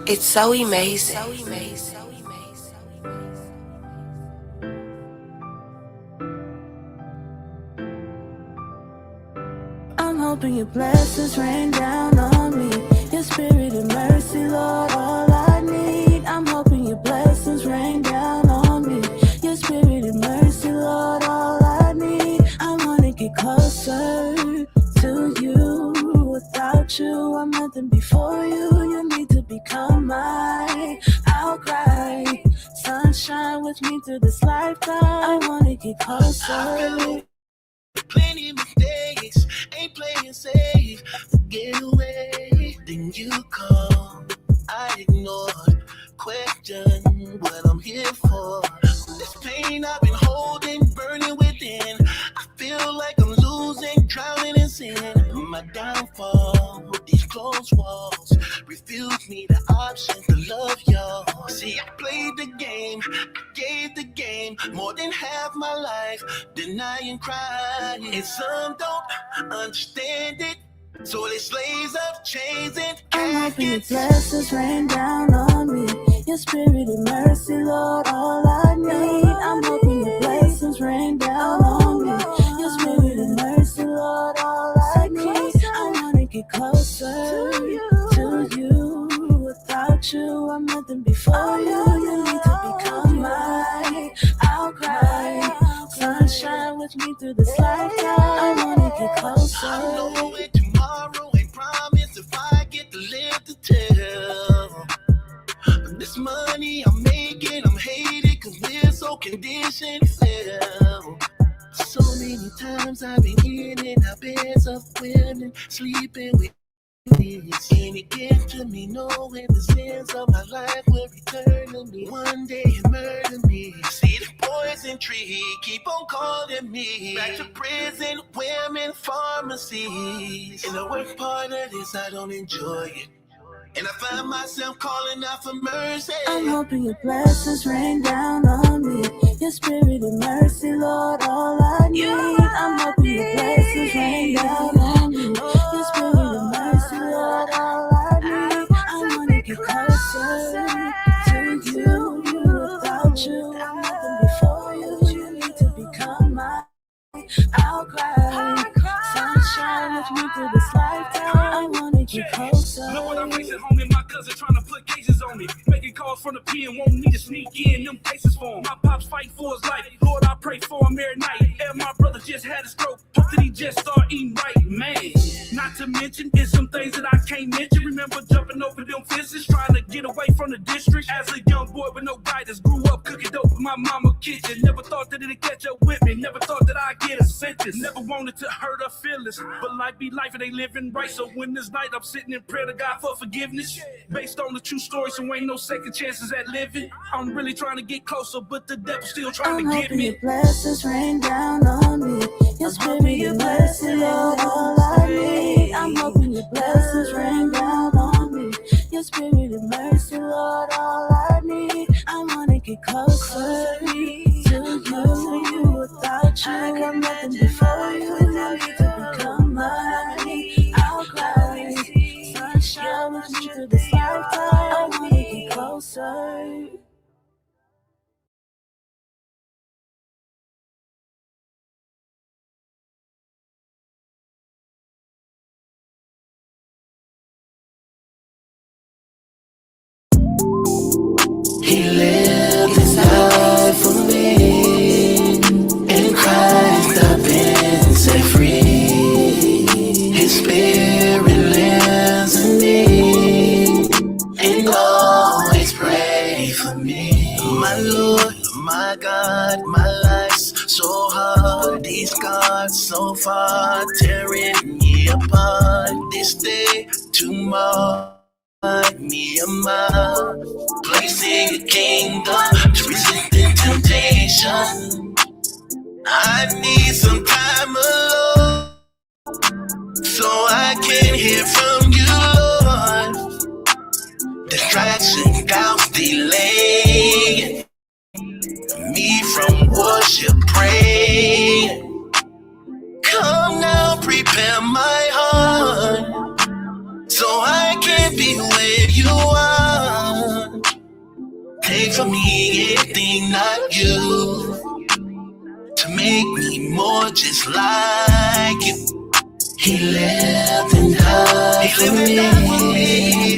It's so amazing. I'm hoping your blessings rain down on me. Your spirit and mercy, Lord, all I need. I'm hoping your blessings rain down on me. Your spirit and mercy, Lord, all I need. I wanna get closer to you. Without you, I'm nothing before you. You need to become mine. I'll cry. Sunshine with me through this lifetime. I wanna get closer. Plenty mistakes, ain't playing safe. Get away, then you come. I ignored, question what I'm here for. This pain I've been holding, burning within. I feel like I'm losing, drowning in sin. My downfall, these closed walls refuse me the option to love y'all. See, I played the game, I gave the game more than half my life, denying crying. And some don't understand it, so they slaves of chains and I'm hoping your caskets. blessings rain down on me. Your spirit and mercy, Lord, all I need. I'm hoping your blessings rain down on me. Your spirit and mercy, Lord, all I need. I wanna get closer to you. Without you, I'm nothing before you. You need to become mine. I'll cry. Sunshine with me through this lifetime. I wanna get closer. I know it tomorrow ain't promised if I get to live to tell. But this money I'm making, I'm hated cause we're so conditioned to fail. So many times I've been in and out beds of women, sleeping with and it gets to me knowing the sins of my life will return to me. One day it murder me. See the poison tree keep on calling me back to prison, women, pharmacies. And the worst part of this, I don't enjoy it. And I find myself calling out for mercy. I'm hoping your blessings rain down on me. Your spirit and mercy, Lord, all I need. I'm hoping your blessings rain down on me. Your spirit and mercy, Lord, all I need. I wanna get closer to you. Without you, I'm nothing before you. You need to become mine. I'll cry. Sunshine with me through this lifetime. I wanna get closer. Know what I'm facing, homie? My cousin trying to put cases on me. Making calls from the pen, want me to sneak in them cases for him. My pops fight for his life. Lord, I pray for him every night. And my brother just had a stroke. Hope that he just start eating right, man. Not to mention, it's some things that I can't mention. Remember jumping over them fences, trying to get away from the district. As a young boy with no guidance, grew up cooking dope in my mama's kitchen. Never thought that it'd catch up with me. Never thought that I'd get a sentence. Never wanted to hurt her feelings. But life be life and they living right. So when this night I'm sitting in prayer to God for forgiveness, based on the true story, so ain't no second chances at living. I'm really trying to get closer, but the devil's still trying to get me. Your blessings rain down on me. Your spirit and mercy, Lord, all I need. I'm hoping your blessings rain down on me. Your spirit and mercy, Lord, all I need. I wanna get closer to you. Without you, I'm nothing before you. You need to become mine. I'll cry. Sunshine with me through this lifetime. I wanna get closer. He lived his life for me. so hard. These scars so far, tearing me apart. This day, tomorrow, me a mile. Placing a kingdom to resist the temptation. I need some time alone, so I can hear from you, Lord. Distraction, doubts, delay me from worship, pray. Come now, prepare my heart, so I can be where you are. Take from me anything not you, to make me more just like you. He lived and died for me.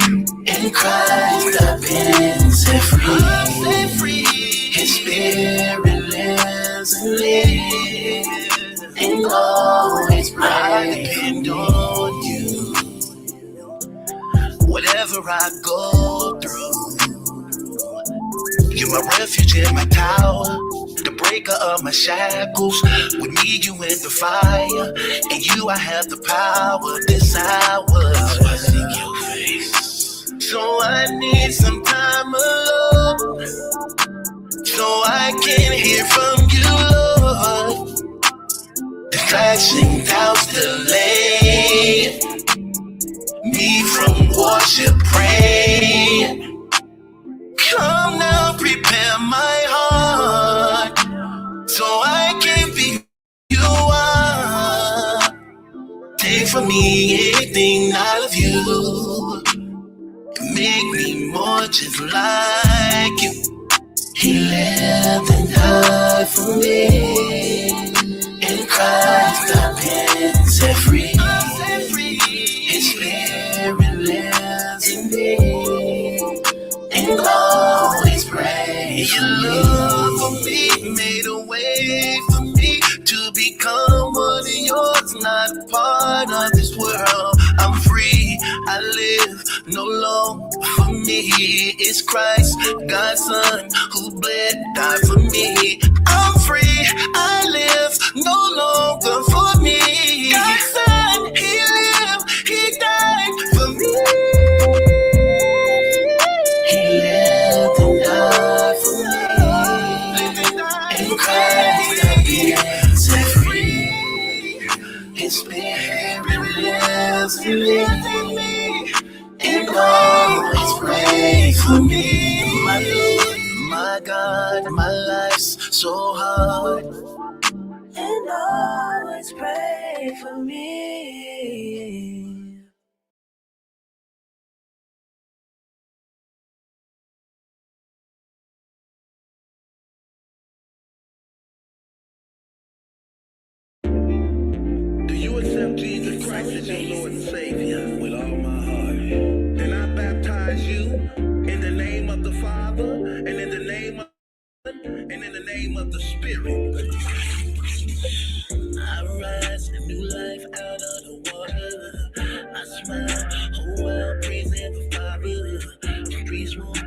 In Christ I've been set free. His spirit lives and lives, and always I depend on you. Whatever I go through, you're my refuge and my tower, the breaker of my shackles. With me, you in the fire, and you, I have the power this hour. So I seek your face. So I need some time alone, so I can hear from you, Lord. Distraction, doubts, delay me from worship, pray. Come now, prepare my heart, so I can be who you are. Take from me anything not of you, make me more just like you. He lived and died for me. In Christ I've been set free. His spirit lives in me, and always pray. Your love for me made a way for me to become one of yours, not a part of this world. I'm free, I live no longer for me. It's Christ, God's Son, who bled, died for me. I'm free, I live no longer for me. God's Son, He lived, He died for me. He lived and died for me. In Christ I've been set free. His spirit lives in me, and always pray for me. My Lord, my God, my life's so hard, And always pray for me. Do you accept Jesus Christ as your Lord and Savior with all my heart? Then I baptize you in the name of the Father, and in the name of and in the name of the Spirit. I rise a new life out of the water. I smile, whole world praising the Father. The streets won't,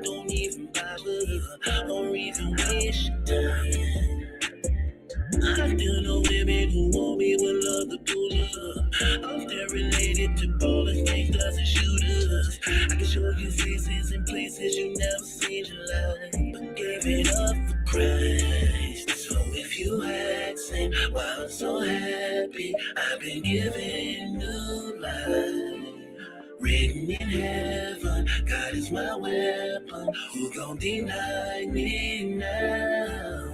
don't even bother, or even waste your time. I do know women who want me with love to pull up. I'm still related to ballers, gangsters, and shooters. I can show you faces and places you never seen your life, but gave it up for Christ. So if you asking why I'm so happy, I've been given new life. Written in heaven, God is my weapon. Who gon' deny me now?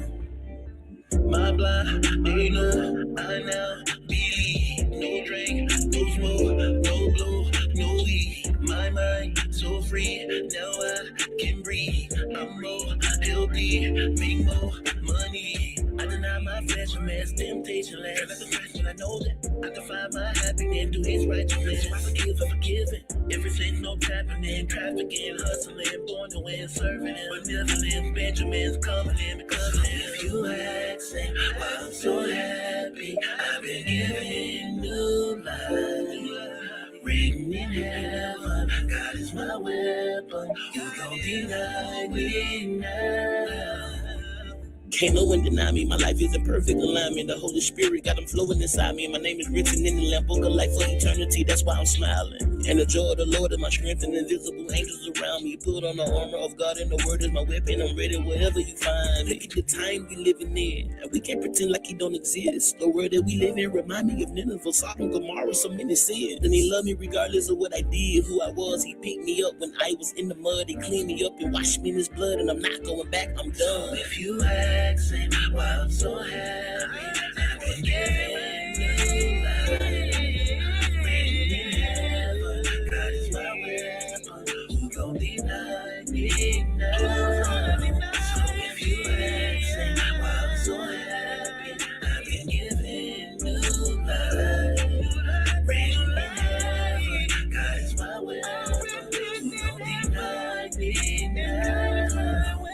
My blind, they know I now believe. No drink, no smoke, no blow, no weed. My mind so free, now I can breathe. I'm more healthy, make more money. I deny my flesh, a man's temptation last. Turn up the question, I know that I can find my happiness, do His righteousness. I forgive, I'm forgiven. Everything's no happening, trafficking, hustling, born to win, serving, and benevolent. Benjamin's coming in because if you asking why I'm so happy, I've been given new life. Written in heaven, God is my weapon. You gon' deny me now? Can't no one deny me, my life is in perfect alignment. The Holy Spirit got them flowing inside me. My name is written in the Lamb Book of Life for eternity, that's why I'm smiling. And the joy of the Lord is my strength, and invisible angels around me. Put on the armor of God, and the word is my weapon. I'm ready wherever you find me. Look at the time we living in, and we can't pretend like he don't exist. The world that we live in remind me of Nineveh, Sodom, Gomorrah, so many sins. And he loved me regardless of what I did, who I was. He picked me up when I was in the mud. He cleaned me up and washed me in his blood, and I'm not going back, I'm done. If you ask me why I'm so happy, I can give you God is my weapon. You gon' deny me now. So if you ask me why I'm so happy, I can give him new life. Bring me heaven. God is my weapon. You gon' deny me now.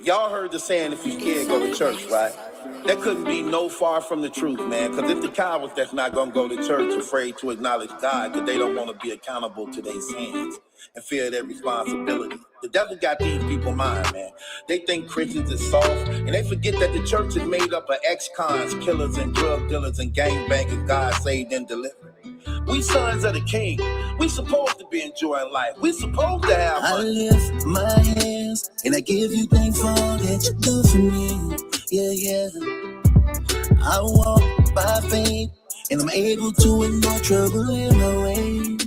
Y'all heard the saying, if you scared, go to church, right? That couldn't be no far from the truth, man. Because if the cowards that's not going to go to church afraid to acknowledge God because they don't want to be accountable to their sins and fear their responsibility. The devil got these people mind, man. They think Christians is soft, and they forget that the church is made up of ex-cons, killers, and drug dealers, and gangbangers God saved and delivered. We sons of the king. We supposed to be enjoying life. We supposed to have money. I lift my hands and I give you thanks for all that you do for me. Yeah, yeah. I walk by faith and I'm able to ignore trouble in my way.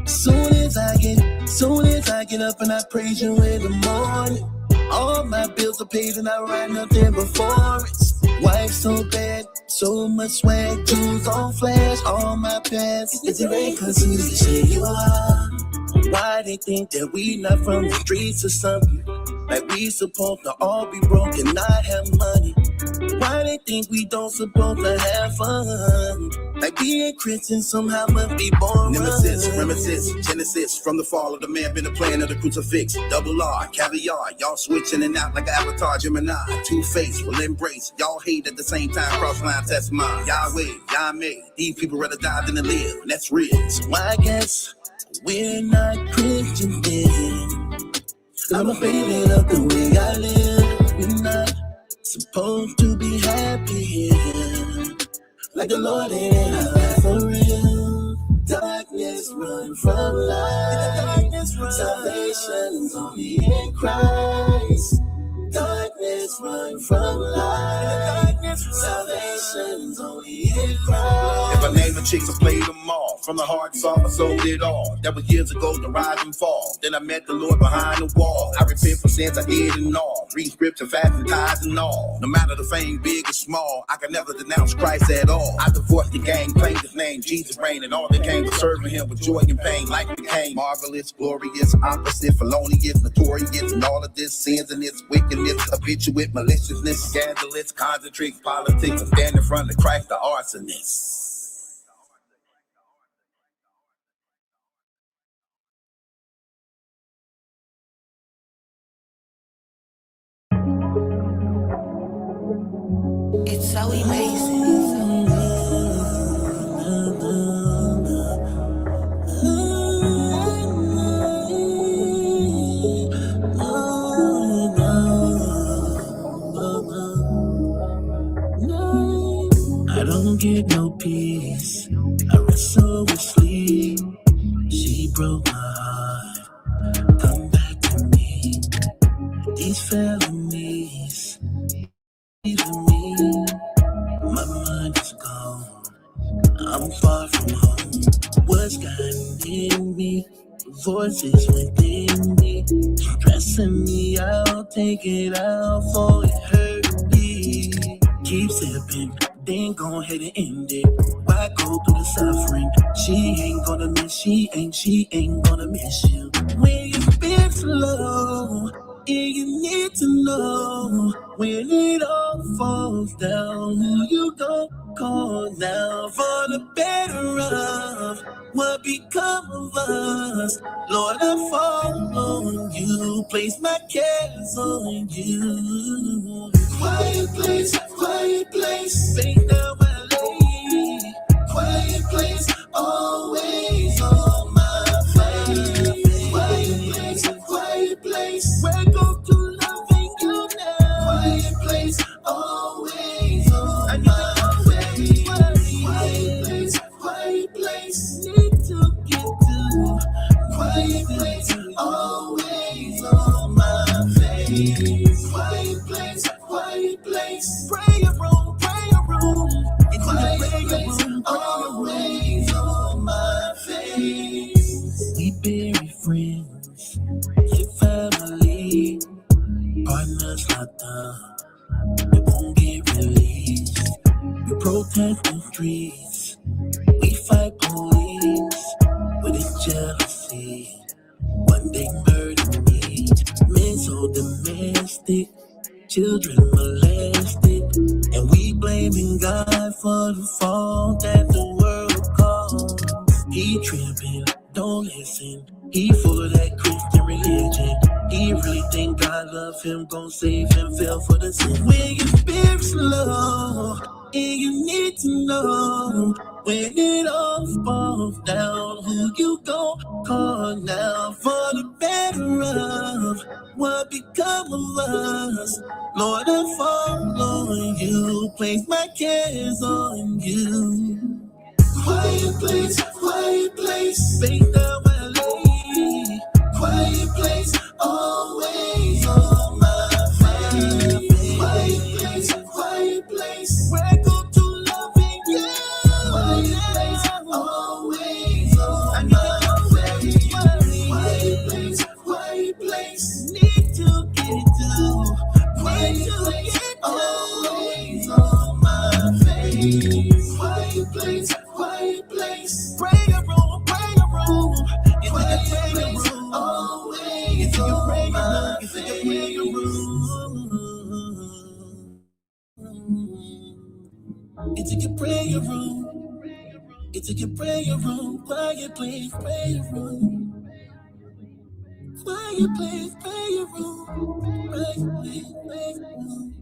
Soon as I get up and I praise you in the morning. All my bills are paid and I write nothing before it. Wife so bad, so much swag, jewels on flash, all my pants. Is it right? Cause who they say you are? Why they think that we not from the streets or something? Like we supposed to all be broke and not have money. Why they think we don't supposed to have fun? Like being Christian somehow must be boring. Nemesis, Remesis, Genesis. From the fall of the man been the plan of the crucifix. Double R, caviar. Y'all switch in and out like an avatar, Gemini. Two-Face will embrace. Y'all hate at the same time. Cross lines, that's mine. Yahweh, Yahweh. These people rather die than to live. And that's real. So I guess we're not Christian then. I'ma fade it up the way I live. We're not supposed to be happy here. Like the Lord ain't in our life for real. Darkness run from light. Salvation's only in Christ. Darkness run from light. Salvation's only in Christ. If I name the chicks, I played them all. From the heart, soft, I sold it all. That was years ago, the rise and fall. Then I met the Lord behind the wall. I repent for sins I did and all. Read scripture, fast and ties and all. No matter the fame, big or small, I can never denounce Christ at all. I divorced the gang, claimed his name, Jesus reigned, and all that came was serving him with joy and pain. Life became marvelous, glorious, opposite, felonious, notorious, and all of this sins and this wickedness, habituate, maliciousness, scandalous, concentric, politics, and stand in front of Christ, the arsonist. It's so amazing. I don't get no peace. I wrestle with sleep. She broke my heart. Come back to me. These felonies, even me. My mind is gone. I'm far from home. What's gotten in me? Voices within me, stressing me out. Take it out for it hurt me. Keep sipping, then go ahead and end it. Why go through the suffering? She ain't gonna miss. She ain't gonna miss you. When you've been slow, yeah, you need to know when it all falls down, who you gon' call now for the better of what become of us. Lord, I fall on you, place my cares on you. Quiet place, ain't down my lane. Quiet place, always on my face. Quiet place, where go to loving you now. Quiet place, always on my way. Quiet place, need to get to. Quiet place, always on my face. Quiet place, prayer room. It's quiet place, always on my face. We bury friends, your family, partners locked up, they won't get released. We protect the streets, we fight police, but it's jealousy. One day murder me, men so domestic, children molested, and we blaming God for the fall that the world caused. He tripping, don't listen. He full of that Christian religion. He really think God love him, gon' save him, fell for the sin. When your spirit's low, and you need to know when it all falls down, who you gon' call now for the better of what become of us. Lord, I fall on you, place my cares on you. Quiet place, ain't down my lane. Quiet place, always on my face. Quiet place, where go to loving you. Quiet place, always on my face. Quiet place, need to get to. Always on my face. Quiet place. Prayer room. It's like a prayer room. Always on my face. It's like a prayer room. It's like a prayer room. Quiet place, prayer room. Quiet place, prayer room. Quiet place, prayer room.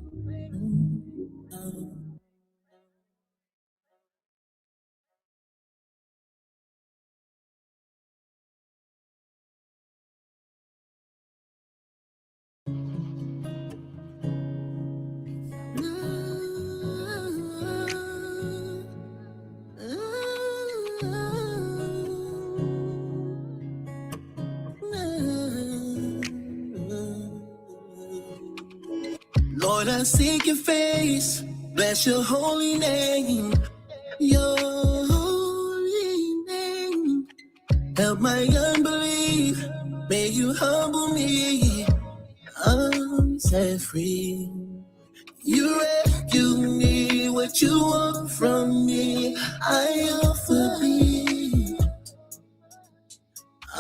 Lord, I seek your face, bless your holy name, your holy name. Help my unbelief, may you humble me, I'm set free. You rescue me, what you want from me, I offer thee.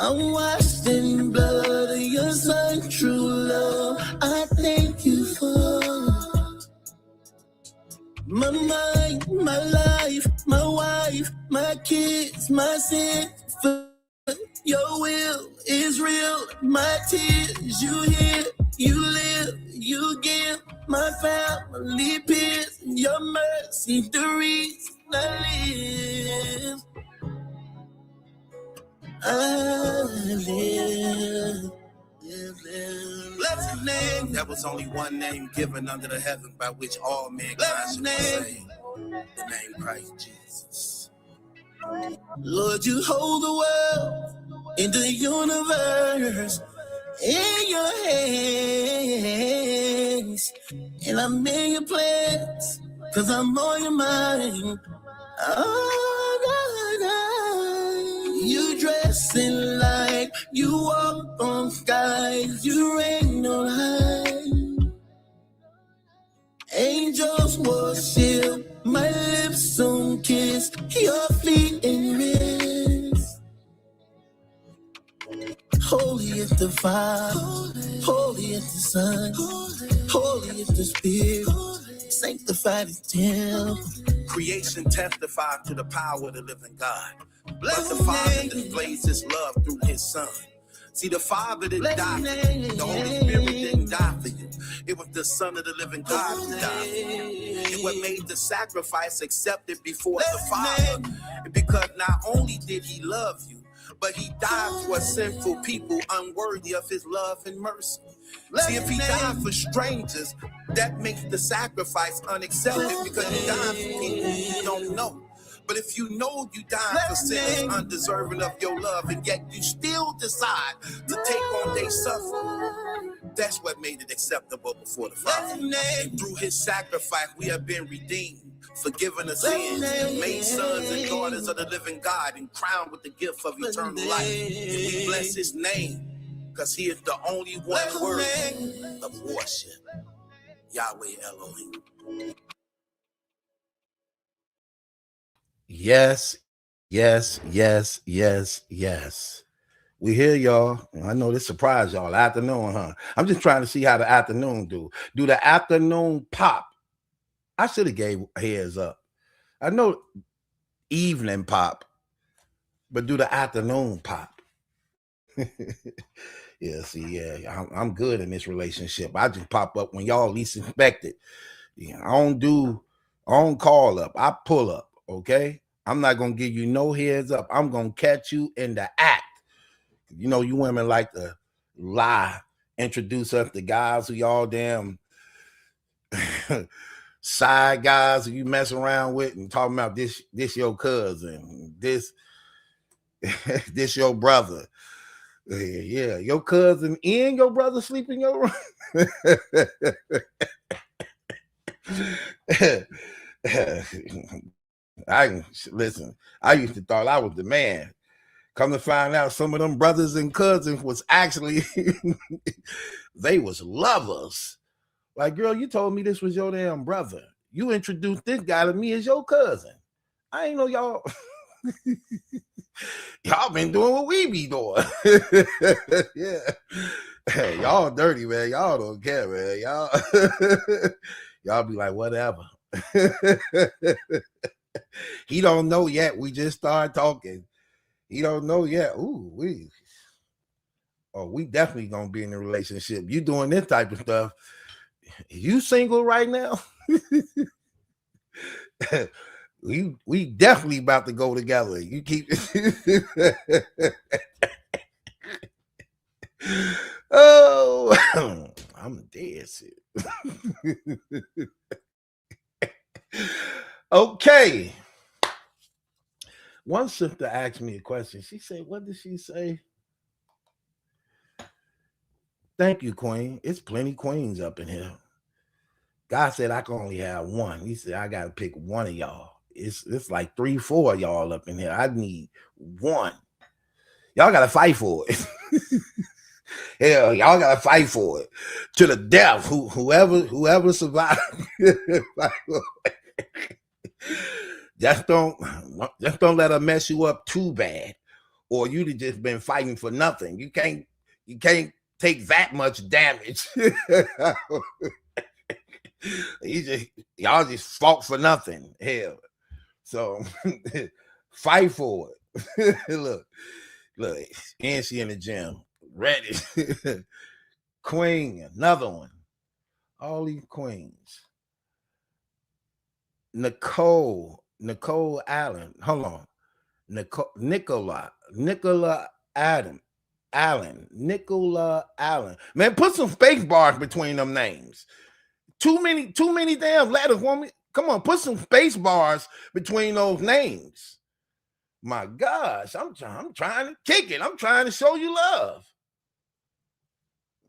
I'm washed in blood of your son, true love, I thank you for my mind, my life, my wife, my kids, my sin. For your will is real, my tears you hear, you live, you give, my family peace, your mercy the reason I live. I live. Bless your name. There was only one name given under the heaven by which all mankind should be saved. The name Christ Jesus. Lord, you hold the world in the universe in your hands. And I'm in your plans, cause I'm on your mind. All night. You dress in light, you walk on skies, you reign on high. Angels worship, my lips don't kiss your feet in rest. Holy is the Father, holy is the Son, holy is the Spirit. sanctify the temple. Creation testified to the power of the living God. Bless But the his Father name. displays his love through his Son. See, the Father didn't Bless die his for you. name. The Holy Spirit didn't die for you. It was the Son of the living God who died for you. And what made the sacrifice accepted before the Father, because not only did he love you, but he died for sinful people unworthy of his love and mercy. See, if he died for strangers, that makes the sacrifice unaccepted because he died for people you don't know. But if you know you died for sinners undeserving of your love, and yet you still decide to take on their suffering, that's what made it acceptable before the Father. And through his sacrifice, we have been redeemed, forgiven of sins, made sons and daughters of the living God, and crowned with the gift of eternal life. And we bless his name, because he is the only one worthy of worship. Yahweh Elohim. Yes, yes, yes, yes, yes. We hear y'all. I know this surprised y'all. Afternoon, huh? I'm just trying to see how the afternoon do. Do the afternoon pop? I should have gave heads up. I know evening pop, but do the afternoon pop? Yeah, see, yeah, I'm good in this relationship. I just pop up when y'all least expect it. Yeah, I don't call up. I pull up, okay? I'm not gonna give you no heads up. I'm gonna catch you in the act. You know, you women like to lie, introduce us to guys who y'all damn side guys who you mess around with and talking about this your cousin, this this your brother. Yeah, your cousin and your brother sleep in your room. Listen, I used to thought I was the man. Come to find out, some of them brothers and cousins was actually they was lovers. Like, girl, you told me this was your damn brother. You introduced this guy to me as your cousin. I ain't know y'all. Y'all been doing what we be doing. Yeah. Hey, y'all dirty, man. Y'all don't care, man. Y'all be like, whatever. He don't know yet. We just started talking. He don't know yet. Ooh, we definitely gonna be in a relationship. You doing this type of stuff. You single right now? we definitely about to go together. You keep oh, I'm dead. Okay. One sister asked me a question. She said, what did she say? Thank you, Queen. It's plenty queens up in here. God said I can only have one. He said I gotta pick one of y'all. It's like 3-4 of y'all up in here. I need one. Y'all gotta fight for it. Hell, y'all gotta fight for it to the death. Whoever survived. just don't let her mess you up too bad, or you'd have just been fighting for nothing. You can't take that much damage. Y'all just fought for nothing. Hell, so fight for it. look, and she in the gym, ready. Queen, another one. All these queens. Nicole Allen. Hold on. Nicola Allen. Nicola Allen. Man, put some space bars between them names. Too many damn letters, woman. Come on, put some space bars between those names. My gosh, I'm trying to kick it. I'm trying to show you love.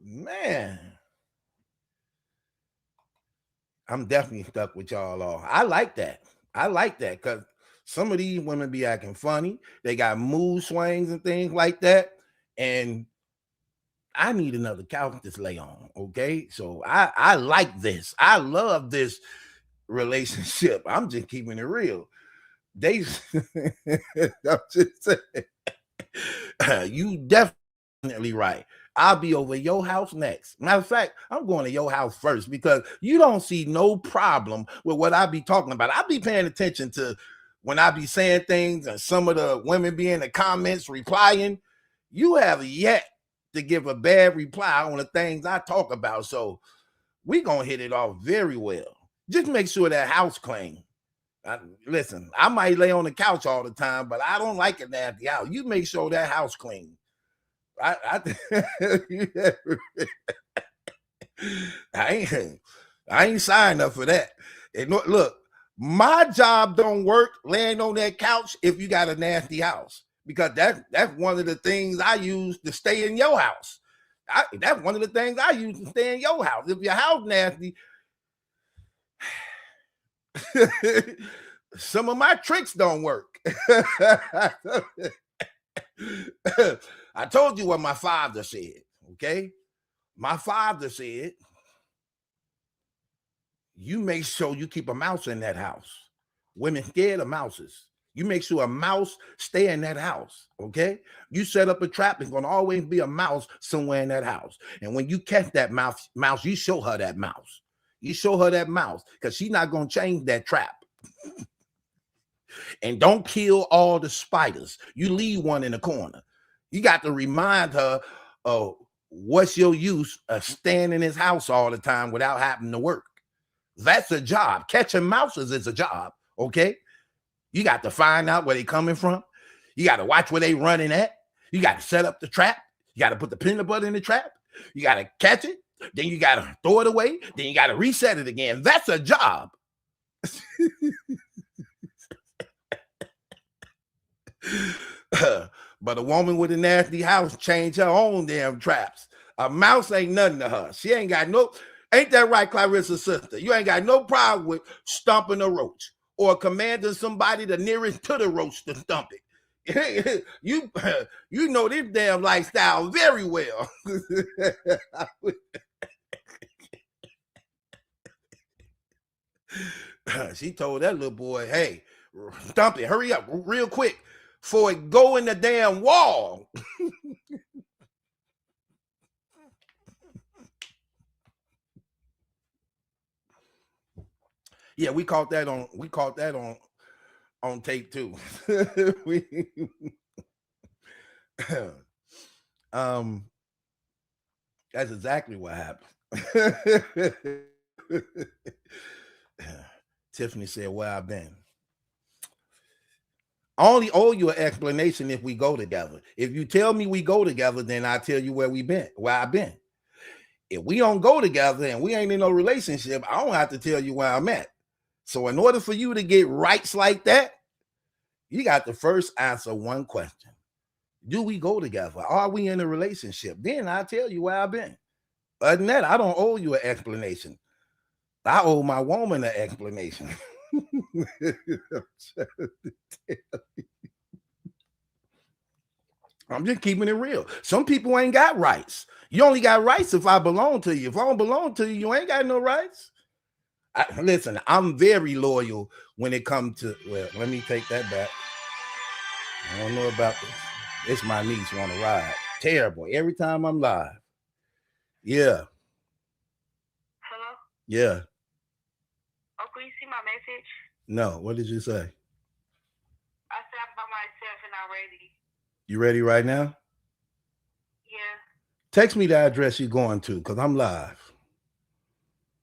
Man. I'm definitely stuck with y'all all. I like that because some of these women be acting funny. They got mood swings and things like that. And I need another couch to lay on. Okay. So I like this. I love this relationship. I'm just keeping it real. I'm just saying, you definitely right. I'll be over your house next. Matter of fact, I'm going to your house first because you don't see no problem with what I be talking about. I be paying attention to when I be saying things and some of the women be in the comments replying. You have yet to give a bad reply on the things I talk about. So we gonna hit it off very well. Just make sure that house clean. Listen, I might lay on the couch all the time, but I don't like it nasty house. You make sure that house clean. I ain't signed up for that. And look, my job don't work laying on that couch if you got a nasty house, because that's one of the things I use to stay in your house. That's one of the things I use to stay in your house. If your house nasty, some of my tricks don't work. I told you what my father said, okay? My father said, you make sure you keep a mouse in that house. Women scared of mouses. You make sure a mouse stay in that house, okay? You set up a trap, there's gonna always be a mouse somewhere in that house. And when you catch that mouse, you show her that mouse. You show her that mouse, because she's not gonna change that trap. And don't kill all the spiders. You leave one in the corner. You got to remind her of what's your use of staying in his house all the time without having to work. That's a job. Catching mouses is a job, okay? You got to find out where they coming from. You got to watch where they running at. You got to set up the trap. You got to put the peanut butter in the trap. You got to catch it. Then you got to throw it away. Then you got to reset it again. That's a job. But a woman with a nasty house change her own damn traps. A mouse ain't nothing to her. She ain't got no, ain't that right, Clarissa's sister? You ain't got no problem with stomping a roach or commanding somebody the nearest to the roach to stomp it. You know this damn lifestyle very well. She told that little boy, hey, stomp it, hurry up real quick before it go in the damn wall. Yeah, we caught that on tape too. That's exactly what happened. Tiffany said, where I've been. I only owe you an explanation if we go together. If you tell me we go together, then I tell you where I've been. If we don't go together and we ain't in no relationship, I don't have to tell you where I'm at. So in order for you to get rights like that, you got to first answer one question. Do we go together? Are we in a relationship? Then I'll tell you where I've been. Other than that, I don't owe you an explanation. I owe my woman an explanation. I'm just keeping it real. Some people ain't got rights. You only got rights if I belong to you. If I don't belong to you, you ain't got no rights. Listen, I'm very loyal when it comes to, well, let me take that back. I don't know about this. It's my niece want to ride. Terrible. Every time I'm live. Yeah. Hello? Yeah. Oh, can you see my message? No. What did you say? I said I'm by myself and I'm ready. You ready right now? Yeah. Text me the address you're going to, because I'm live.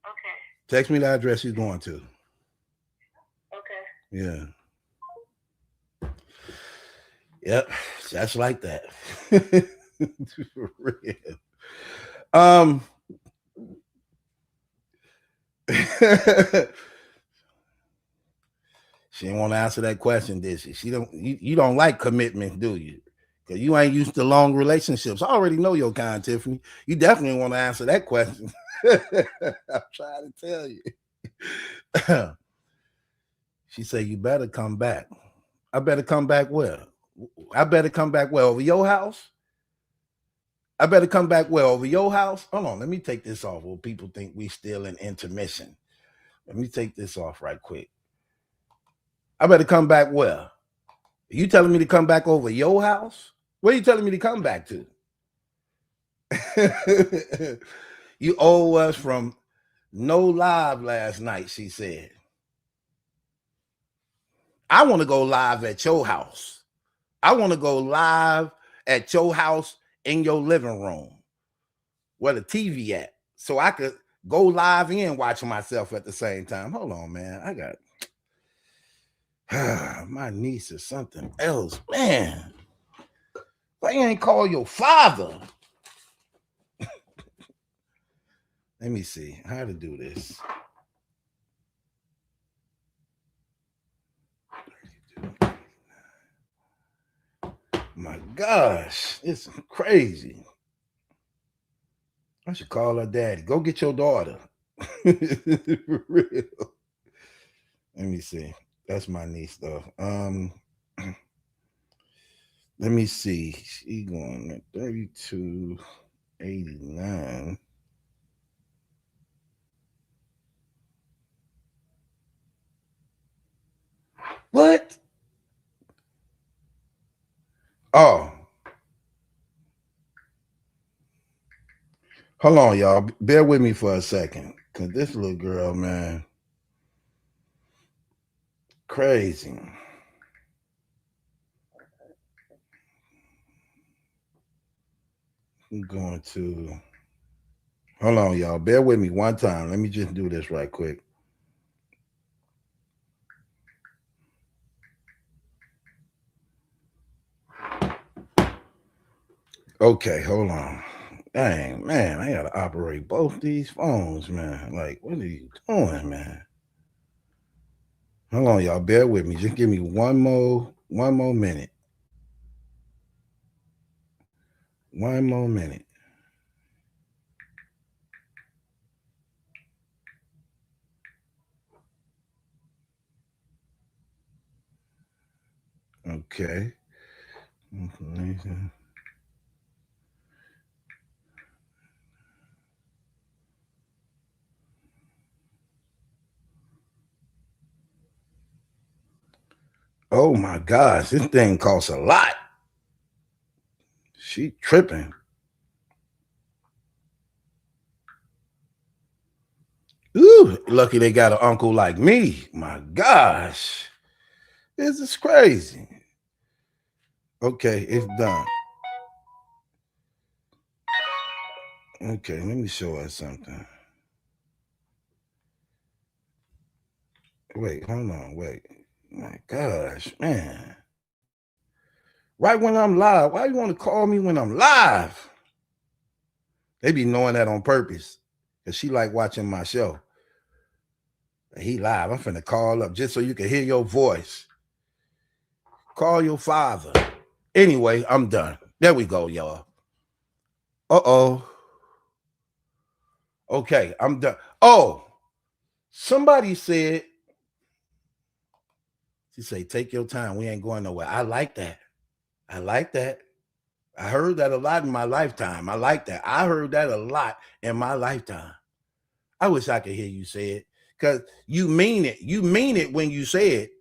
Okay. Text me the address you're going to. Okay. Yeah. Yep. That's like that. For real. She didn't want to answer that question, did she? You don't like commitment, do you? Because you ain't used to long relationships. I already know your kind, Tiffany. You definitely want to answer that question. I'm trying to tell you. She said, you better come back. I better come back where? I better come back where? Over your house? I better come back where? Over your house? Hold on, let me take this off. Well, people think we still in intermission. Let me take this off right quick. I better come back where? Are you telling me to come back over your house? Where are you telling me to come back to? You owe us from no live last night, she said. I want to go live at your house. I want to go live at your house in your living room where the TV at, so I could go live and watch myself at the same time. Hold on, man. I got my niece is something else, man. Why you ain't call your father? Let me see how to do this. My gosh, it's crazy. I should call her daddy. Go get your daughter. For real. Let me see. That's my niece though. Let me see. She going at 32.89. What? Oh. Hold on, y'all. Bear with me for a second. Cause this little girl, man. Crazy. I'm going to hold on, y'all. Bear with me one time. Let me just do this right quick. Okay, hold on. Dang, man, I gotta operate both these phones, man. Like, what are you doing, man? Hold on, y'all. Bear with me. Just give me one more minute. One more minute. Okay. Oh my gosh, this thing costs a lot. She tripping. Ooh, lucky they got an uncle like me. My gosh. This is crazy. Okay, it's done. Okay, let me show her something. Wait, hold on, wait. My gosh, man. Right when I'm live, why you want to call me when I'm live? They be knowing that on purpose. Because she like watching my show. He live. I'm finna call up just so you can hear your voice. Call your father. Anyway, I'm done. There we go, y'all. Uh-oh. Okay, I'm done. Oh, somebody said, she say, take your time. We ain't going nowhere. I like that. I like that. I heard that a lot in my lifetime. I like that. I heard that a lot in my lifetime. I wish I could hear you say it because you mean it. You mean it when you say it.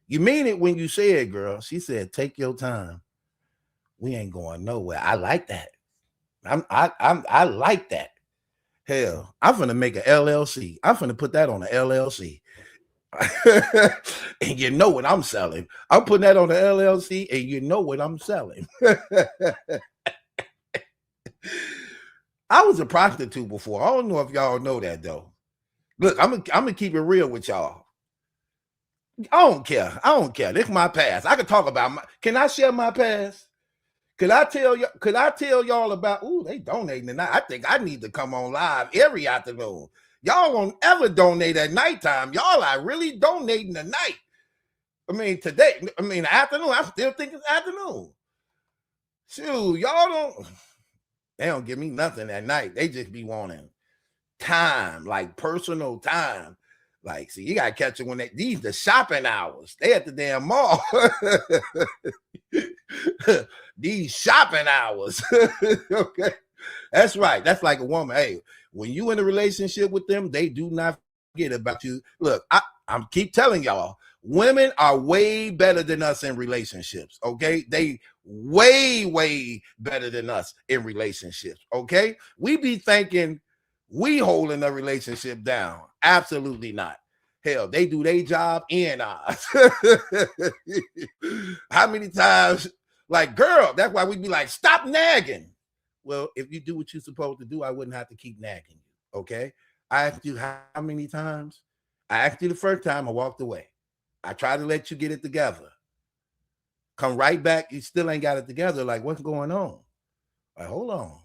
You mean it when you say it, girl. She said, take your time. We ain't going nowhere. I like that. I like that. Hell, I'm finna make an LLC. I'm finna put that on the LLC. And you know what I'm selling. I'm putting that on the LLC, and you know what I'm selling. I was a prostitute before. I don't know if y'all know that though. Look, I'm gonna keep it real with y'all. I don't care. I don't care. This is my past. I can talk about my. Can I share my past? Could I tell you? Could I tell y'all about? Ooh, they donating tonight. I think I need to come on live every afternoon. Y'all won't ever donate at nighttime. Y'all are really donating tonight. I mean, today. I mean, afternoon. I'm still thinking afternoon. Shoot, y'all don't. They don't give me nothing at night. They just be wanting time, like personal time. Like, see, you gotta catch it when these the shopping hours. They at the damn mall. These shopping hours. Okay. That's right. That's like a woman. Hey, when you in a relationship with them, they do not forget about you. Look, I'm keep telling y'all, women are way better than us in relationships. Okay. They way better than us in relationships. Okay, we be thinking we holding a relationship down. Absolutely not. Hell, they do their job and ours. How many times, like, girl, that's why we be like, stop nagging. Well, if you do what you're supposed to do, I wouldn't have to keep nagging you. Okay, I asked you how many times. I asked you the first time, I walked away. I tried to let you get it together. Come right back, you still ain't got it together. Like, what's going on? Like, hold on.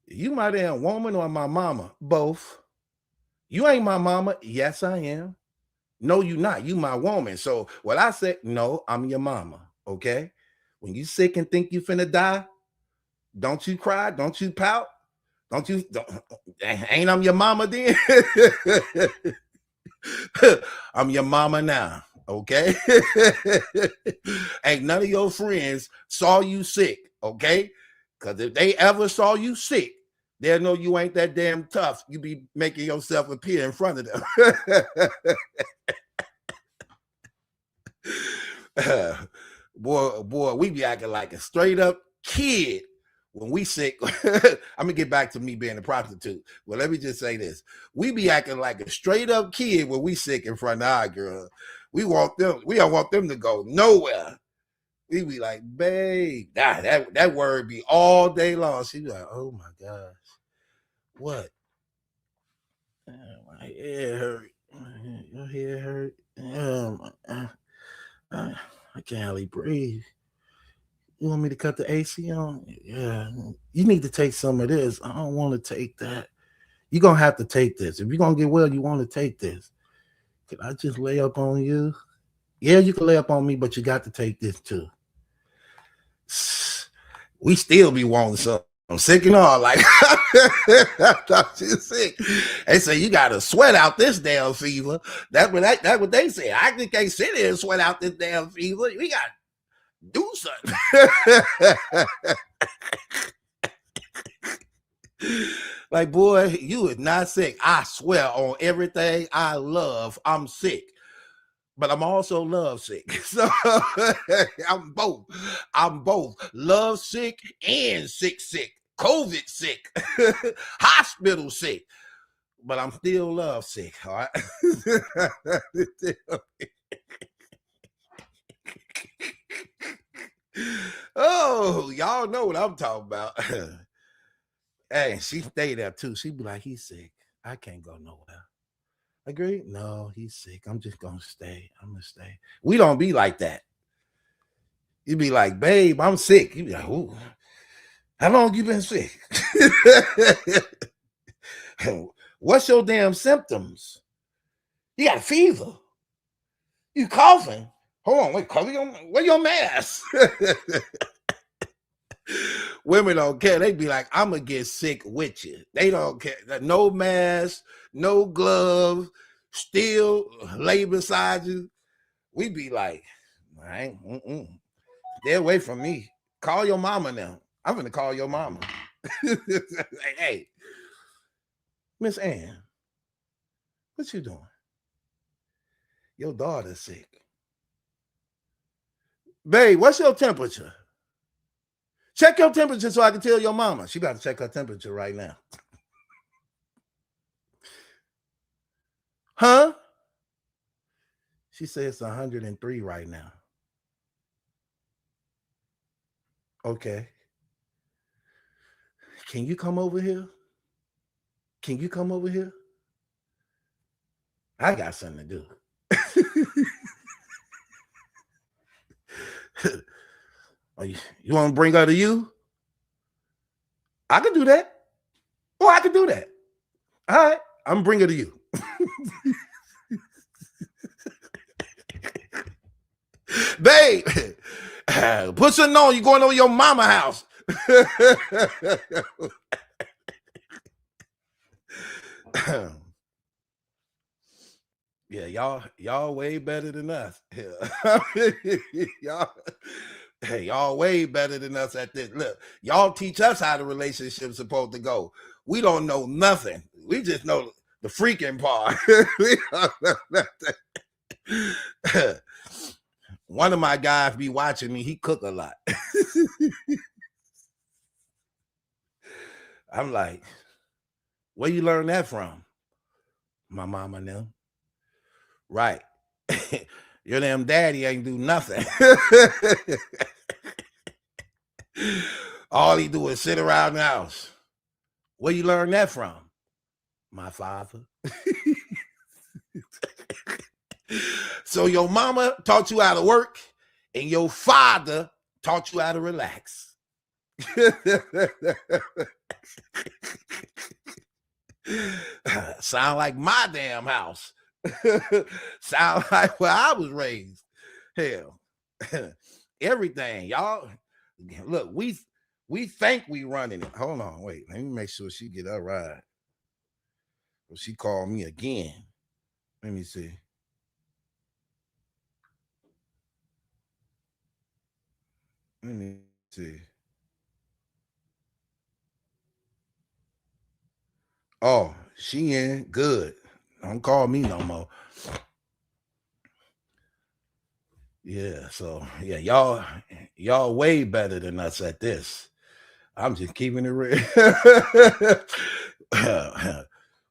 You my damn woman or my mama? Both. You ain't my mama. Yes, I am. No, you not. You my woman. So what I said, no, I'm your mama. Okay. When you sick and think you finna die, don't you cry. Don't you pout. Ain't I'm your mama then? I'm your mama now. Okay. Ain't none of your friends saw you sick. Okay. Because if they ever saw you sick, they'll know you ain't that damn tough. You be making yourself appear in front of them. Boy, we be acting like a straight up kid when we sick. I'm gonna get back to me being a prostitute. Well, let me just say this. We be acting like a straight up kid when we sick in front of our girl. We don't want them to go nowhere. We be like, babe, that word be all day long. She be like, oh my gosh. What? My head hurt. Your head hurt. I can't hardly breathe. You want me to cut the AC on? Yeah. You need to take some of this. I don't want to take that. You're going to have to take this. If you're going to get well, you want to take this. Can I just lay up on you? Yeah, you can lay up on me, but you got to take this too. We still be wanting something. I'm sick and all. Like, I thought she's sick. They say you got to sweat out this damn fever. That's what they say. I just can't sit here and sweat out this damn fever. We got to do something. Like, boy, you is not sick. I swear on everything I love, I'm sick. But I'm also love sick. So I'm both. I'm both love sick and sick. COVID sick. Hospital sick. But I'm still love sick. All right. Oh, y'all know what I'm talking about. Hey, she stayed there too. She be like, he's sick. I can't go nowhere. Agree? No, he's sick. I'm just gonna stay. I'm gonna stay. We don't be like that. You be like, babe, I'm sick. You be like, ooh, how long you been sick? What's your damn symptoms? You got a fever. You coughing. Hold on, wait, wear your mask. Women don't care. They be like, I'm gonna get sick with you. They don't care. No mask, no glove, still lay beside you. We be like, right, stay away from me. Call your mama now. I'm gonna call your mama. Hey, Miss Ann, what you doing? Your daughter's sick. Babe, what's your temperature? Check your temperature so I can tell your mama. She got to check her temperature right now. Huh? She says it's 103 right now. Okay. Can you come over here? Can you come over here? I got something to do. You want to bring her to you? I can do that. Oh, I can do that. All right, I'm bring her to you. Babe, put something on. You going over your mama house. Yeah, y'all way better than us. Y'all way better than us at this. Look, y'all teach us how the relationship's supposed to go. We don't know nothing. We just know the freaking part. We don't know nothing. One of my guys be watching me. He cook a lot. I'm like, where you learn that from? My mama and them. Right. Your damn daddy ain't do nothing. All he do is sit around the house. Where you learn that from? My father. So your mama taught you how to work, and your father taught you how to relax. Sound like my damn house. Sound like where I was raised. Hell, everything, y'all. Look, we think we running it. Hold on, wait. Let me make sure she get her ride. She called me again. Let me see. Let me see. Oh, she in good. Don't call me no more. Yeah, so yeah, y'all way better than us at this. I'm just keeping it real.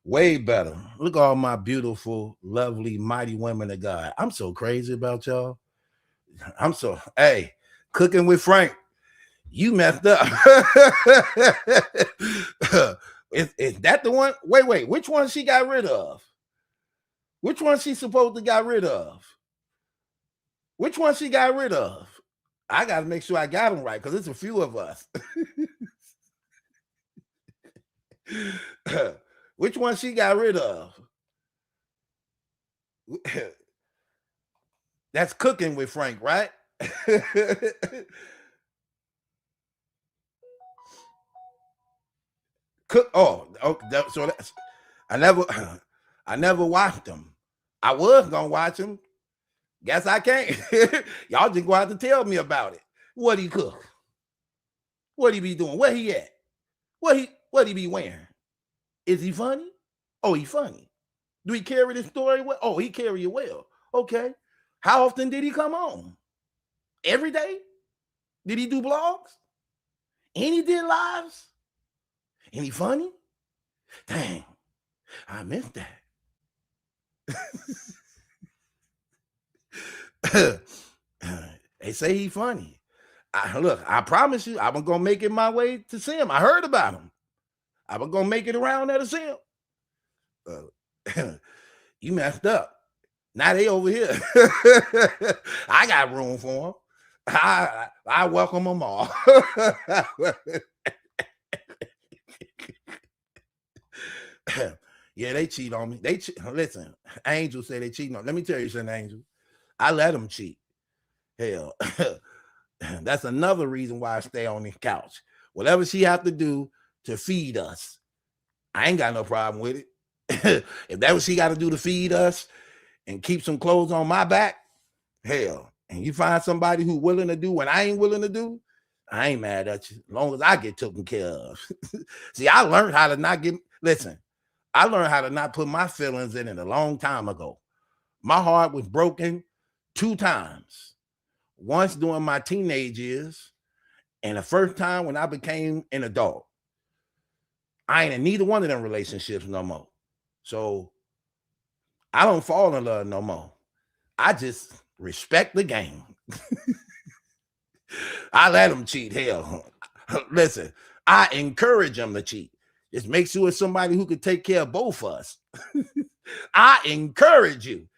Way better. Look at all my beautiful, lovely, mighty women of God. I'm so crazy about y'all. Hey, cooking with Frank, you messed up. Is that the one? Wait, which one she got rid of? Which one she supposed to got rid of? Which one she got rid of? I got to make sure I got them right because it's a few of us. Which one she got rid of? That's cooking with Frank, right? Cook. Oh, so that's I never watched them. I was gonna watch them. Guess I can't. Y'all just gonna have to tell me about it. What he cook? What he be doing? Where he at? What he be wearing? Is he funny? Oh, he funny. Do he carry the story well? Oh, he carry it well. Okay. How often did he come on? Every day? Did he do blogs? And he did lives? And he funny? Dang, I missed that. They say he funny. Look, I promise you, I'm gonna make it my way to see him. I heard about him. I'm gonna make it around there to see him. You messed up. Now they over here. I got room for them. I welcome them all. Yeah, they cheat on me. Listen, Angel said they cheating on. Let me tell you something, Angel. I let them cheat. Hell, that's another reason why I stay on the couch. Whatever she have to do to feed us, I ain't got no problem with it. If that's what she got to do to feed us and keep some clothes on my back, hell, and you find somebody who willing to do what I ain't willing to do, I ain't mad at you as long as I get taken care of. See, I learned how to not I learned how to not put my feelings in it a long time ago. My heart was broken 2 times. Once during my teenage years, and the first time when I became an adult. I ain't in neither one of them relationships no more. So I don't fall in love no more. I just respect the game. I let them cheat. Hell, listen, I encourage them to cheat. Just make sure it's somebody who can take care of both of us. I encourage you.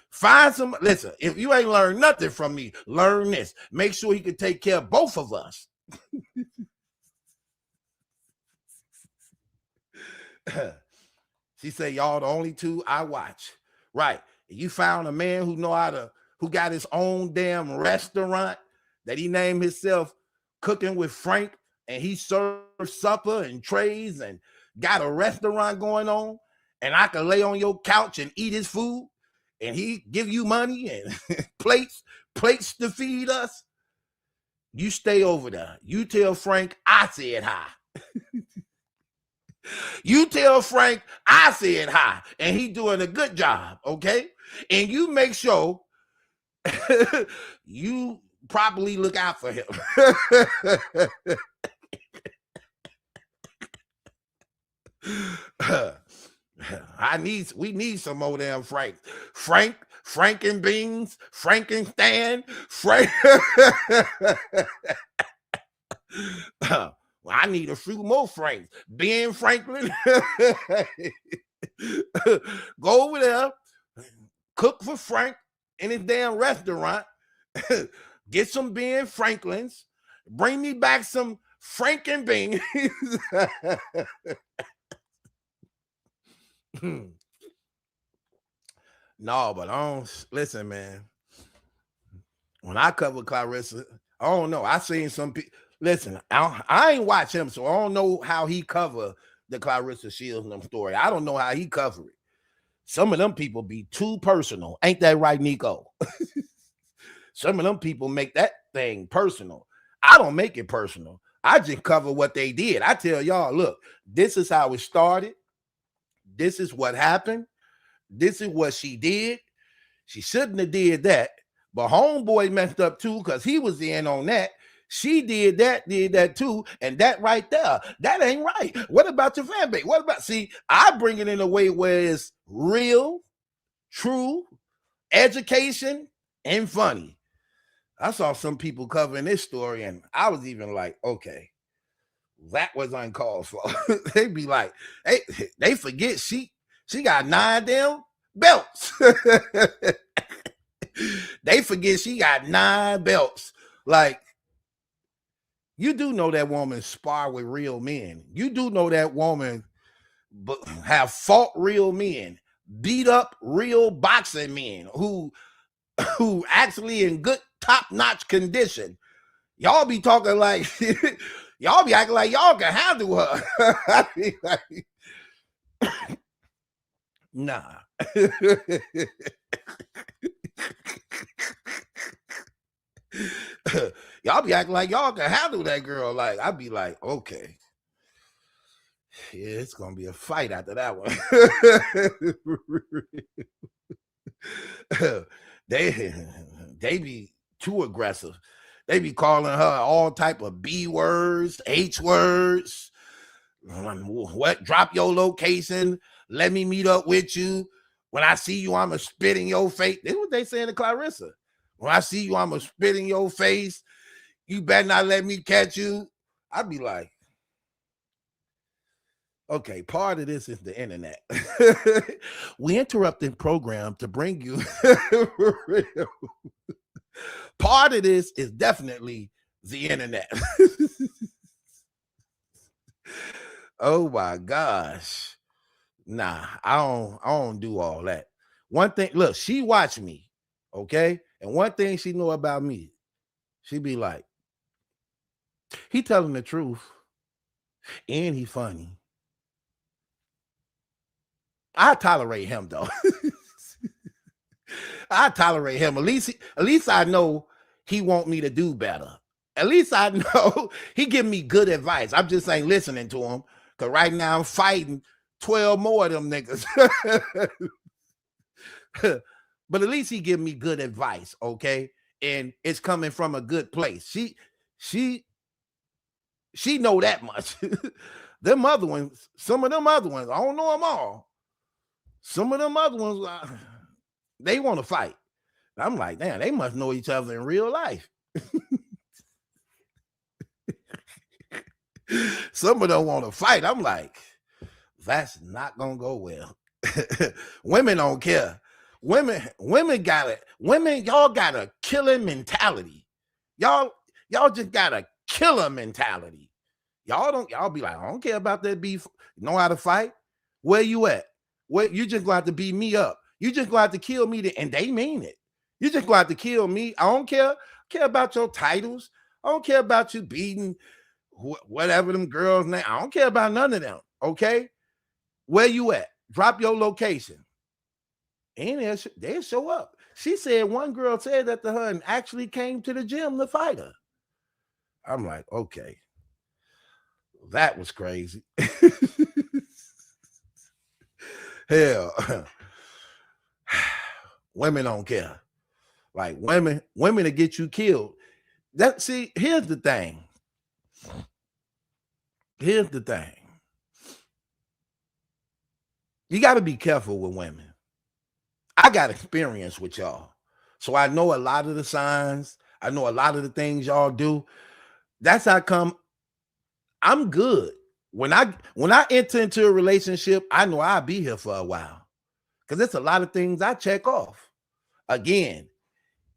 Find some. Listen, if you ain't learned nothing from me, learn this. Make sure he can take care of both of us. She said, y'all the only 2 I watch. Right. You found a man who got his own damn restaurant that he named himself Cooking with Frank, and he serves supper and trays and got a restaurant going on, and I can lay on your couch and eat his food, and he give you money and plates to feed us. You stay over there. You tell Frank I said hi. You tell Frank I said hi, and he doing a good job, okay? And you make sure you probably look out for him. We need some more damn Frank. Frankenbeans, Frankenstein, Frank. Well, I need a few more Franks. Ben Franklin. Go over there, cook for Frank in his damn restaurant. Get some Ben Franklins. Bring me back some Frankenbeans. No, but I don't listen, man. When I cover Claressa, I don't know. I seen some people. Listen, I ain't watch him, so I don't know how he cover the Claressa Shields and them story. I don't know how he cover it. Some of them people be too personal. Ain't that right, Nico? Some of them people make that thing personal. I don't make it personal. I just cover what they did. I tell y'all, look, this is how it started. This is what happened. This is what she did. She shouldn't have did that. But homeboy messed up too because he was in on that. She did that too. And that right there, that ain't right. What about your fan base? What about, see, I bring it in a way where it's real, true, education, and funny. I saw some people covering this story and I was even like, okay, that was uncalled for. They be like, they forget she got 9 damn belts. They forget she got 9 belts. Like, you do know that woman spar with real men. You do know that woman have fought real men, beat up real boxing men who actually in good top-notch condition. Y'all be talking like y'all be acting like y'all can handle her. I be like, nah. Y'all be acting like y'all can handle that girl. Like, I'd be like, okay. Yeah, it's gonna be a fight after that one. They be too aggressive. They be calling her all type of B words, H words. What? Drop your location. Let me meet up with you. When I see you, I'ma spit in your face. This is what they saying to Claressa. When I see you, I'ma spit in your face. You better not let me catch you. I'd be like, okay, part of this is the internet. We interrupted program to bring you. Part of this is definitely the internet. Oh my gosh. Nah, I don't do all that. One thing, look, she watched me, okay? And one thing she know about me, she be like, he telling the truth and he funny. I tolerate him though. I tolerate him. At least I know he want me to do better. At least I know he give me good advice. I'm just ain't listening to him because right now I'm fighting 12 more of them niggas. But at least he give me good advice, okay? And it's coming from a good place. She know that much. Them other ones, some of them other ones, I don't know them all. Some of them other ones, they want to fight. I'm like, damn, they must know each other in real life. Some of them want to fight. I'm like, that's not gonna go well. Women don't care. Women got it. Women, y'all got a killing mentality. Y'all just got a killer mentality. Y'all be like, I don't care about that beef. You know how to fight? Where you at? Where you just gonna have to beat me up. You just gonna have to kill me, and they mean it. You just gonna have to kill me. I don't care. Care about your titles. I don't care about you beating whatever them girls' name. I don't care about none of them. Okay, where you at? Drop your location, and they'll show up. She said one girl said that to her and actually came to the gym to fight her. I'm like, okay, that was crazy. Hell, women don't care. Like women to get you killed. Here's the thing. Here's the thing. You got to be careful with women. I got experience with y'all. So I know a lot of the signs. I know a lot of the things y'all do. That's how come I'm good. When I enter into a relationship, I know I'll be here for a while. Because there's a lot of things I check off. Again,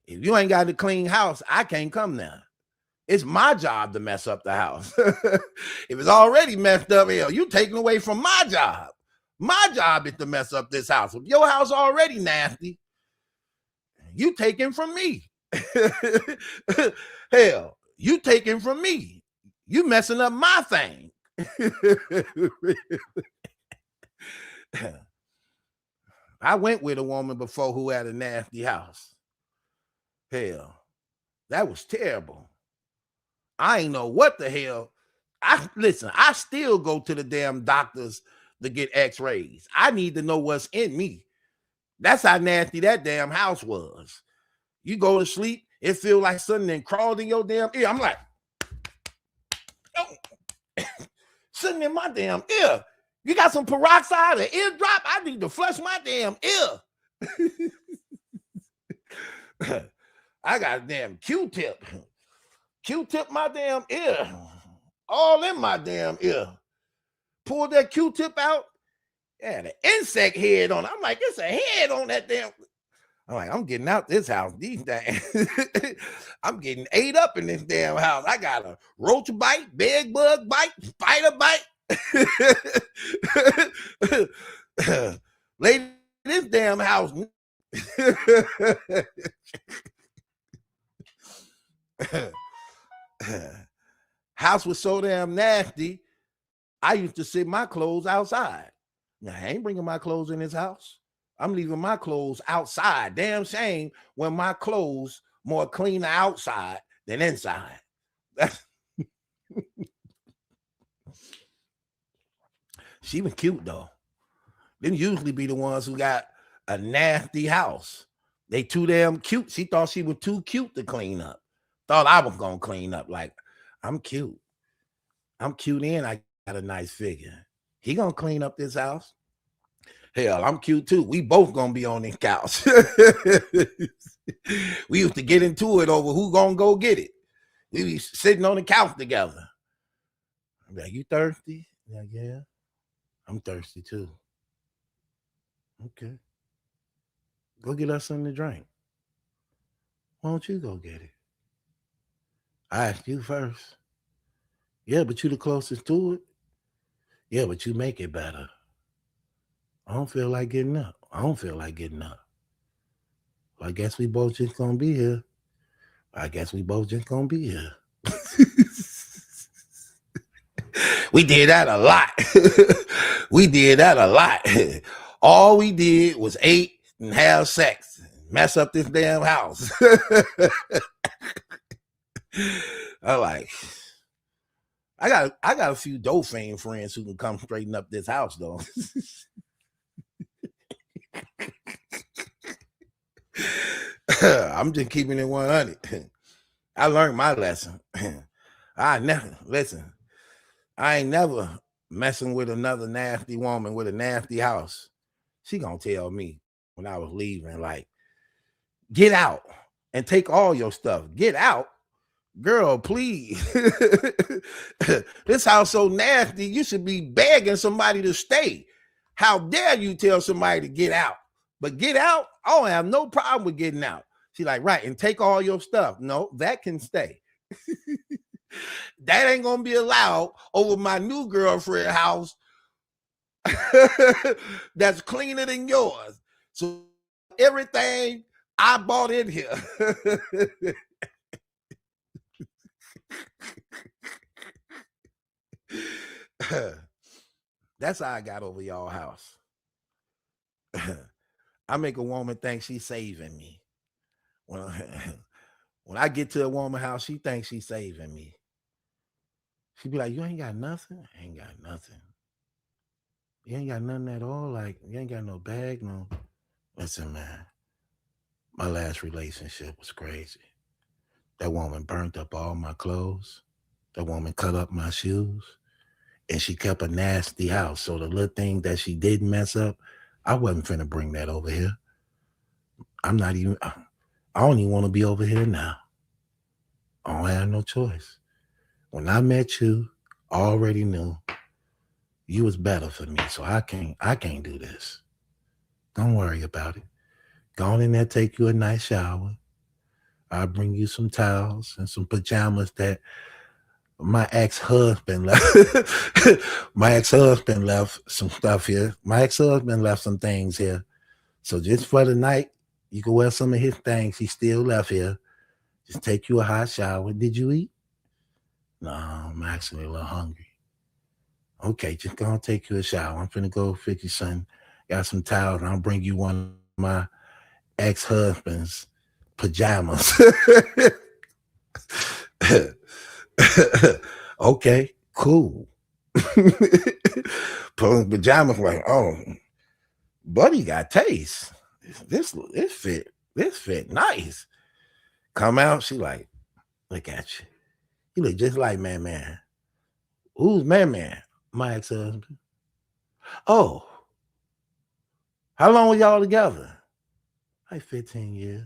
if you ain't got a clean house, I can't come there. It's my job to mess up the house. If it's already messed up, hell, you taking away from my job. My job is to mess up this house. If your house already nasty, you taking from me. Hell, you taking from me. You messing up my thing. I went with a woman before who had a nasty house. Hell, that was terrible. I ain't know what the hell. I still go to the damn doctors to get x-rays. I need to know what's in me. That's how nasty that damn house was. You go to sleep, it feel like something then crawled in your damn ear. I'm like, oh, sitting in my damn ear. You got some peroxide or eardrop? I need to flush my damn ear. I got a damn Q-tip. Q-tip my damn ear. All in my damn ear. Pulled that Q-tip out. Yeah, the insect head on it. I'm like, it's a head on that damn. I'm like, I'm getting out this house. These days. I'm getting ate up in this damn house. I got a roach bite, bed bug bite, spider bite. Lady, this damn house. House was so damn nasty. I used to sit my clothes outside. Now, I ain't bringing my clothes in this house. I'm leaving my clothes outside. Damn shame when my clothes more cleaner outside than inside. She was cute though. Them usually be the ones who got a nasty house. They too damn cute. She thought she was too cute to clean up. Thought I was gonna clean up. Like, I'm cute. I'm cute and I got a nice figure. He gonna clean up this house. Hell, I'm cute too. We both gonna be on this couch. We used to get into it over who gonna go get it. We be sitting on the couch together. I'm like, you thirsty? Like, yeah. I'm thirsty too. Okay. Go get us something to drink. Why don't you go get it? I asked you first. Yeah, but you the closest to it. Yeah, but you make it better. I don't feel like getting up. Well, I guess we both just gonna be here. We did that a lot. All we did was ate and have sex, mess up this damn house. I got a few Dolphin friends who can come straighten up this house though. I'm just keeping it 100. I learned my lesson. I ain't never messing with another nasty woman with a nasty house. She gonna tell me when I was leaving, like, get out and take all your stuff. Get out. Girl, please. This house so nasty, you should be begging somebody to stay. How dare you tell somebody to get out? But get out, I don't have no problem with getting out. She's like, right, and take all your stuff. No, that can stay. That ain't gonna be allowed over my new girlfriend house that's cleaner than yours. So everything I bought in here. That's how I got over y'all house. I make a woman think she's saving me. When I get to a woman house, she thinks she's saving me. She be like, you ain't got nothing? I ain't got nothing. You ain't got nothing at all? Like, you ain't got no bag, no. Listen, man. My last relationship was crazy. That woman burnt up all my clothes. That woman cut up my shoes. And she kept a nasty house. So the little thing that she didn't mess up, I wasn't finna bring that over here. I'm not even, I don't even want to be over here now. I don't have no choice. When I met you, I already knew you was better for me. So I can't do this. Don't worry about it. Go on in there, take you a nice shower. I'll bring you some towels and some pajamas that my ex-husband left. My ex-husband left some stuff here. My ex-husband left some things here. So just for the night, you can wear some of his things he still left here. Just take you a hot shower. Did you eat? No, I'm actually a little hungry. Okay, just gonna take you a shower. I'm finna go fix you something. Got some towels, and I'll bring you one of my ex-husband's pajamas. Okay, cool. Put on pajamas like, oh, buddy got taste. This fit nice. Come out, she like, look at you. You look just like man. Who's man? My ex-husband. Oh, how long were y'all together? Like 15 years.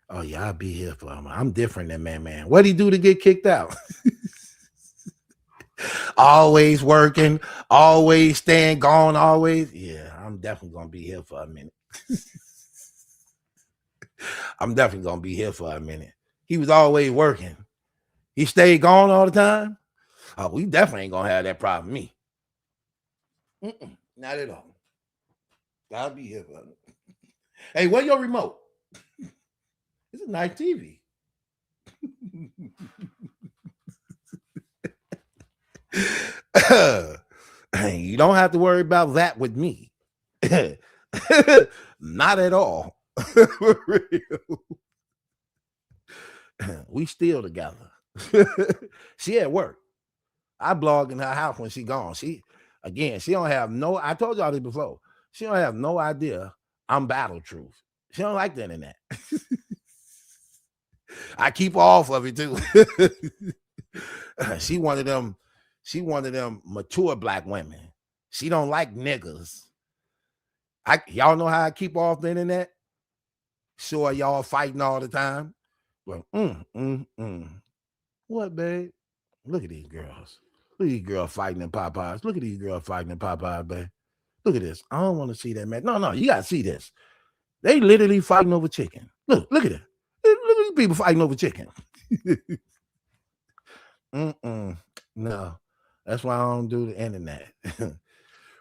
Oh yeah, I'll be here for him. I'm different than man. What'd he do to get kicked out? Always working, always staying gone, always. Yeah, I'm definitely gonna be here for a minute. I'm definitely gonna be here for a minute. He was always working. He stayed gone all the time. Oh, we definitely ain't gonna have that problem. Me. Not at all. I'll be here for it. Hey, where your remote? It's a nice TV. You don't have to worry about that with me. Not at all. For real. We still together. She at work. I blog in her house when she gone. She don't have no, I told y'all this before. She don't have no idea I'm battle truth. She don't like the internet. I keep her off of it too. She one of them mature black women. She don't like niggas. Y'all know how I keep her off the internet? Sure, y'all fighting all the time. Well, What, babe? Look at these girls. Look at these girls fighting in Popeyes. Look at these girls fighting in Popeyes, babe. Look at this. I don't want to see that, man. No, you gotta see this. They literally fighting over chicken. Look at it. Look at these people fighting over chicken. No, that's why I don't do the internet.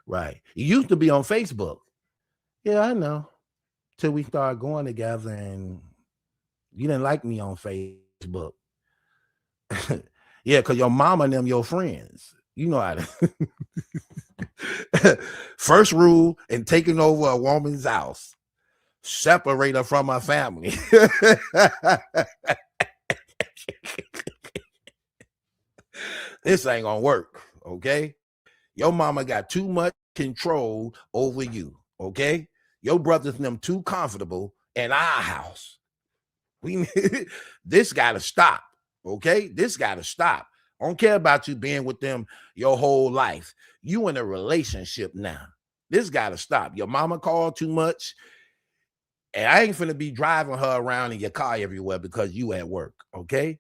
Right. You used to be on Facebook. Yeah, I know. Till we started going together and you didn't like me on Facebook. Yeah, because your mama and them your friends. You know how to. First rule in taking over a woman's house, separate her from her family. This ain't gonna work, okay? Your mama got too much control over you, okay? Your brothers and them too comfortable in our house. This gotta stop, okay? This gotta stop. I don't care about you being with them your whole life. You in a relationship now. This gotta stop. Your mama called too much, and I ain't finna be driving her around in your car everywhere because you at work, okay?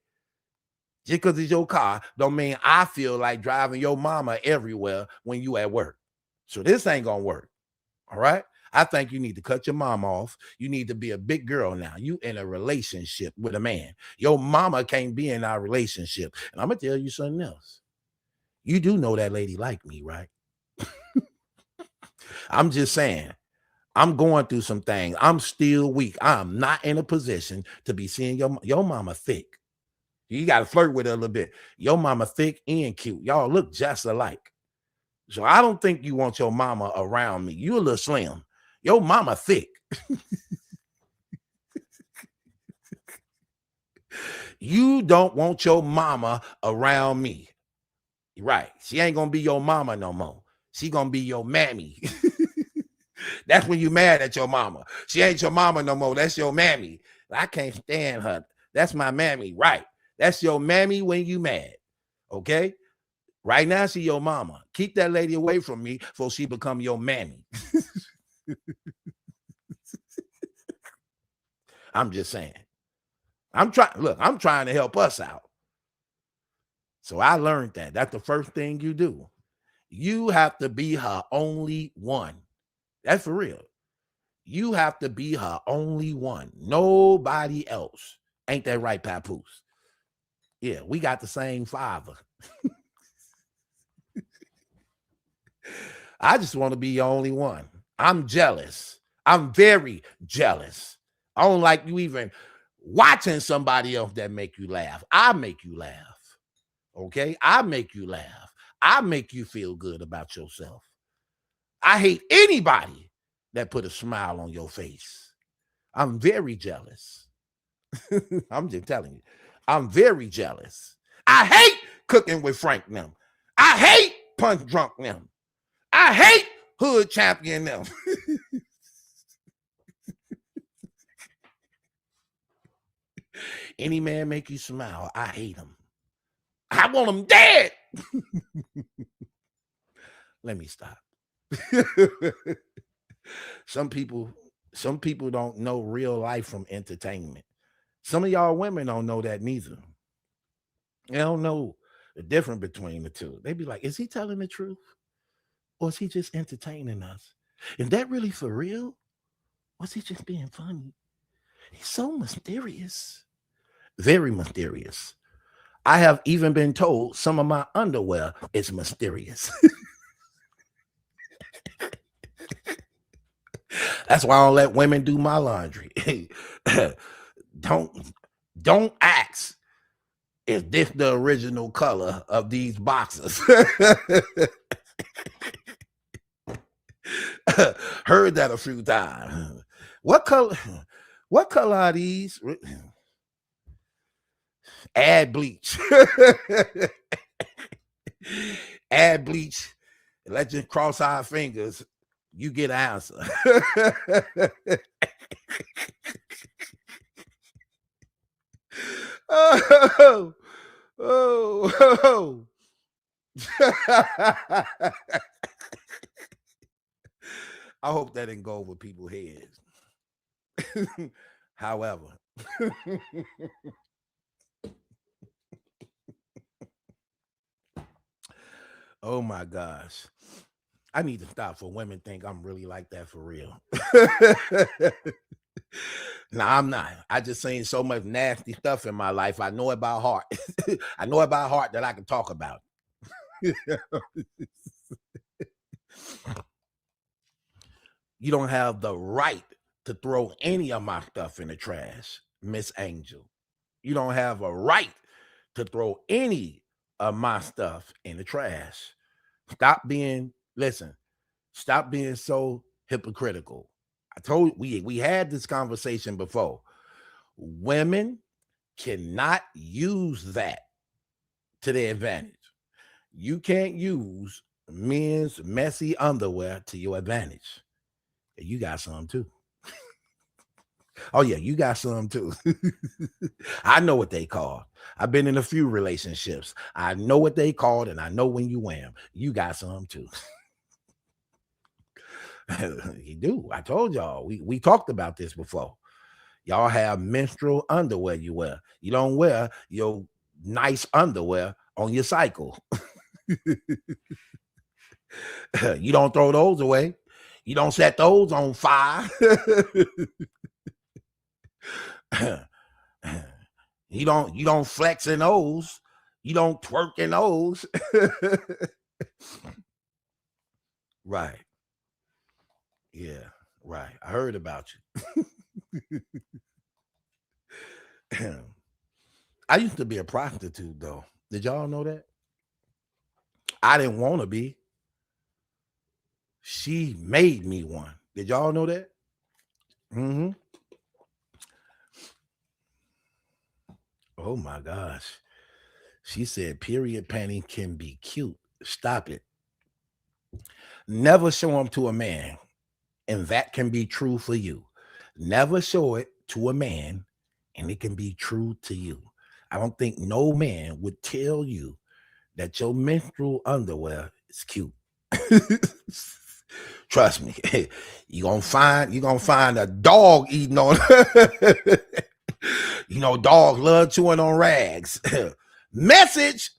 Just because it's your car don't mean I feel like driving your mama everywhere when you at work. So this ain't gonna work. All right. I think you need to cut your mom off. You need to be a big girl now. You in a relationship with a man. Your mama can't be in our relationship. And I'm gonna tell you something else. You do know that lady like me, right? I'm just saying. I'm going through some things. I'm still weak. I'm not in a position to be seeing your mama thick. You got to flirt with her a little bit. Your mama thick and cute. Y'all look just alike. So I don't think you want your mama around me. You a little slim. Your mama thick. You don't want your mama around me. Right. She ain't going to be your mama no more. She going to be your mammy. That's when you mad at your mama. She ain't your mama no more. That's your mammy. I can't stand her. That's my mammy. Right. That's your mammy when you mad. Okay? Right now, she your mama. Keep that lady away from me before she become your mammy. I'm just saying. I'm trying to help us out. So I learned that. That's the first thing you do. You have to be her only one. That's for real. You have to be her only one. Nobody else. Ain't that right, Papoose? Yeah, we got the same father. I just want to be the only one. I'm jealous. I'm very jealous. I don't like you even watching somebody else that make you laugh. I make you laugh. Okay? I make you laugh. I make you feel good about yourself. I hate anybody that put a smile on your face. I'm very jealous. I'm just telling you. I'm very jealous. I hate cooking with Frank them. I hate punch drunk them. I hate hood champion them. Any man make you smile, I hate him. I want him dead. Let me stop. Some people don't know real life from entertainment. Some of y'all women don't know that neither. They don't know the difference between the two. They be like, is he telling the truth? Or is he just entertaining us? Is that really for real? Or is he just being funny? He's so mysterious. Very mysterious. I have even been told some of my underwear is mysterious. That's why I don't let women do my laundry. Don't ask, is this the original color of these boxes? Heard that a few times. What color are these? Add bleach. Add bleach. Let's just cross our fingers. You get an answer. Oh. I hope that didn't go over people's heads. However, oh my gosh. I need to stop for women think I'm really like that for real. No, I'm not. I just seen so much nasty stuff in my life. I know it by heart. I know it by heart that I can talk about. You don't have the right to throw any of my stuff in the trash, Miss Angel. You don't have a right to throw any of my stuff in the trash. Stop being so hypocritical. I told we had this conversation before. Women cannot use that to their advantage. You can't use men's messy underwear to your advantage. You got some too. Oh yeah, you got some too. I know what they call. I've been in a few relationships. I know what they called, and I know when you wear them. You got some too. You do. I told y'all. We talked about this before. Y'all have menstrual underwear you wear. You don't wear your nice underwear on your cycle. You don't throw those away. You don't set those on fire. You don't flex in those. You don't twerk in those. Right. Yeah, right. I heard about you. I used to be a prostitute though. Did y'all know that? I didn't want to be. She made me one. Did y'all know that? Mm-hmm. Oh my gosh. She said period panty can be cute. Stop it. Never show them to a man And that can be true for you. Never show it to a man, and it can be true to you. I don't think no man would tell you that your menstrual underwear is cute. Trust me, you gonna find a dog eating on. Dogs love chewing on rags. Message.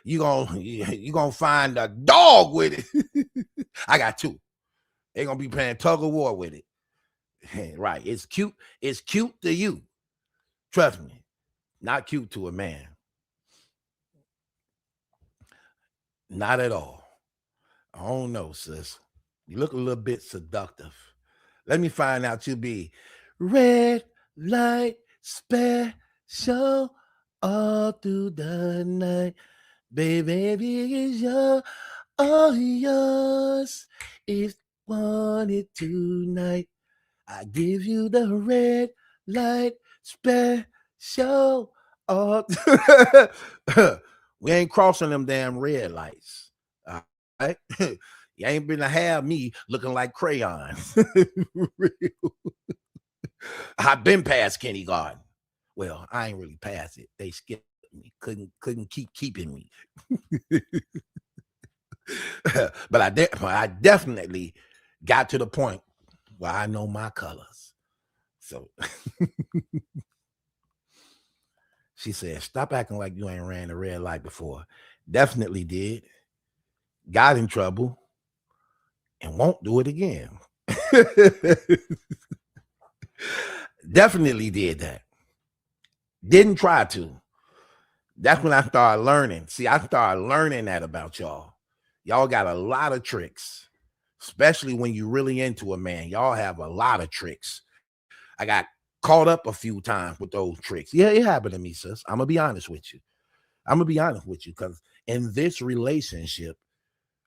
you gonna find a dog with it. I got two. They're gonna be playing tug of war with it. Right. It's cute. It's cute to you. Trust me. Not cute to a man. Not at all. I don't know, sis. You look a little bit seductive. Let me find out you be red light special all through the night. Baby, is your all yours. If wanted tonight, I give you the red light special. All we ain't crossing them damn red lights. All right. You ain't been to have me looking like crayons. I've been past kindergarten. Well, I ain't really past it. They skipped me. Couldn't keep keeping me. But I definitely got to the point where I know my colors. So she said, stop acting like you ain't ran a red light before. Definitely did. Got in trouble and won't do it again. Definitely did that. Didn't try to. That's when I started learning. See, I started learning that about y'all. Y'all got a lot of tricks, especially when you're really into a man. Y'all have a lot of tricks. I got caught up a few times with those tricks. Yeah, it happened to me, sis. I'm going to be honest with you. Because in this relationship,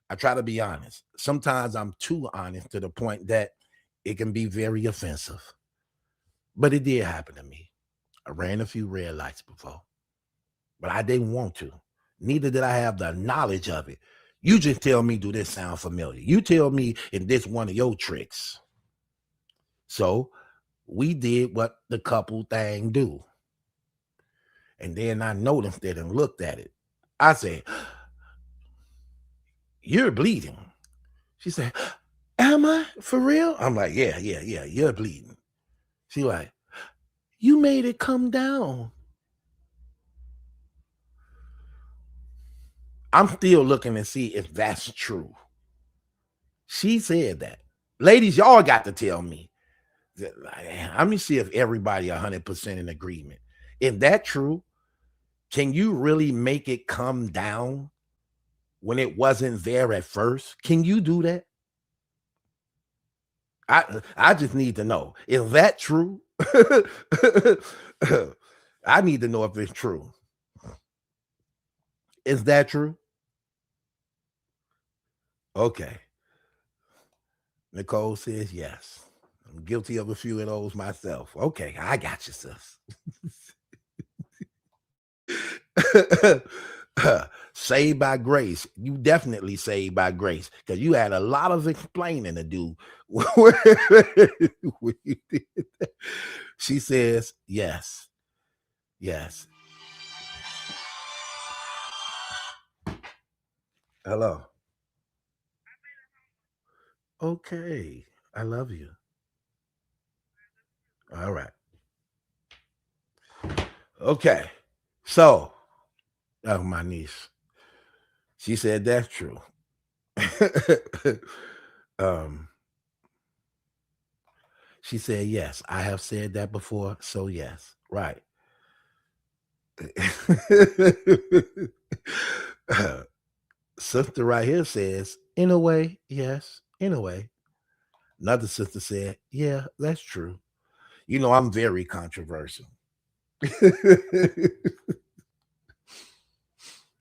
I try to be honest. Sometimes I'm too honest to the point that it can be very offensive. But it did happen to me. I ran a few red lights before, but I didn't want to. Neither did I have the knowledge of it. You just tell me, do this sound familiar? You tell me if this one of your tricks. So we did what the couple thing do. And then I noticed it and looked at it. I said, you're bleeding. She said, am I for real? I'm like, yeah, you're bleeding. She like, you made it come down. I'm still looking to see if that's true. She said that. Ladies, y'all got to tell me. Let me see if everybody 100% in agreement. If that's true, can you really make it come down when it wasn't there at first? Can you do that? I just need to know. Is that true? I need to know if it's true. Is that true? Okay. Nicole says yes. I'm guilty of a few of those myself. Okay, I got you, sis. Saved by grace. You definitely saved by grace because you had a lot of explaining to do. When you did that. She says yes. Yes. Hello. Okay. I love you. All right. Okay. So, my niece. She said that's true. She said yes. I have said that before, so yes. Right. Sister right here says, in a way, yes. In a way. Another sister said, yeah, that's true. You know, I'm very controversial.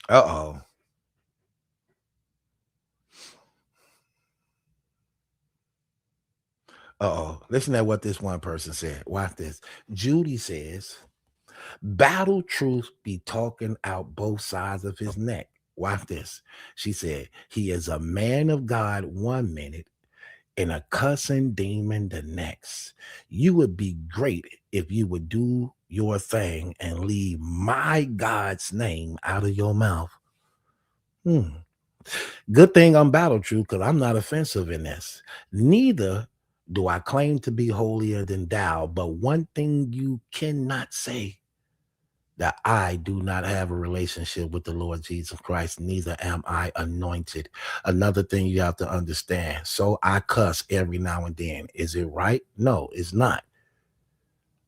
Uh-oh. Uh-oh. Listen to what this one person said. Watch this. Judy says, battle truth be talking out both sides of his neck. Watch this. She said, he is a man of God 1 minute and a cussing demon the next. You would be great if you would do your thing and leave my God's name out of your mouth. Good thing I'm battle true because I'm not offensive in this. Neither do I claim to be holier than thou, but one thing you cannot say that I do not have a relationship with the Lord Jesus Christ, neither am I anointed. Another thing you have to understand. So I cuss every now and then. Is it right? No, it's not.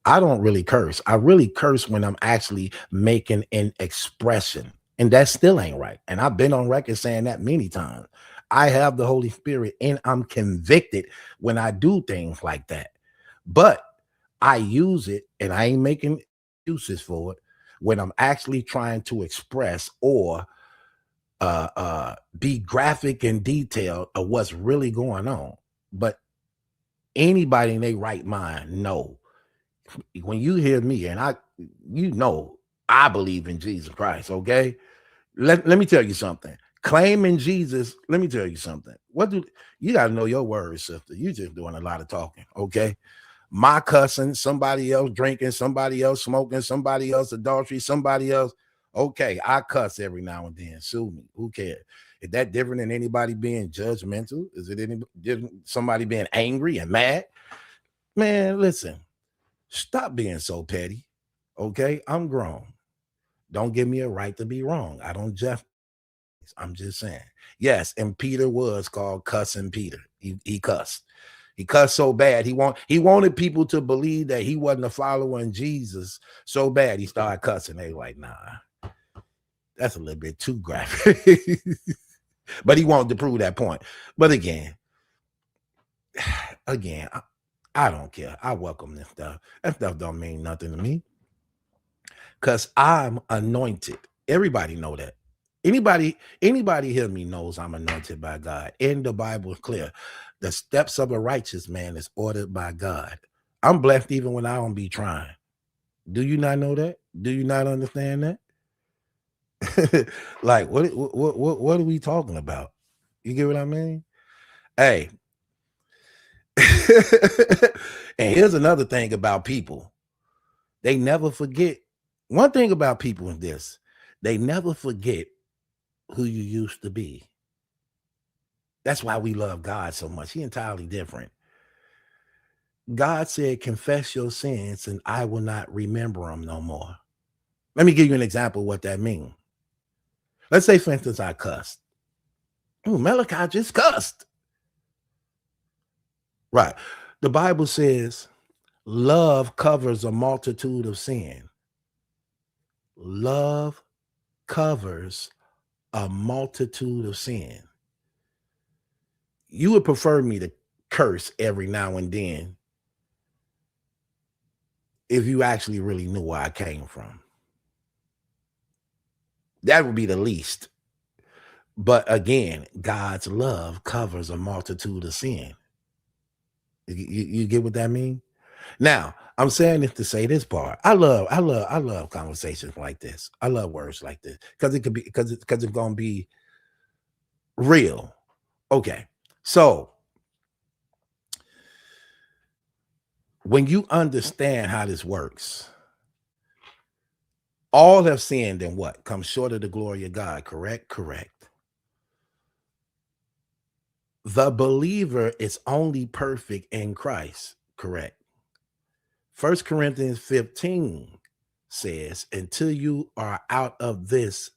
I don't really curse. I really curse when I'm actually making an expression. And that still ain't right. And I've been on record saying that many times. I have the Holy Spirit and I'm convicted when I do things like that. But I use it and I ain't making excuses for it when I'm actually trying to express or be graphic and detailed of what's really going on. But anybody in their right mind know when you hear me and I believe in Jesus Christ, okay? Let me tell you something. Claiming Jesus, let me tell you something. What do you got to know your words, sister? You just doing a lot of talking, okay? My cussing, somebody else drinking, somebody else smoking, somebody else adultery, somebody else. Okay, I cuss every now and then. Sue me. Who cares? Is that different than anybody being judgmental? Is it somebody being angry and mad? Man, listen. Stop being so petty. Okay, I'm grown. Don't give me a right to be wrong. I don't just. I'm just saying. Yes, and Peter was called cussing Peter. He cussed. He cussed so bad. He wanted people to believe that he wasn't a follower in Jesus so bad he started cussing. They like, nah, that's a little bit too graphic. But he wanted to prove that point. But again, I don't care. I welcome this stuff. That stuff don't mean nothing to me. Because I'm anointed. Everybody know that. Anybody hear me knows I'm anointed by God. And the Bible is clear. The steps of a righteous man is ordered by God. I'm blessed even when I don't be trying. Do you not know that? Do you not understand that? Like, what are we talking about? You get what I mean? Hey. And here's another thing about people. They never forget. One thing about people is this. They never forget who you used to be. That's why we love God so much. He's entirely different. God said, confess your sins and I will not remember them no more. Let me give you an example of what that means. Let's say, for instance, I cussed. Oh, Malachi just cussed. Right. The Bible says, love covers a multitude of sin. Love covers a multitude of sin. You would prefer me to curse every now and then if you actually really knew where I came from. That would be the least. But again, God's love covers a multitude of sin. You get what that means? Now, I'm saying this to say this part. I love conversations like this. I love words like this because it could be because it's gonna be real. Okay, so when you understand how this works, all have sinned and what? Come short of the glory of God, correct? Correct. The believer is only perfect in Christ, correct? 1 Corinthians 15 says, until you are out of this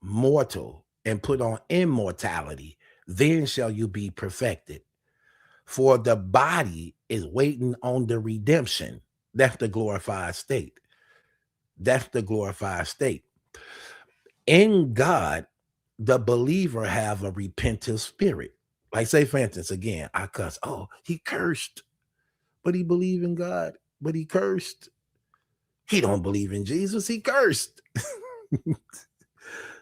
mortal and put on immortality, then shall you be perfected. For the body is waiting on the redemption. That's the glorified state. That's the glorified state. In God, the believer have a repentant spirit. Like say, for instance, again, I cuss. Oh, he cursed, but he believed in God, but he cursed. He don't believe in Jesus. He cursed.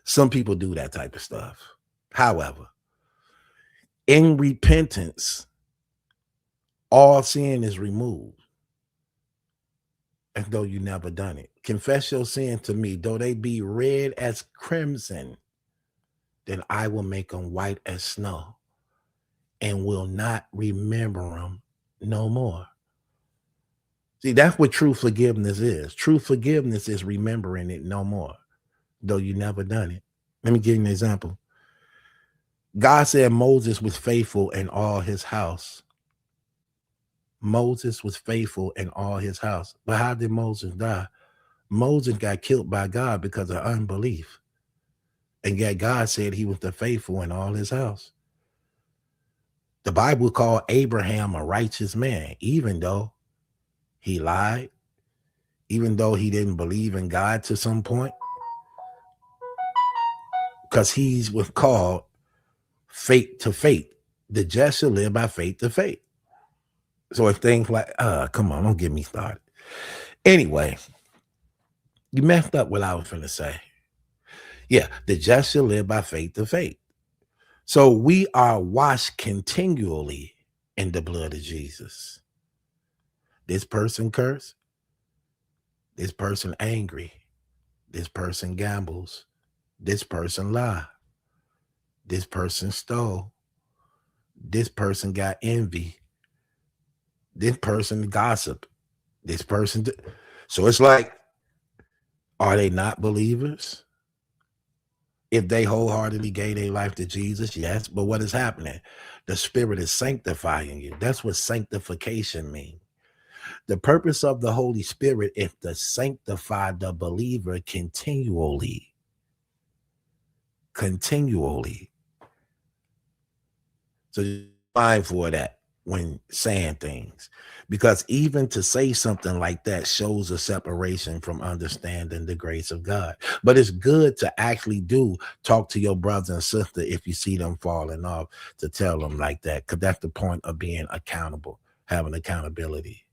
Some people do that type of stuff. However, in repentance, all sin is removed as though you never done it. Confess your sin to me, though they be red as crimson, then I will make them white as snow. and will not remember them no more. See, that's what true forgiveness is. True forgiveness is remembering it no more, though you never done it. Let me give you an example. God said Moses was faithful in all his house. Moses was faithful in all his house. But how did Moses die? Moses got killed by God because of unbelief. And yet God said he was the faithful in all his house. The Bible called Abraham a righteous man, even though he lied, even though he didn't believe in God to some point, because he was called faith to faith. The just shall live by faith to faith. So if things like, come on, don't get me started. Anyway, you messed up what I was finna say. Yeah, the just shall live by faith to faith. So we are washed continually in the blood of Jesus. This person cursed. This person angry. This person gambles. This person lie. This person stole. This person got envy. This person gossip. This person. So it's like, are they not believers? If they wholeheartedly gave their life to Jesus, yes. But what is happening? The Spirit is sanctifying you. That's what sanctification means. The purpose of the Holy Spirit is to sanctify the believer continually. Continually. So be mindful of that when saying things, because even to say something like that shows a separation from understanding the grace of God. But it's good to actually talk to your brother and sister if you see them falling off, to tell them like that, because that's the point of being accountable, having accountability.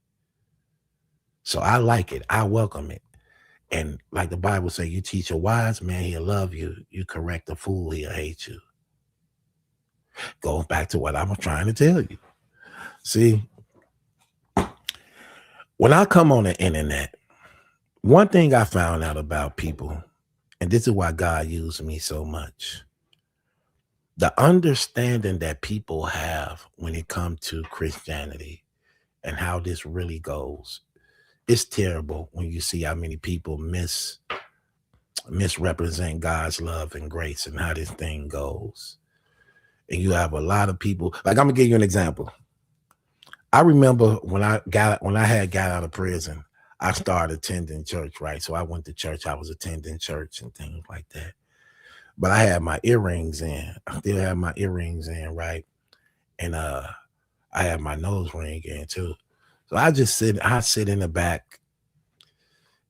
So I like it. I welcome it. And like the Bible says, you teach a wise man, he'll love you. You correct a fool, he'll hate you. Going back to what I was trying to tell you. See, when I come on the internet, one thing I found out about people, and this is why God used me so much, the understanding that people have when it comes to Christianity and how this really goes. It's terrible when you see how many people misrepresent God's love and grace and how this thing goes. And you have a lot of people, like, I'm gonna give you an example. I remember when I had got out of prison, I started attending church, right? So I went to church, I was attending church and things like that. But I had my earrings in. I still have my earrings in, right? And I had my nose ring in too. So I sit in the back.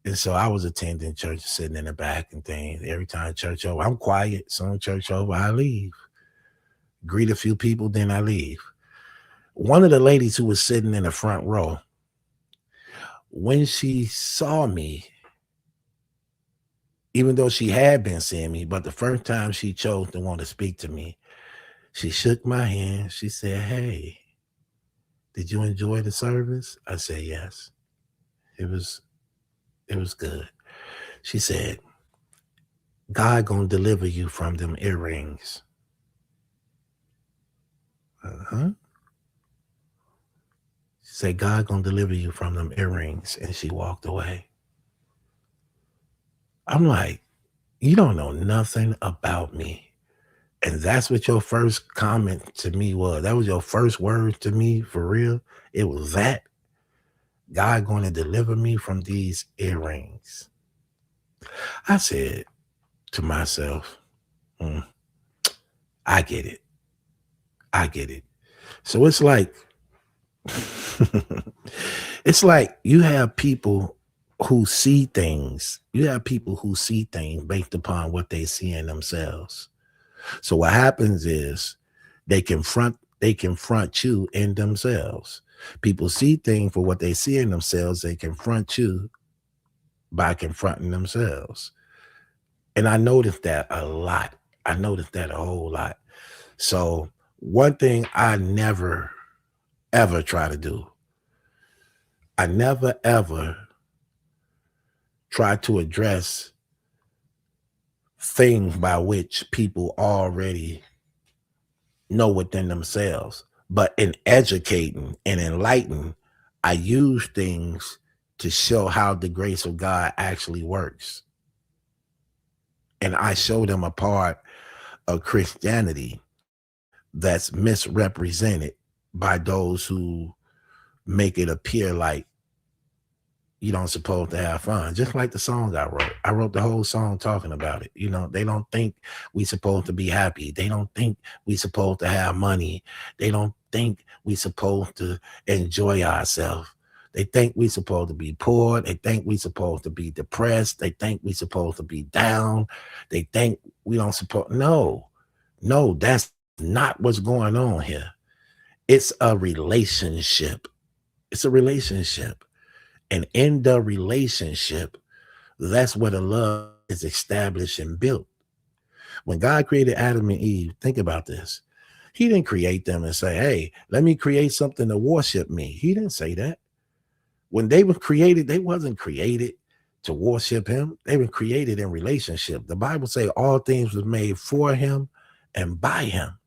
And so I was attending church, sitting in the back and things. Every time church over, I'm quiet. Soon church over, I leave. Greet a few people, then I leave. One of the ladies who was sitting in the front row, when she saw me, even though she had been seeing me, but the first time she chose to want to speak to me, she shook my hand. She said, "Hey, did you enjoy the service?" I said, "Yes. It was good." She said, "God gonna deliver you from them earrings." Uh-huh. She said, "God gonna deliver you from them earrings." And she walked away. I'm like, you don't know nothing about me. And that's what your first comment to me was. That was your first word to me, for real. It was that. God going to deliver me from these earrings. I said to myself, I get it. I get it. So it's like, it's like you have people who see things. You have people who see things based upon what they see in themselves. So what happens is they confront you in themselves. People see things for what they see in themselves. They confront you by confronting themselves. And I noticed that a lot. I noticed that a whole lot. So one thing I never, ever try to do, I never, ever try to address things by which people already know within themselves. But in educating and enlightening, I use things to show how the grace of God actually works. And I show them a part of Christianity that's misrepresented by those who make it appear like you don't supposed to have fun. Just like the song I wrote. I wrote the whole song talking about it. You know, they don't think we supposed to be happy. They don't think we supposed to have money. They don't think we supposed to enjoy ourselves. They think we supposed to be poor. They think we supposed to be depressed. They think we supposed to be down. They think we don't support. No, that's not what's going on here. It's a relationship. It's a relationship. And in the relationship, that's where the love is established and built. When God created Adam and Eve, think about this. He didn't create them and say, hey, let me create something to worship me. He didn't say that. When they were created, they wasn't created to worship him. They were created in relationship. The Bible says all things was made for him and by him.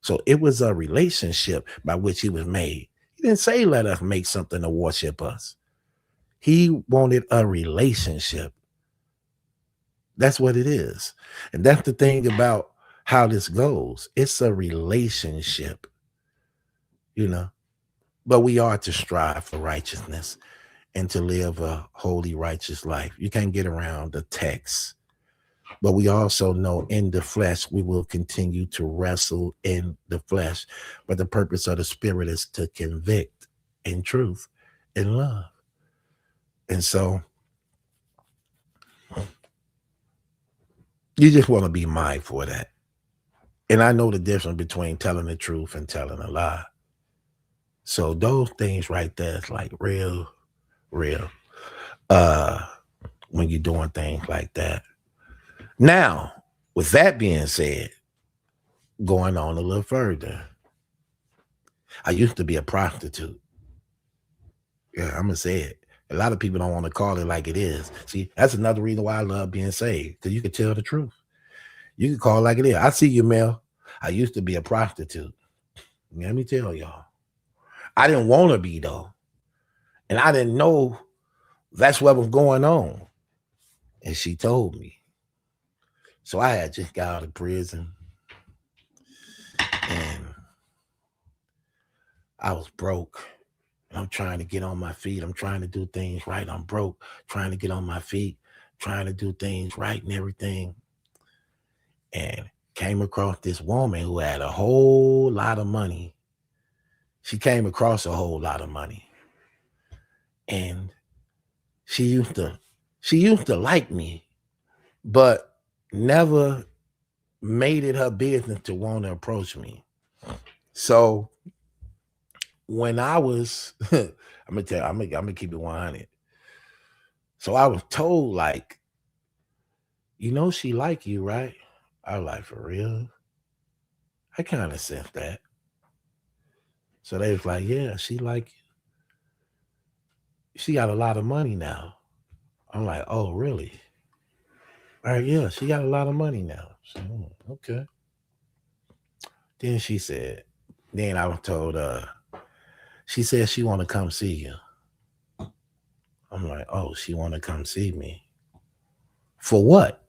So it was a relationship by which he was made. He didn't say, let us make something to worship us. He wanted a relationship. That's what it is. And that's the thing about how this goes. It's a relationship, you know. But we are to strive for righteousness and to live a holy, righteous life. You can't get around the text. But we also know in the flesh, we will continue to wrestle in the flesh. But the purpose of the Spirit is to convict in truth and love. And so you just want to be mindful of that. And I know the difference between telling the truth and telling a lie. So those things right there is like real. When you're doing things like that. Now, with that being said, going on a little further, I used to be a prostitute. Yeah, I'm gonna say it. A lot of people don't want to call it like it is. See, that's another reason why I love being saved, because you can tell the truth. You can call it like it is. I see you, Mel. I used to be a prostitute. Let me tell y'all. I didn't want to be, though. And I didn't know that's what was going on. And she told me. So I had just got out of prison. And I was broke. I'm trying to get on my feet. I'm trying to do things right. I'm broke, trying to get on my feet, trying to do things right and everything. And came across this woman who had a whole lot of money. She came across a whole lot of money. And she used to like me, but never made it her business to want to approach me. So when I was, I'm gonna keep it 100. So I was told, like, she like you, right? I was like, for real? I kind of sensed that. So they was like, yeah, she like you. She got a lot of money now. I'm like, oh, really? All right, yeah, she got a lot of money now. So, okay. Then I was told, she said she want to come see you. I'm like, oh, she want to come see me. For what?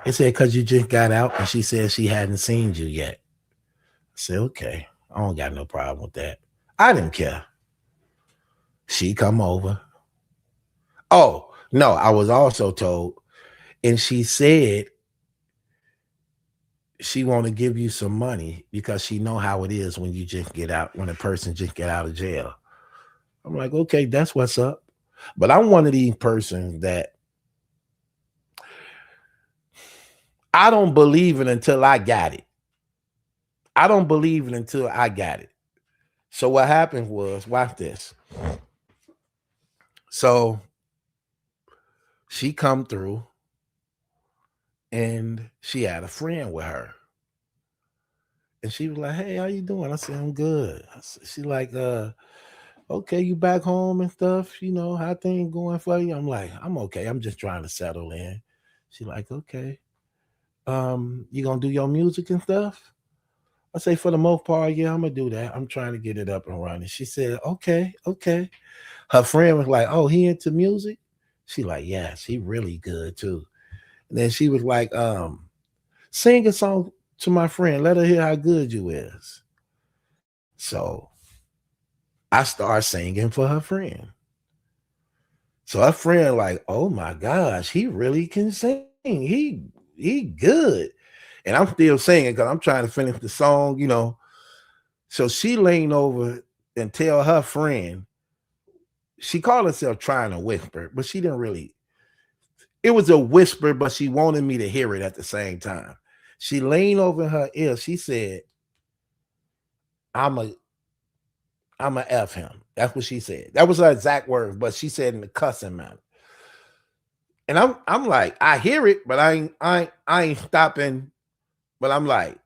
It said, because you just got out, and she said she hadn't seen you yet. I said, okay, I don't got no problem with that. I didn't care. She come over. Oh, no, I was also told, and she said she want to give you some money because she know how it is when you just get out, when a person just get out of jail. I'm like, okay, that's what's up. But I'm one of these persons that I don't believe it until I got it. I don't believe it until I got it. So what happened was, watch this. So she come through and she had a friend with her. And she was like, hey, how you doing? I said, I'm good. She like, okay, you back home and stuff, how things going for you? I'm like, I'm okay. I'm just trying to settle in. She like, okay. You gonna do your music and stuff? I say, for the most part, yeah, I'm gonna do that. I'm trying to get it up and running. She said, okay, okay. Her friend was like, oh, he into music? She like, yes, he really good too. And then she was like, sing a song to my friend. Let her hear how good you is. So I start singing for her friend. So her friend like, oh my gosh, he really can sing. He good. And I'm still singing because I'm trying to finish the song, you know. So she leaned over and tell her friend, she called herself trying to whisper, but she didn't really. It was a whisper, but she wanted me to hear it at the same time. She leaned over her ear. She said, I'm a F him. That's what she said. That was her exact words, but she said in the cussing manner. And I'm like, I hear it, but I ain't stopping. But I'm like,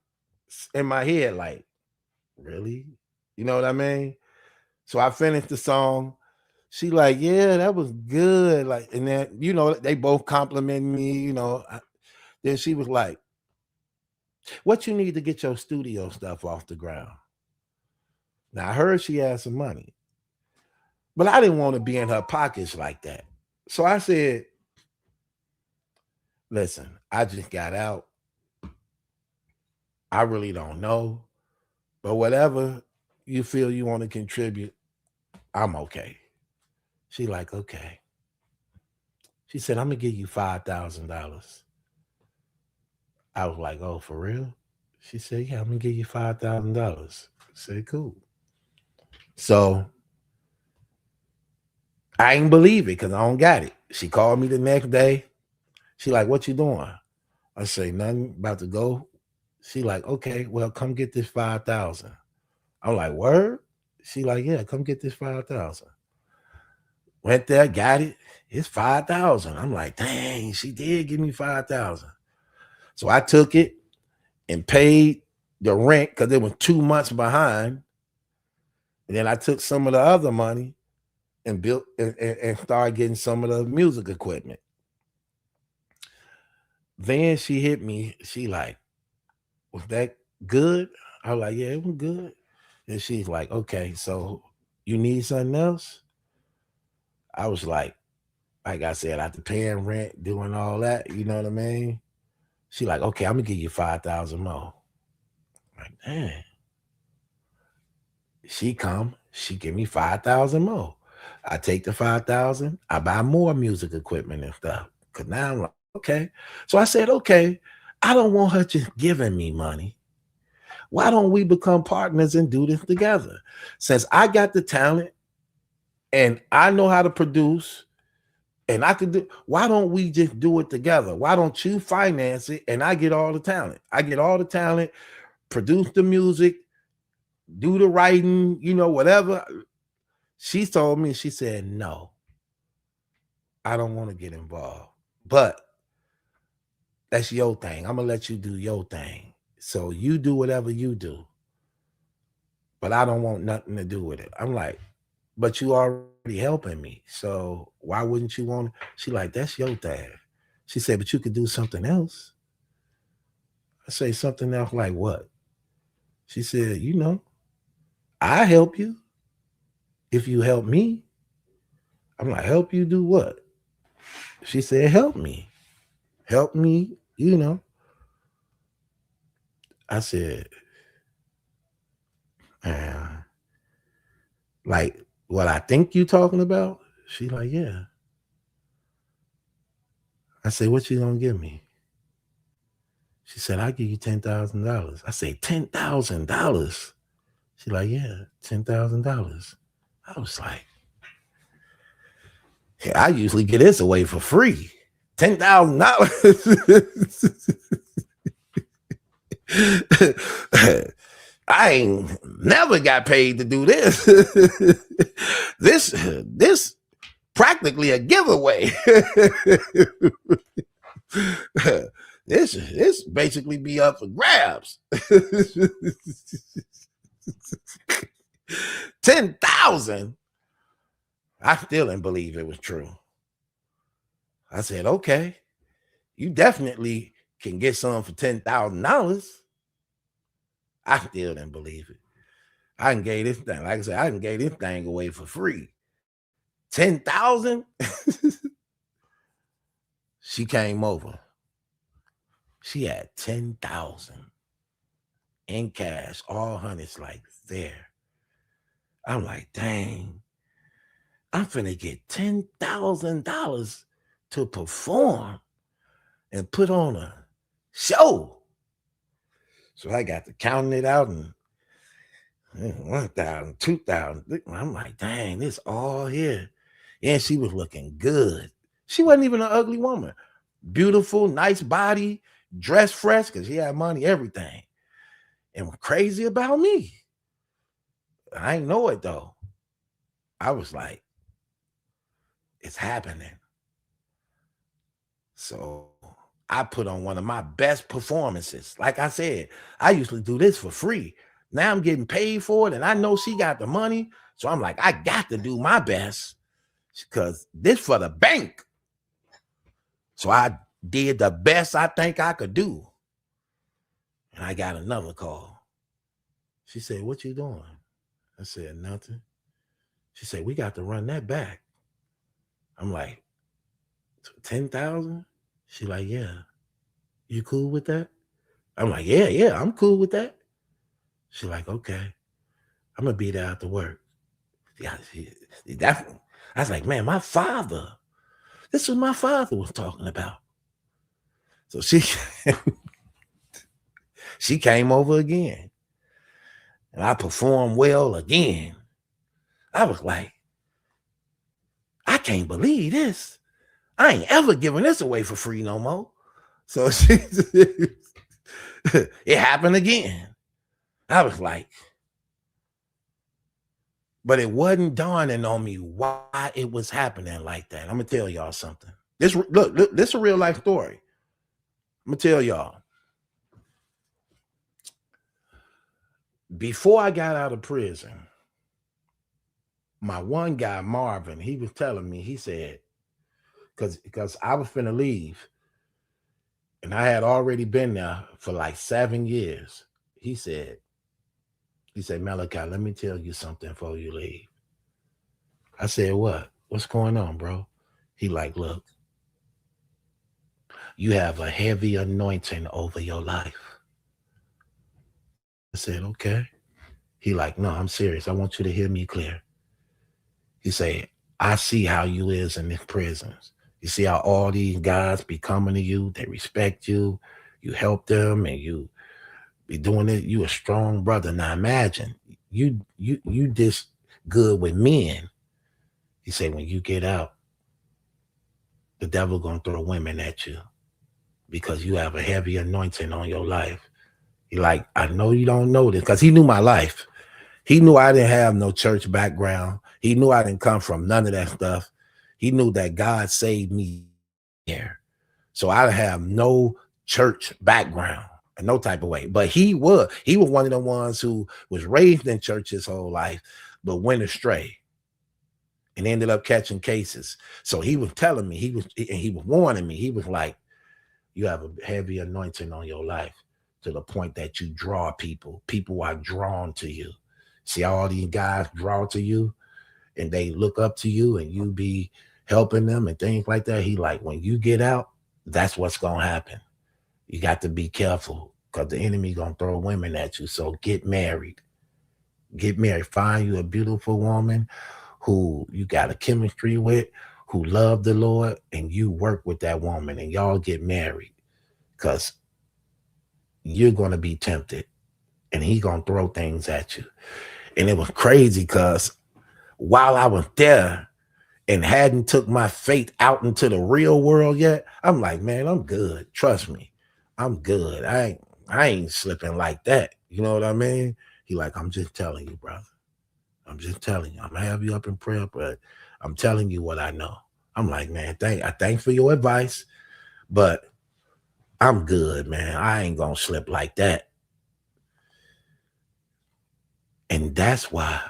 in my head, like, really? You know what I mean? So I finished the song. She like, yeah, that was good. Like, and then, you know, they both complimented me, you know. Then she was like, what you need to get your studio stuff off the ground? Now I heard she had some money, but I didn't want to be in her pockets like that. So I said, listen, I just got out. I really don't know. But whatever you feel you want to contribute, I'm okay. She like, okay. She said, I'm gonna give you $5,000. I was like, oh, for real? She said, yeah, I'm gonna give you $5,000. I said, cool. So I ain't believe it because I don't got it. She called me the next day. She like, what you doing? I say, nothing, about to go. She like, okay, well, come get this 5,000. I'm like, word? She like, yeah, come get this 5,000. Went there, got it. It's 5,000. I'm like, dang, she did give me 5,000. So I took it and paid the rent because it was 2 months behind. And then I took some of the other money and built and started getting some of the music equipment. Then she hit me. She like, was that good? I was like, yeah, it was good. And she's like, okay, so you need something else? I was like I said, after paying rent, doing all that, you know what I mean? She like, okay, I'm gonna give you 5,000 more. I'm like, damn. She come, she give me 5,000 more. I take the 5,000, I buy more music equipment and stuff. Cause now I'm like, okay. So I said, okay, I don't want her just giving me money. Why don't we become partners and do this together? Since I got the talent and I know how to produce and I could do, why don't we just do it together? Why don't you finance it and I get all the talent? I get all the talent, produce the music, do the writing, you know, whatever. She told me, she said, no, I don't want to get involved. But that's your thing. I'm going to let you do your thing. So you do whatever you do. But I don't want nothing to do with it. I'm like, but you already helping me. So why wouldn't you want? She like, that's your thing. She said, but you could do something else. I say, something else like what? She said, you know, I help you if you help me. I'm like, help you do what? She said, help me. Help me, you know. I said, like what I think you talking about? She like, yeah. I said, what you gonna give me? She said, I'll give you $10,000. I say, $10,000. She like, yeah, $10,000. I was like, yeah, I usually get this away for free. $10,000. I ain't never got paid to do this. This practically a giveaway. This basically be up for grabs. 10,000. I still didn't believe it was true. I said, okay, you definitely can get some for $10,000. I still didn't believe it. I done gave this thing, like I said, I done gave this thing away for free. 10,000. She came over. She had 10,000 in cash, all hundreds, like there. I'm like, dang, I'm finna get $10,000 to perform and put on a show. So I got to counting it out and 1,000, 2,000. I'm like, dang, this all here. And she was looking good. She wasn't even an ugly woman. Beautiful, nice body, dressed fresh because she had money, everything. And was crazy about me. I ain't know it though. I was like, it's happening. So I put on one of my best performances. Like I said, I usually do this for free. Now I'm getting paid for it, and I know she got the money. So I'm like, I got to do my best because this for the bank. So I did the best I think I could do. And I got another call. She said, what you doing? I said, nothing. She said, we got to run that back. I'm like, 10,000? She like, yeah. You cool with that? I'm like, yeah, I'm cool with that. She like, okay. I'm going to be there after work. Yeah, definitely. I was like, man, my father. This is what my father was talking about. So she came over again. And I performed well again. I was like, I can't believe this. I ain't ever giving this away for free no more. So it happened again. I was like, but it wasn't dawning on me why it was happening like that. I'm gonna tell y'all something. This is a real life story. I'm gonna tell y'all. Before I got out of prison, my one guy, Marvin, he was telling me, he said, because I was finna leave, and I had already been there for like 7 years. He said, Malachi, let me tell you something before you leave. I said, what? What's going on, bro? He like, look, you have a heavy anointing over your life. I said, okay. He like, no, I'm serious. I want you to hear me clear. He said, I see how you is in these prisons. You see how all these guys be coming to you. They respect you. You help them and you be doing it. You a strong brother. Now imagine you this good with men. He said, when you get out, the devil gonna throw women at you because you have a heavy anointing on your life. He like, I know you don't know this because he knew my life. He knew I didn't have no church background. He knew I didn't come from none of that stuff. He knew that God saved me there. So I have no church background in no type of way. But he was one of the ones who was raised in church his whole life, but went astray and ended up catching cases. So he was telling me, he was warning me. He was like, you have a heavy anointing on your life to the point that you draw people. People are drawn to you. See how all these guys draw to you and they look up to you and you be helping them and things like that. He like, when you get out, that's what's going to happen. You got to be careful because the enemy going to throw women at you. So get married. Get married. Find you a beautiful woman who you got a chemistry with, who love the Lord, and you work with that woman and y'all get married because you're going to be tempted and he going to throw things at you. And it was crazy because while I was there and hadn't took my faith out into the real world yet, I'm like, man, I'm good. Trust me. I'm good. I ain't slipping like that. You know what I mean? He like, I'm just telling you, brother. I'm just telling you. I'm gonna have you up in prayer, but I'm telling you what I know. I'm like, man, thanks for your advice, but I'm good, man. I ain't gonna slip like that. And that's why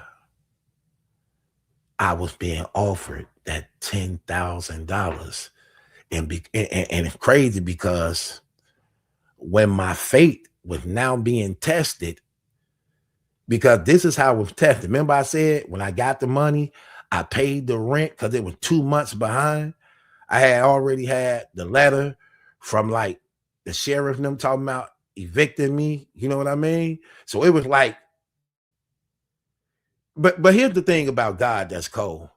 I was being offered that $10,000. And it's crazy because when my faith was now being tested because this is how it was tested. Remember I said when I got the money, I paid the rent because it was 2 months behind. I had already had the letter from like the sheriff and them talking about evicting me. You know what I mean? So it was like, but here's the thing about God that's cold.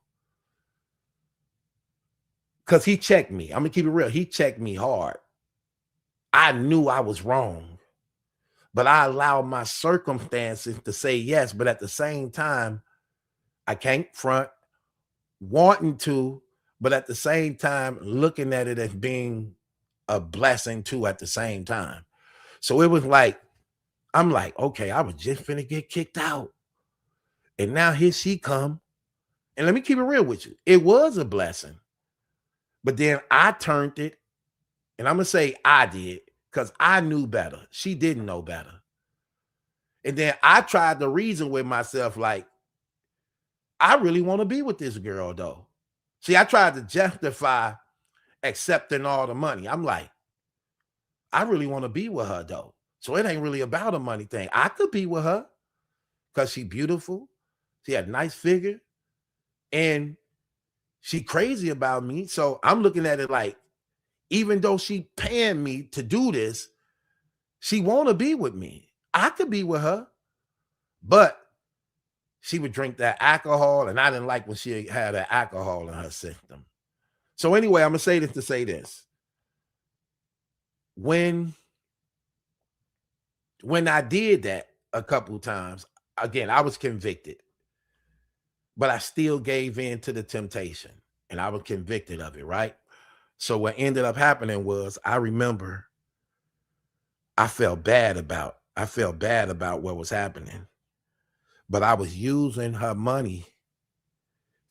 Because he checked me. I'm gonna keep it real. He checked me hard. I knew I was wrong, but I allowed my circumstances to say yes. But at the same time, I can't front wanting to, but at the same time, looking at it as being a blessing too at the same time. So it was like, I'm like, okay, I was just finna get kicked out. And now here she come. And let me keep it real with you. It was a blessing. But then I turned it, and I'm gonna say I did, because I knew better. She didn't know better. And then I tried to reason with myself, like, I really want to be with this girl, though. See, I tried to justify accepting all the money. I'm like, I really want to be with her, though. So it ain't really about a money thing. I could be with her because she's beautiful. She had a nice figure. And she crazy about me. So I'm looking at it like, even though she paying me to do this, she want to be with me. I could be with her, but she would drink that alcohol, and I didn't like when she had that alcohol in her system. So anyway, I'm gonna say this to say this. When I did that a couple times, again, I was convicted, but I still gave in to the temptation, and I was convicted of it, right? So what ended up happening was, I remember I felt bad about what was happening, but I was using her money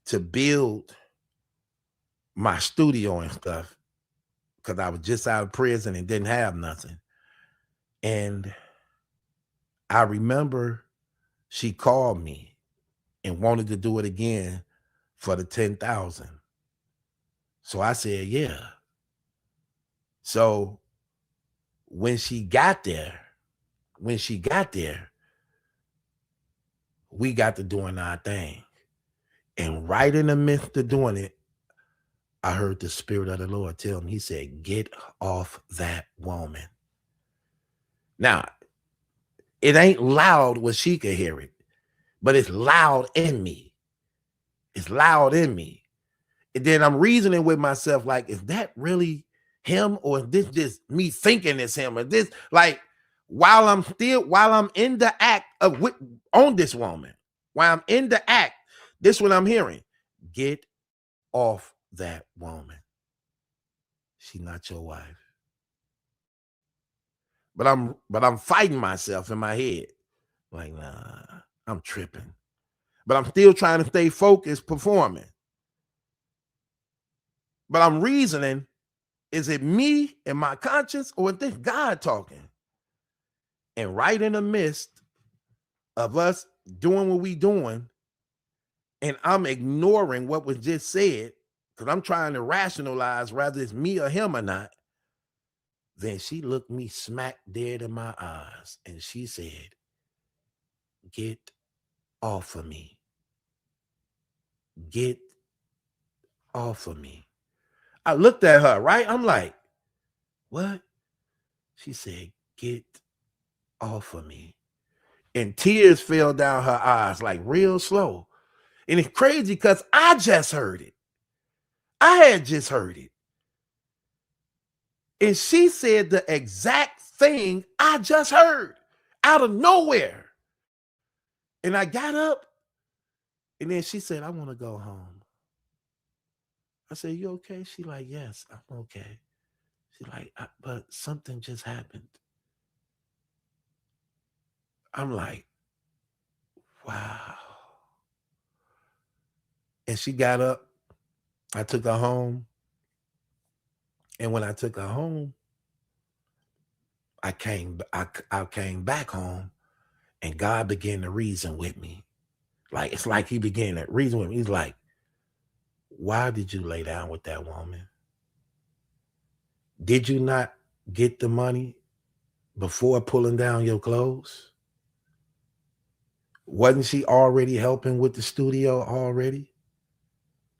to build my studio and stuff because I was just out of prison and didn't have nothing. And I remember she called me and wanted to do it again for the 10,000. So I said, yeah. So when she got there, we got to doing our thing. And right in the midst of doing it, I heard the Spirit of the Lord tell me, he said, get off that woman. Now, it ain't loud where she could hear it, but it's loud in me. It's loud in me. And then I'm reasoning with myself, like, is that really him, or is this just me thinking it's him? Or this, like, while I'm in the act of on this woman, while I'm in the act, this is what I'm hearing. Get off that woman. She's not your wife. But I'm fighting myself in my head. Like, nah, I'm tripping. But I'm still trying to stay focused, performing. But I'm reasoning, is it me and my conscience, or is this God talking? And right in the midst of us doing what we doing, and I'm ignoring what was just said, because I'm trying to rationalize whether it's me or him or not, then she looked me smack dead in my eyes, and she said, get off of me. Get off of me. I looked at her, right? I'm like, what? She said, get off of me. And tears fell down her eyes, like real slow. And it's crazy because I just heard it. I had just heard it. And she said the exact thing I just heard out of nowhere. And I got up, and then she said, I want to go home. I said, you okay? She like, yes, I'm okay. She like, but something just happened. I'm like, wow. And she got up. I took her home. And when I took her home, I came back home, and God began to reason with me. Like, it's like he began to reason with me. He's like, why did you lay down with that woman? Did you not get the money before pulling down your clothes? Wasn't she already helping with the studio already?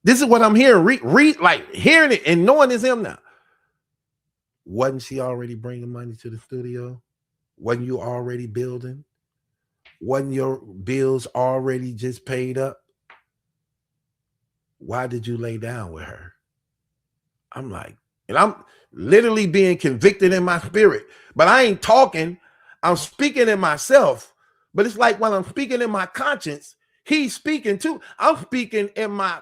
This is what I'm hearing. Read like hearing it and knowing it's him now. Wasn't she already bringing money to the studio? Wasn't you already building? Wasn't your bills already just paid up? Why did you lay down with her? I'm like, and I'm literally being convicted in my spirit, but I ain't talking. I'm speaking in myself. But it's like when I'm speaking in my conscience, he's speaking too. I'm speaking in my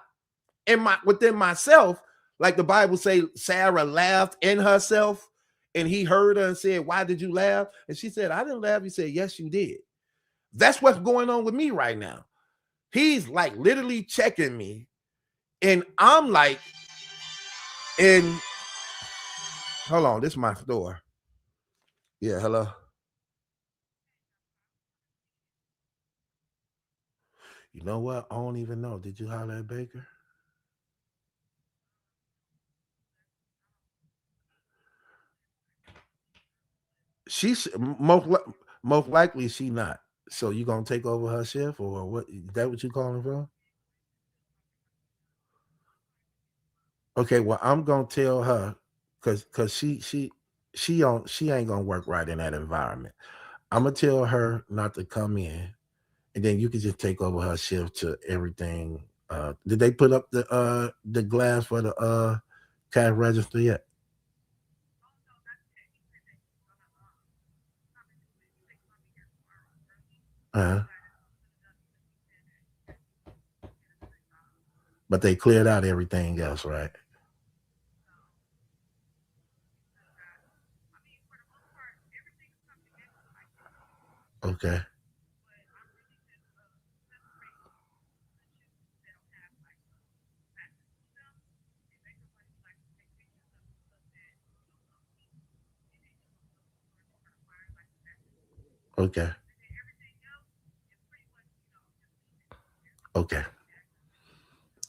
within myself. Like the Bible say, Sarah laughed in herself, and he heard her and said, "Why did you laugh?" And she said, "I didn't laugh." He said, "Yes, you did." That's what's going on with me right now. He's like literally checking me, and I'm like, and hold on, this is my store. Yeah, hello. You know what? I don't even know. Did you holler at Baker? She's most likely she not. So you gonna take over her shift or what? Is that what you calling for? Okay, well I'm gonna tell her because she ain't gonna work right in that environment. I'm gonna tell her not to come in, and then you can just take over her shift to everything. Did they put up the glass for the cash register yet? Uh-huh. But they cleared out everything else, right? Okay. Okay. Okay.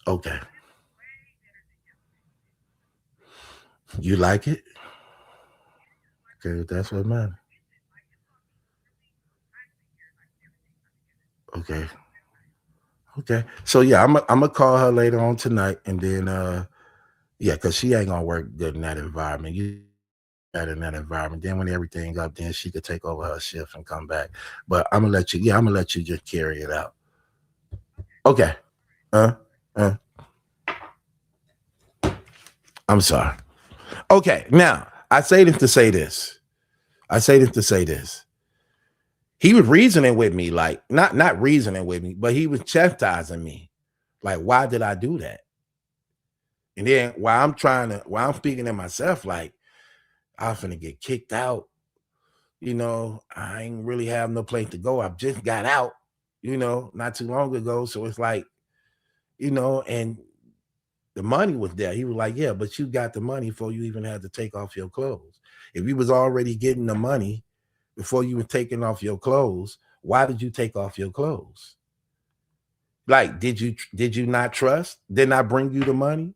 Okay. You like it? Okay, that's what matters. Okay. Okay. So yeah, I'm gonna call her later on tonight, and then yeah, because she ain't gonna work good in that environment. You that in that environment. Then when everything up, then she could take over her shift and come back. But I'm gonna let you. Yeah, I'm gonna let you just carry it out. Okay. Uh. Uh. I'm sorry. Okay. Now I say this to say this. I say this to say this. He was reasoning with me, like not reasoning with me, but he was chastising me. Like, why did I do that? And then while I'm speaking to myself, like I'm finna get kicked out. I ain't really have no place to go. I've just got out, not too long ago. So it's like, and the money was there. He was like, yeah, but you got the money before you even had to take off your clothes. If you was already getting the money before you were taking off your clothes, why did you take off your clothes? Like, did you not trust? Didn't I bring you the money?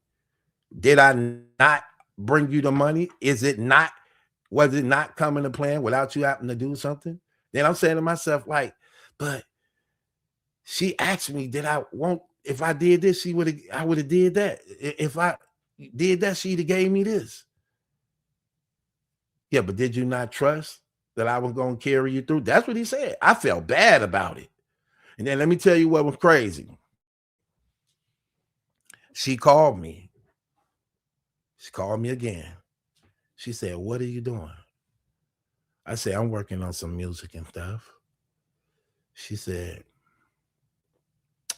Did I not bring you the money? Was it not coming to plan without you having to do something? Then I'm saying to myself, like, but she asked me, did I want if I did this, I would have did that. If I did that, she'd have gave me this. Yeah, but did you not trust that I was gonna carry you through? That's what he said. I felt bad about it. And then let me tell you what was crazy. She called me. She called me again. She said, "What are you doing?" I said, "I'm working on some music and stuff." She said,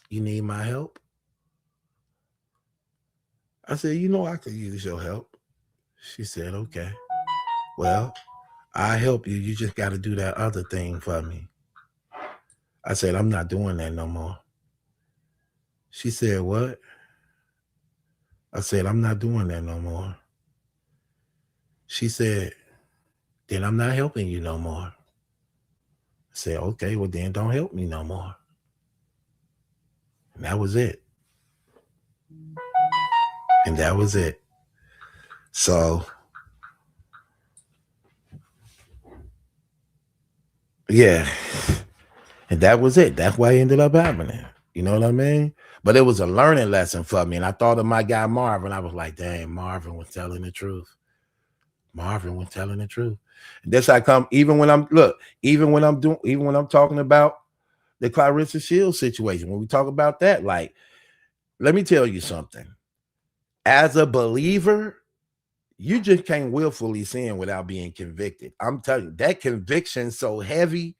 "You need my help?" I said, "I could use your help." She said, "Okay. Well, I help you. You just got to do that other thing for me." I said, "I'm not doing that no more." She said, "What?" I said, "I'm not doing that no more." She said, "Then I'm not helping you no more." I said, "Okay, well then don't help me no more." And that was it. And that was it. So yeah. And that was it. That's why it ended up happening. You know what I mean? But it was a learning lesson for me. And I thought of my guy Marvin. I was like, dang, Marvin was telling the truth. Marvin was telling the truth. And this I come, even when I'm talking about the Claressa Shields situation, when we talk about that, like, let me tell you something. As a believer, you just can't willfully sin without being convicted. I'm telling you, that conviction's so heavy.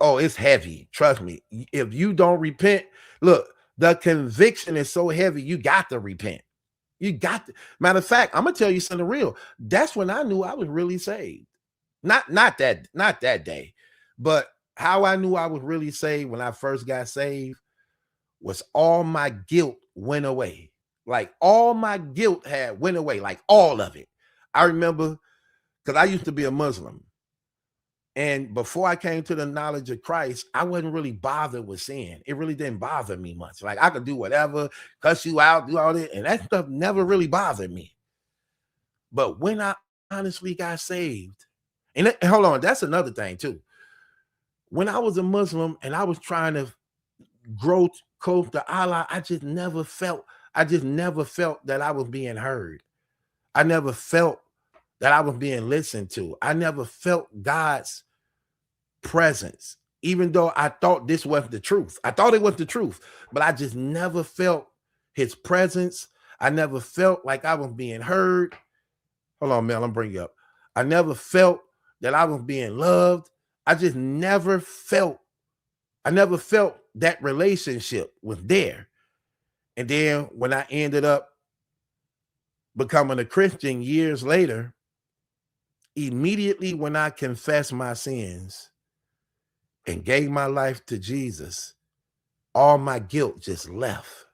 Oh, it's heavy. Trust me. If you don't repent, look, the conviction is so heavy, you got to repent. You got to. Matter of fact, I'm gonna tell you something real. That's when I knew I was really saved. Not that day, but how I knew I was really saved when I first got saved was all my guilt went away. Like all my guilt had went away, like all of it. I remember because I used to be a Muslim. And before I came to the knowledge of Christ, I wasn't really bothered with sin. It really didn't bother me much. Like I could do whatever, cuss you out, do all that. And that stuff never really bothered me. But when I honestly got saved, and hold on, that's another thing too. When I was a Muslim and I was trying to grow close to Allah, I just never felt that I was being heard. I never felt that I was being listened to. I never felt God's presence, even though I thought this was the truth. I thought it was the truth, but I just never felt his presence. I never felt like I was being heard. Hold on, Mel, I'm bringing you up. I never felt that I was being loved. I just never felt that relationship was there. And then when I ended up becoming a Christian years later, immediately when I confessed my sins and gave my life to Jesus, all my guilt just left.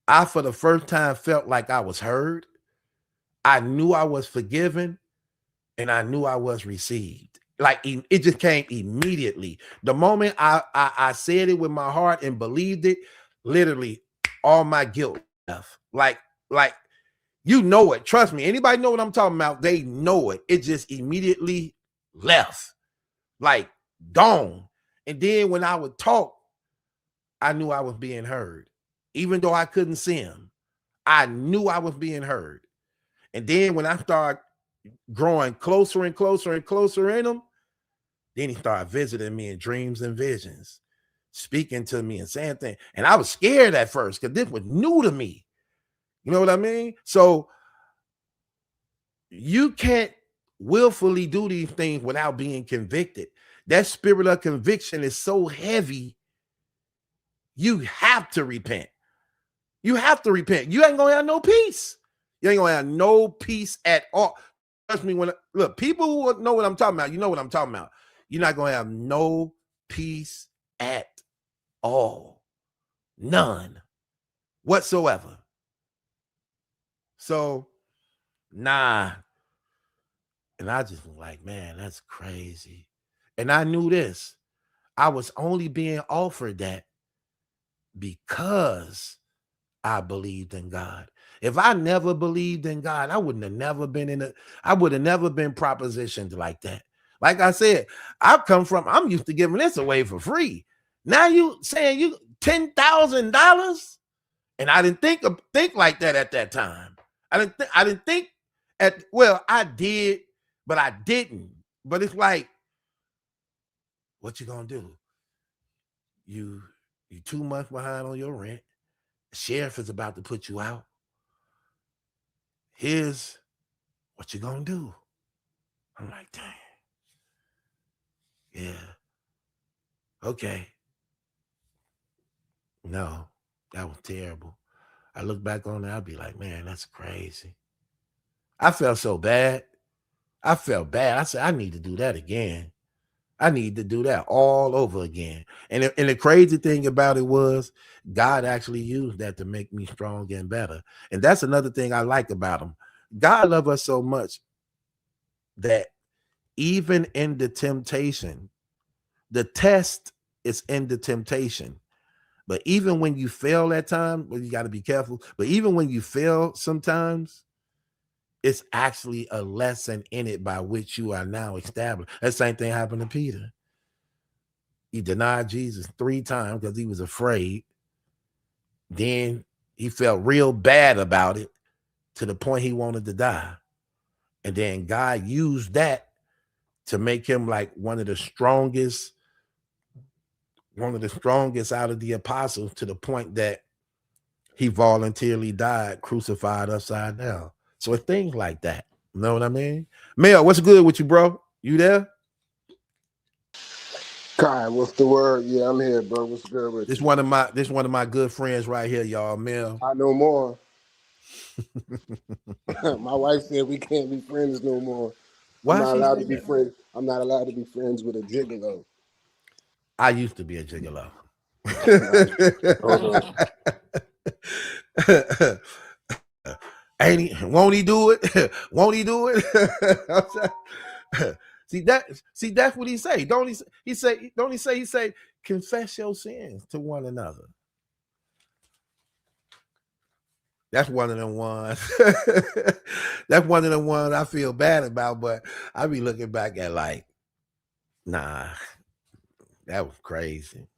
I, for the first time, felt like I was heard. I knew I was forgiven, and I knew I was received. Like it just came immediately. The moment I said it with my heart and believed it, literally all my guilt left. Like you know it. Trust me. Anybody know what I'm talking about? They know it. It just immediately left. Like gone. And then when I would talk, I knew I was being heard. Even though I couldn't see him, I knew I was being heard. And then when I started growing closer and closer and closer in him, then he started visiting me in dreams and visions, speaking to me and saying things. And I was scared at first because this was new to me. You know what I mean? So you can't willfully do these things without being convicted. That spirit of conviction is so heavy, you have to repent. You have to repent. You ain't gonna have no peace. You ain't gonna have no peace at all. Trust me, look, people who know what I'm talking about, you know what I'm talking about. You're not gonna have no peace at all. None whatsoever. So, nah. And I just was like, man, that's crazy. And I knew this. I was only being offered that because I believed in God. If I never believed in God, I would have never been propositioned like that. Like I said, I'm used to giving this away for free. Now you saying you $10,000, and I didn't think like that at that time. I didn't think I did, but I didn't. But it's like, what you gonna do? You 2 months behind on your rent. The sheriff is about to put you out. Here's what you gonna do. I'm like, dang. Yeah. Okay. No, that was terrible. I look back on it, I'll be like, man, that's crazy. I felt so bad. I felt bad. I said, I need to do that again. I need to do that all over again. And the crazy thing about it was God actually used that to make me stronger and better. And that's another thing I like about him. God loves us so much that even in the temptation, the test is in the temptation. But even when you fail at times, well, you got to be careful. But even when you fail sometimes, it's actually a lesson in it by which you are now established. That same thing happened to Peter. He denied Jesus 3 times because he was afraid. Then he felt real bad about it to the point he wanted to die. And then God used that to make him like one of the strongest out of the apostles, to the point that he voluntarily died crucified upside down. So it's things like that. You know what I mean? Mel, what's good with you, bro? You there? Kai, what's the word? Yeah, I'm here, bro. What's good with This you? one of my good friends right here, y'all. Mel. I know more. My wife said we can't be friends no more. I'm Why not she allowed say to be that? friends. I'm not allowed to be friends with a gigolo. I used to be a gigolo. Nah, hold on. Ain't he? Won't he do it? Won't he do it? See, that's what he say. Don't he say, confess your sins to one another. That's one of them ones. That's one of them ones I feel bad about, but I be looking back at like, nah, that was crazy.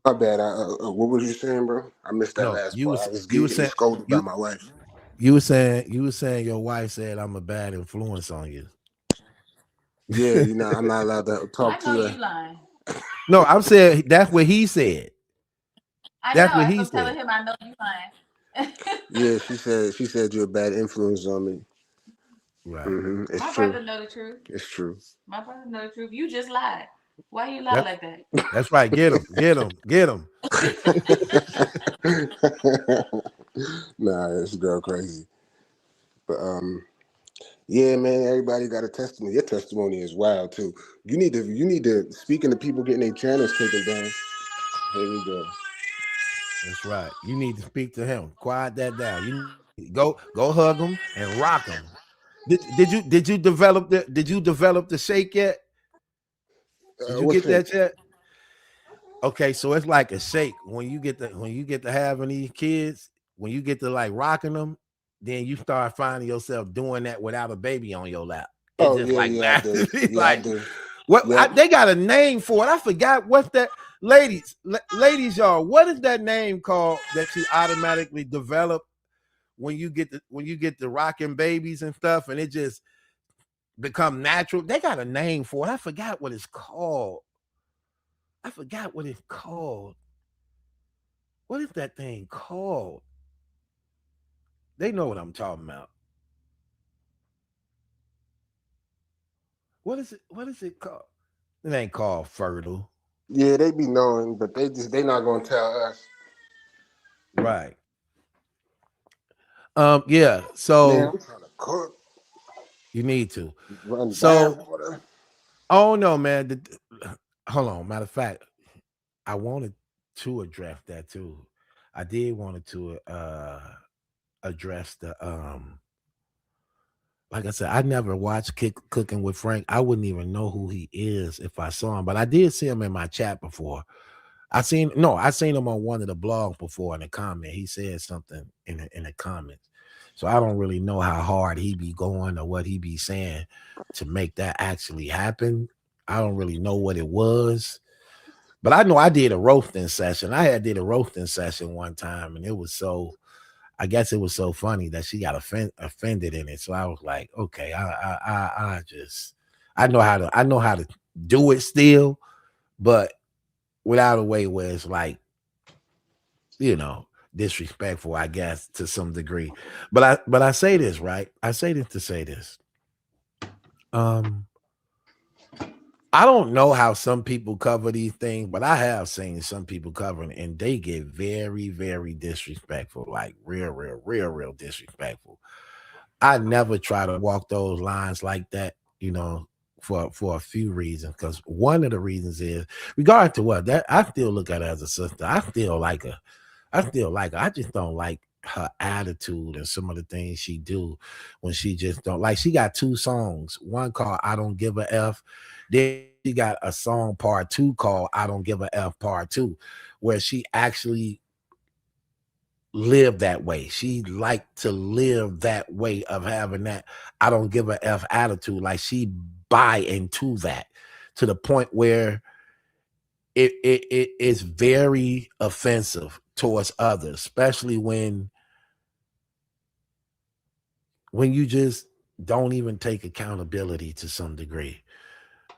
My bad. What was you saying, bro? I missed that No, last you part. I was was you was getting saying scolded by you my wife. you were saying your wife said I'm a bad influence on you. Yeah, I'm not allowed to talk to her. Lying. No, I'm saying that's what he said. I know. That's what As he I'm telling said. him, I know you lying. Yeah, she said you're a bad influence on me. Right. It's My true. brother know the truth. It's true. My brother know the truth. You just lied. Why you lie That's like that? that's right. Get him. Get him. Get him. Nah, this girl crazy. But yeah, man, everybody got a testimony. Your testimony is wild too. You need to speaking to people getting their channels taken down. Here we go. That's right. You need to speak to him. Quiet that down. You need go hug him and rock him. Did you develop the shake yet? Did you What's get that? that yet? Okay, so it's like a shake when you get to having these kids, when you get to like rocking them, then you start finding yourself doing that without a baby on your lap. It's Oh just yeah, like yeah, I do. massively Yeah, I like do. what Yep. they got a name for it. I forgot what's that. Ladies, y'all, what is that name called that you automatically develop when you get the rocking babies and stuff, and it just become natural? They got a name for it. I forgot what it's called. I forgot what it's called. What is that thing called? They know what I'm talking about. What is it called? It ain't called fertile. Yeah, they be knowing, but they not gonna tell us. Right. Yeah. Man, So I'm trying to cook, you need to. run bath So water. oh no, man. Hold on. Matter of fact, I wanted to address that too. I did wanted to address the like I said, I never watched Cooking with Frank. I wouldn't even know who he is if I saw him, but I did see him in my chat before. I seen him on one of the blogs before in the comment. He said something in the comments. So I don't really know how hard he be going or what he be saying to make that actually happen. I don't really know what it was. But I know I did a roasting session. I had did a roasting session one time, and it was so I guess it was so funny that she got offended in it. So I was like, okay, I know how to do it still, but without a way where it's like, disrespectful, I guess, to some degree. But I say this, right? I say this to say this. Um, I don't know how some people cover these things, but I have seen some people covering, and they get very, very disrespectful, like real, real, real, real disrespectful. I never try to walk those lines like that, for a few reasons. Because one of the reasons is, regard to what that I still look at her as a sister. I still like her. I just don't like her attitude and some of the things she do when she just don't like. She got 2 songs, one called "I Don't Give a F." Then she got a song part 2 called "I Don't Give a F" part 2, where she actually live that way. She liked to live that way of having that I don't give a F attitude. Like she buy into that to the point where it is very offensive towards others, especially when you just don't even take accountability to some degree.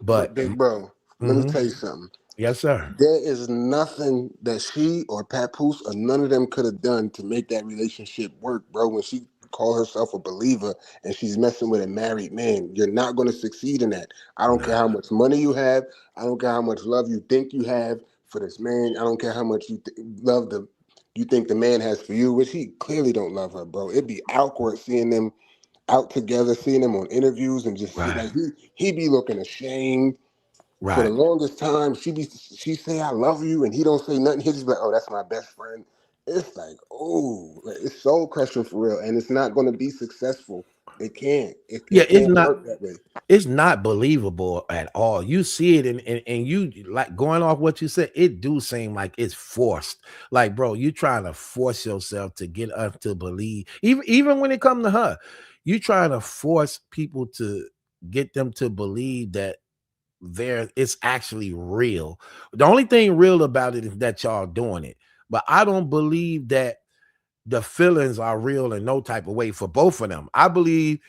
But But big bro, let me mhm, tell you something. yes, sir. There is nothing that she or Papoose or none of them could have done to make that relationship work, bro. When she called herself a believer and she's messing with a married man, you're not going to succeed in that. I don't care Nah, how much money you have. I don't care how much love you think you have for this man. I don't care how much you think the man has for you, which he clearly don't love her, bro. It'd be awkward seeing them out together, seeing them on interviews, and just see right, like he be looking ashamed for the right. longest time. She say I love you, and he don't say nothing. He's just like, oh, that's my best friend. It's like, oh, like, it's soul crushing for real, and it's not going to be successful. It can't. Yeah, It can't work that way. it's not believable at all. You see it and you like going off what you said, it do seem like it's forced. Like, bro, you trying to force yourself to get us to believe, even when it comes to her, you trying to force people to get them to believe that it's actually real. The only thing real about it is that y'all doing it. But I don't believe that the feelings are real in no type of way for both of them. I believe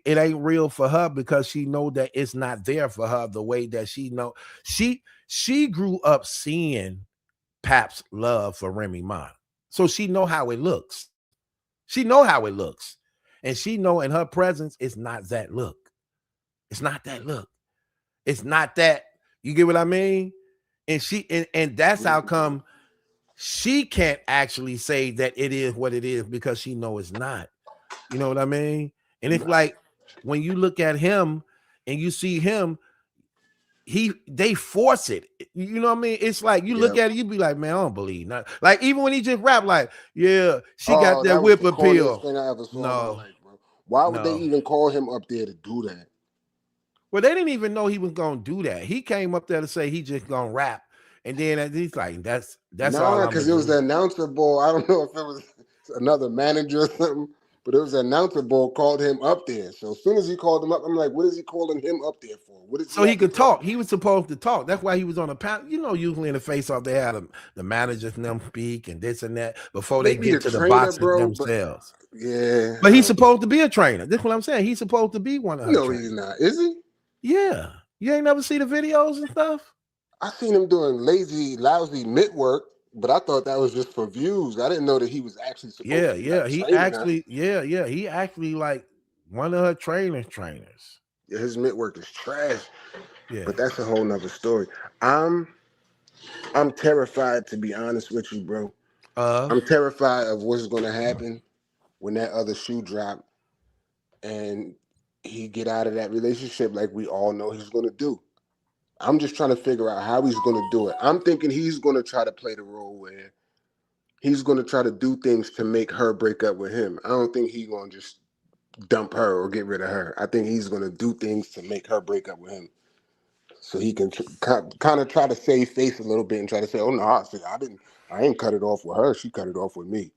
it ain't real for her because she know that it's not there for her the way that she know. She grew up seeing Pap's love for Remy Ma. So she know how it looks. She know how it looks. And she know in her presence it's not that look. It's not that look. It's not that. You get what I mean? And that's how come she can't actually say that it is what it is because she know it's not. You know what I mean? And it's like when you look at him and you see him, they force it. You know what I mean? It's like you look Yeah. at it, you be like, man, I don't believe nothing. Like even when he just rap, like, yeah, she got Oh, that that was whip the corniest appeal. thing I ever saw in my No, life, bro. Why would they no. even call him up there to do that? Well, they didn't even know he was gonna do that. He came up there to say he just gonna rap, and then he's like, that's all Nah, I'm because gonna it was do. the announcer board. I don't know if it was another manager or something, but it was the announcer board called him up there. So as soon as he called him up, I'm like, what is he calling him up there for? What does he So he have to could talk talk. He about? was supposed to talk. That's why he was on the panel. You know, usually in the face off, they had the managers and them speak and this and that before they Maybe get the to the trainer, boxes bro, but themselves. yeah, But he's supposed to be a trainer. That's what I'm saying. He's supposed to be one of her no, he's trainers. not. Is he? Yeah. You ain't never see the videos and stuff? I seen him doing lazy, lousy mitt work, but I thought that was just for views. I didn't know that he was actually supposed Yeah, to be yeah. like He training her. actually, yeah. He actually like one of her trainers. Yeah, his mitt work is trash, Yeah. but that's a whole nother story. I'm I'm terrified, to be honest with you, bro. I'm Of terrified of what's gonna happen when that other shoe drop and he get out of that relationship like we all know he's gonna do. I'm just trying to figure out how he's gonna do it. I'm thinking he's gonna try to play the role where he's gonna try to do things to make her break up with him. I don't think he's gonna just dump her or get rid of her. I think he's gonna do things to make her break up with him, so he can kind of try to save face a little bit and try to say, "Oh no, I ain't cut it off with her. She cut it off with me."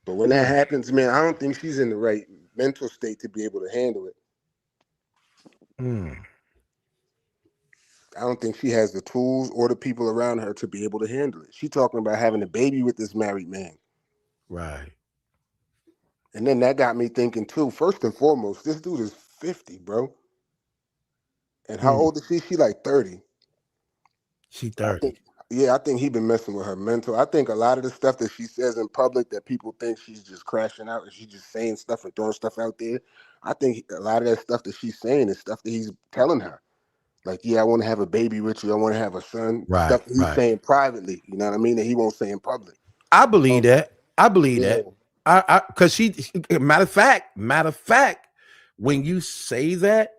But when that happens, man, I don't think she's in the right mental state to be able to handle it. mm, I don't think she has the tools or the people around her to be able to handle it. She talking about having a baby with this married man. right. And then that got me thinking too. First and foremost, this dude is 50, bro. And how Mm, old is she? She like 30. she I 30. think, yeah, I think he been messing with her mental. I think a lot of the stuff that she says in public that people think she's just crashing out and she's just saying stuff and throwing stuff out there. I think a lot of that stuff that she's saying is stuff that he's telling her. Like, yeah, I want to have a baby with you. I want to have a son. Right, Stuff that he's right. saying privately. You know what I mean? That he won't say in public. I believe Um, that. I believe yeah. that. Cause matter of fact, when you say that,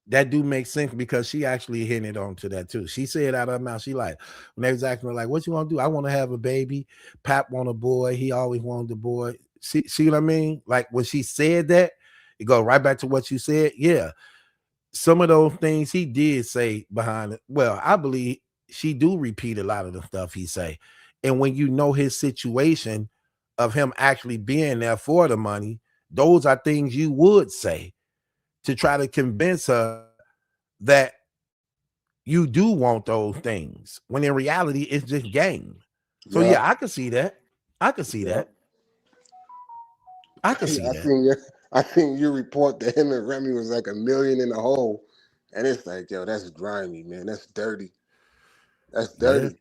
that do make sense because she actually hitting it on to that too. She said out of her mouth, she like, when they was asking her, like, what you want to do? I want to have a baby. Pap want a boy. He always wanted a boy. See what I mean? Like when she said that, it go right back to what you said. Yeah. Some of those things he did say behind it. Well, I believe she do repeat a lot of the stuff he say. And when you know his situation of him actually being there for the money, those are things you would say to try to convince her that you do want those things, when in reality it's just game. So Yeah, yeah, I can see that. I can see yeah. that. I can see I that. seen your, I seen you report that him and Remy was like a million in the hole, and it's like, yo, that's grimy, man. That's dirty. That's Yeah. dirty.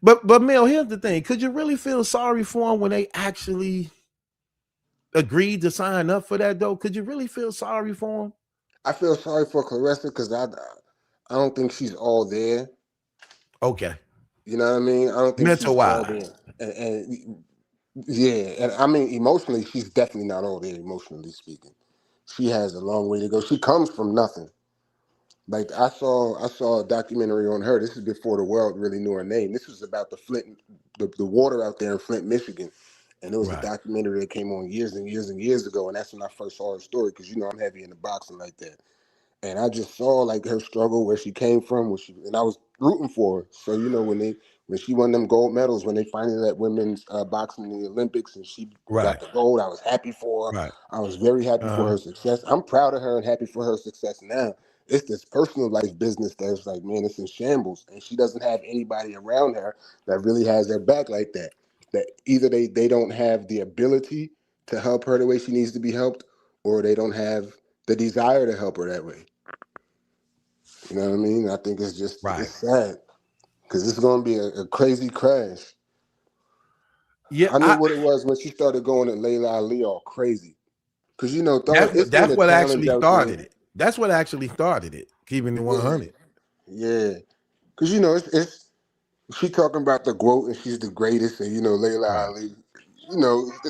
But Mel, here's the thing. Could you really feel sorry for them when they actually agreed to sign up for that though? Could you really feel sorry for them? I feel sorry for Claressa because I don't think she's all there. Okay. You know what I mean? I don't think Mental she's all wise. there. And yeah, and I mean emotionally, she's definitely not all there. Emotionally speaking, she has a long way to go. She comes from nothing. Like I saw a documentary on her. This is before the world really knew her name. This was about the Flint, the water out there in Flint, Michigan. And there was a Right. documentary that came on years and years and years ago, and that's when I first saw her story because I'm heavy into boxing like that. And I just saw like her struggle, where she came from, and I was rooting for her. So when she won them gold medals, when they finally let women's boxing in the Olympics, and she got Right. the gold, I was happy for her. Right. I was very happy for Uh-huh. her success. I'm proud of her and happy for her success now. It's this personal life business that's like, man, it's in shambles, and she doesn't have anybody around her that really has their back like that. That either they don't have the ability to help her the way she needs to be helped, or they don't have the desire to help her that way. You know what I mean? I think Right. it's sad because it's going to be a crazy crash. Yeah, I knew what it was when she started going at Layla Ali all crazy. Because throwing that's a what challenge actually out there. started it. That's what actually started it. Keeping it Yeah, 100. yeah. Because it's she talking about the GOAT and she's the greatest, and Layla Right. Ali.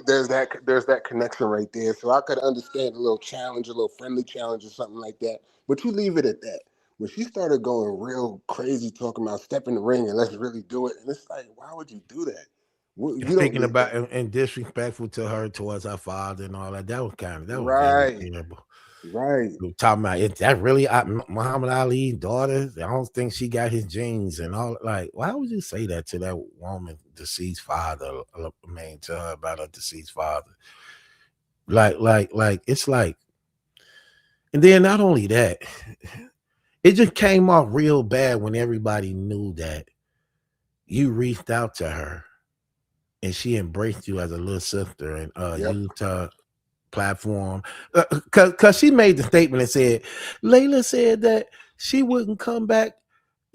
There's that connection right there. So I could understand a little challenge, a little friendly challenge or something like that. But you leave it at that. When she started going real crazy, talking about step in the ring and let's really do it, and it's like, why would you do that? You don't Speaking need about that. and disrespectful to her towards her father and all that. That was very Right, terrible. right. We were talking about it. That really Muhammad Ali's daughter. I don't think she got his genes and all. Like, why would you say that to that woman, deceased father? I mean, to her about her deceased father. It's like, and then not only that, it just came off real bad when everybody knew that you reached out to her and she embraced you as a little sister and Yep. used her platform because she made the statement and said Layla said that she wouldn't come back.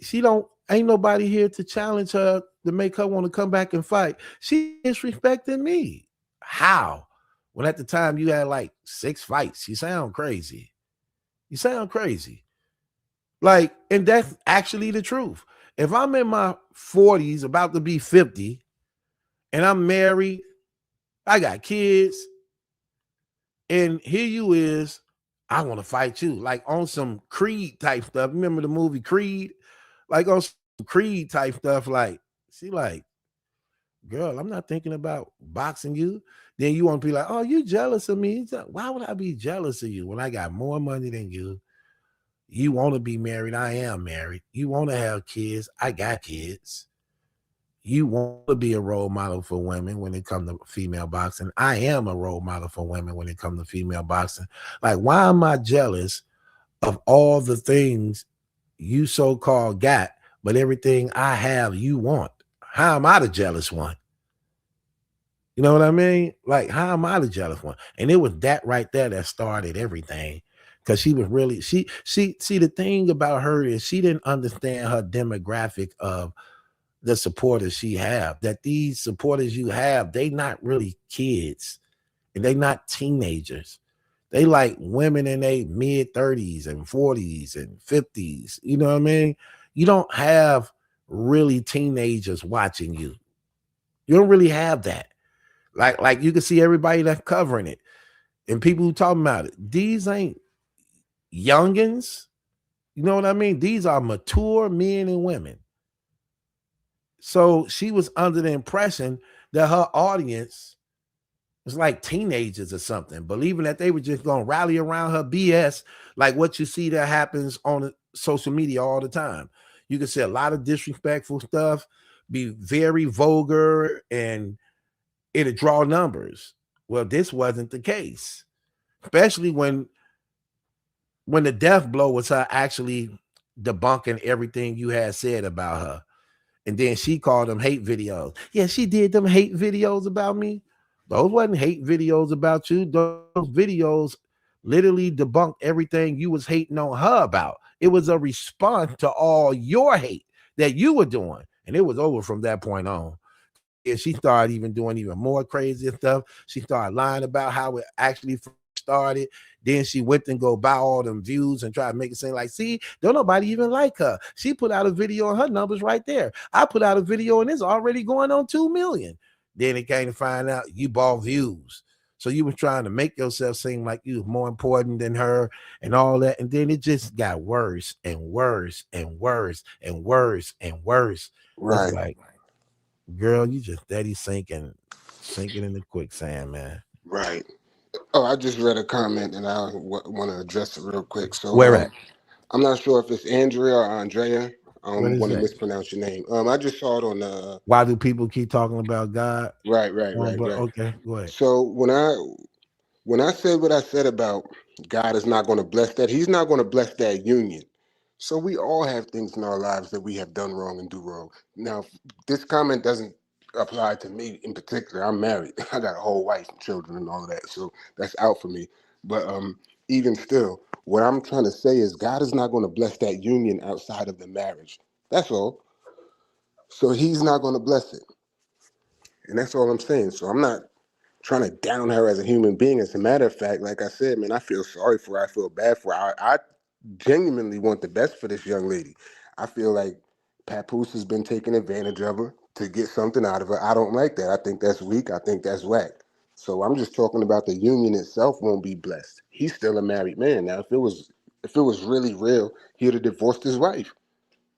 She don't ain't nobody here to challenge her to make her want to come back and fight. She disrespecting me. How? When at the time you had like 6 fights. You sound crazy. You sound crazy. Like, and that's actually the truth. If I'm in my 40s, about to be 50, and I'm married, I got kids, and here you is, I want to fight you. Like on some Creed type stuff. Remember the movie Creed? Like on some Creed type stuff. Like, she like, girl, I'm not thinking about boxing you. Then you want to be like, oh, you jealous of me? Why would I be jealous of you when I got more money than you? You want to be married? I am married. You want to have kids? I got kids. You want to be a role model for women when it comes to female boxing. I am a role model for women when it comes to female boxing. Like, why am I jealous of all the things you so-called got, but everything I have you want? How am I the jealous one? You know what I mean? Like, how am I the jealous one? And it was that right there that started everything. Cause she was really she see the thing about her is she didn't understand her demographic of the supporters she have. That these supporters you have, they not really kids and they not teenagers. They like women in their mid 30s and 40s and 50s. You know what I mean? You don't have really teenagers watching you. You don't really have that. Like you can see everybody that's covering it and people who talking about it. These ain't youngins. You know what I mean? These are mature men and women. So she was under the impression that her audience was like teenagers or something, believing that they were just going to rally around her BS, like what you see that happens on social media all the time. You can see a lot of disrespectful stuff, be very vulgar and it'll draw numbers. Well, this wasn't the case, especially when the death blow was her actually debunking everything you had said about her. And then she called them hate videos. Yeah, she did them hate videos about me. Those wasn't hate videos about you. Those videos literally debunked everything you was hating on her about. It was a response to all your hate that you were doing. And it was over from that point on. And she started even doing even more crazy stuff. She started lying about how it actually started. Then she went and go buy all them views and try to make it seem like, see, don't nobody even like her. She put out a video and her numbers right there. I put out a video and it's already going on 2 million. Then it came to find out you bought views. So you were trying to make yourself seem like you was more important than her and all that. And then it just got worse and worse and worse and worse and worse. It's Right. like, girl, you just steady sinking in the quicksand, man. Right. Oh, I just read a comment and I want to address it real quick. So, Where at? I'm not sure if it's Andrea or Andrea. I What don't is want to that? mispronounce your name. I just saw it on Why do people keep talking about God? right, But right. okay, go ahead. So when I said what I said about God is not going to bless that, He's not going to bless that union. So we all have things in our lives that we have done wrong and do wrong. Now, this comment doesn't apply to me in particular. I'm married. I got a whole wife and children and all of that. So that's out for me. But even still, what I'm trying to say is God is not going to bless that union outside of the marriage. That's all. So He's not going to bless it. And that's all I'm saying. So I'm not trying to down her as a human being. As a matter of fact, like I said, man, I feel sorry for her. I feel bad for her. I genuinely want the best for this young lady. I feel like Papoose has been taking advantage of her to get something out of her. I don't like that. I think that's weak. I think that's whack. So I'm just talking about the union itself won't be blessed. He's still a married man. Now, if it was really real, he would have divorced his wife.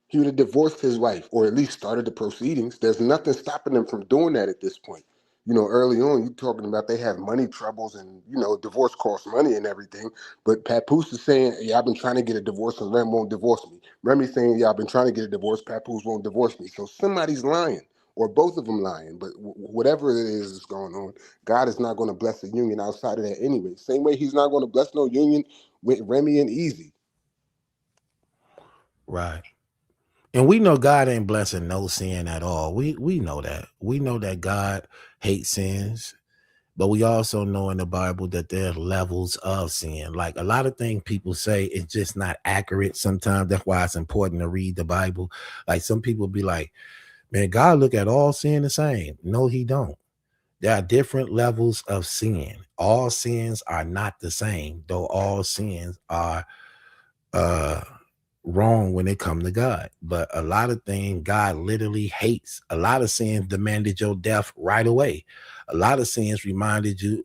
He would have divorced his wife or at least started the proceedings. There's nothing stopping them from doing that at this point. Early on, you talking about they have money troubles and, divorce costs money and everything. But Papoose is saying, yeah, I've been trying to get a divorce and Rem won't divorce me. Remy's saying, yeah, I've been trying to get a divorce. Papoose won't divorce me. So somebody's lying or both of them lying. But whatever it is that's going on, God is not going to bless a union outside of that anyway. Same way he's not going to bless no union with Remy and Easy. Right. And we know God ain't blessing no sin at all. We know that. We know that God hates sins, but we also know in the Bible that there are levels of sin. Like a lot of things people say is just not accurate sometimes. That's why it's important to read the Bible. Like some people be like, man, God look at all sin the same. No, he don't. There are different levels of sin. All sins are not the same, though all sins are uh wrong when it come to God. But a lot of things God literally hates. A lot of sins demanded your death right away. A lot of sins reminded you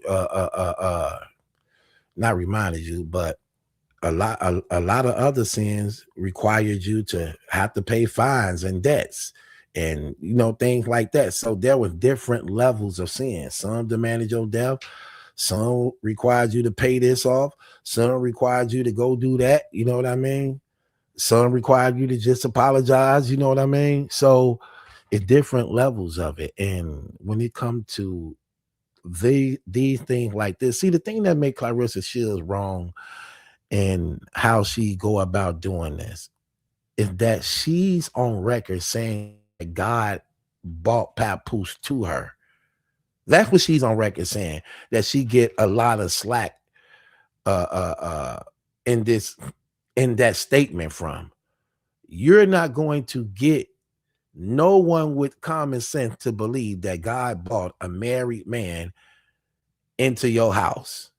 not reminded you, but a lot of other sins required you to have to pay fines and debts and things like that. So there were different levels of sin. Some demanded your death, some required you to pay this off, some required you to go do that, you know what I mean? Some required you to just apologize, you know what I mean? So it's different levels of it. And when it comes to these things like this, see, the thing that made Claressa Shields wrong and how she go about doing this is that she's on record saying that God bought Papoose to her. That's what she's on record saying, that she get a lot of slack in that statement from. You're not going to get no one with common sense to believe that God bought a married man into your house,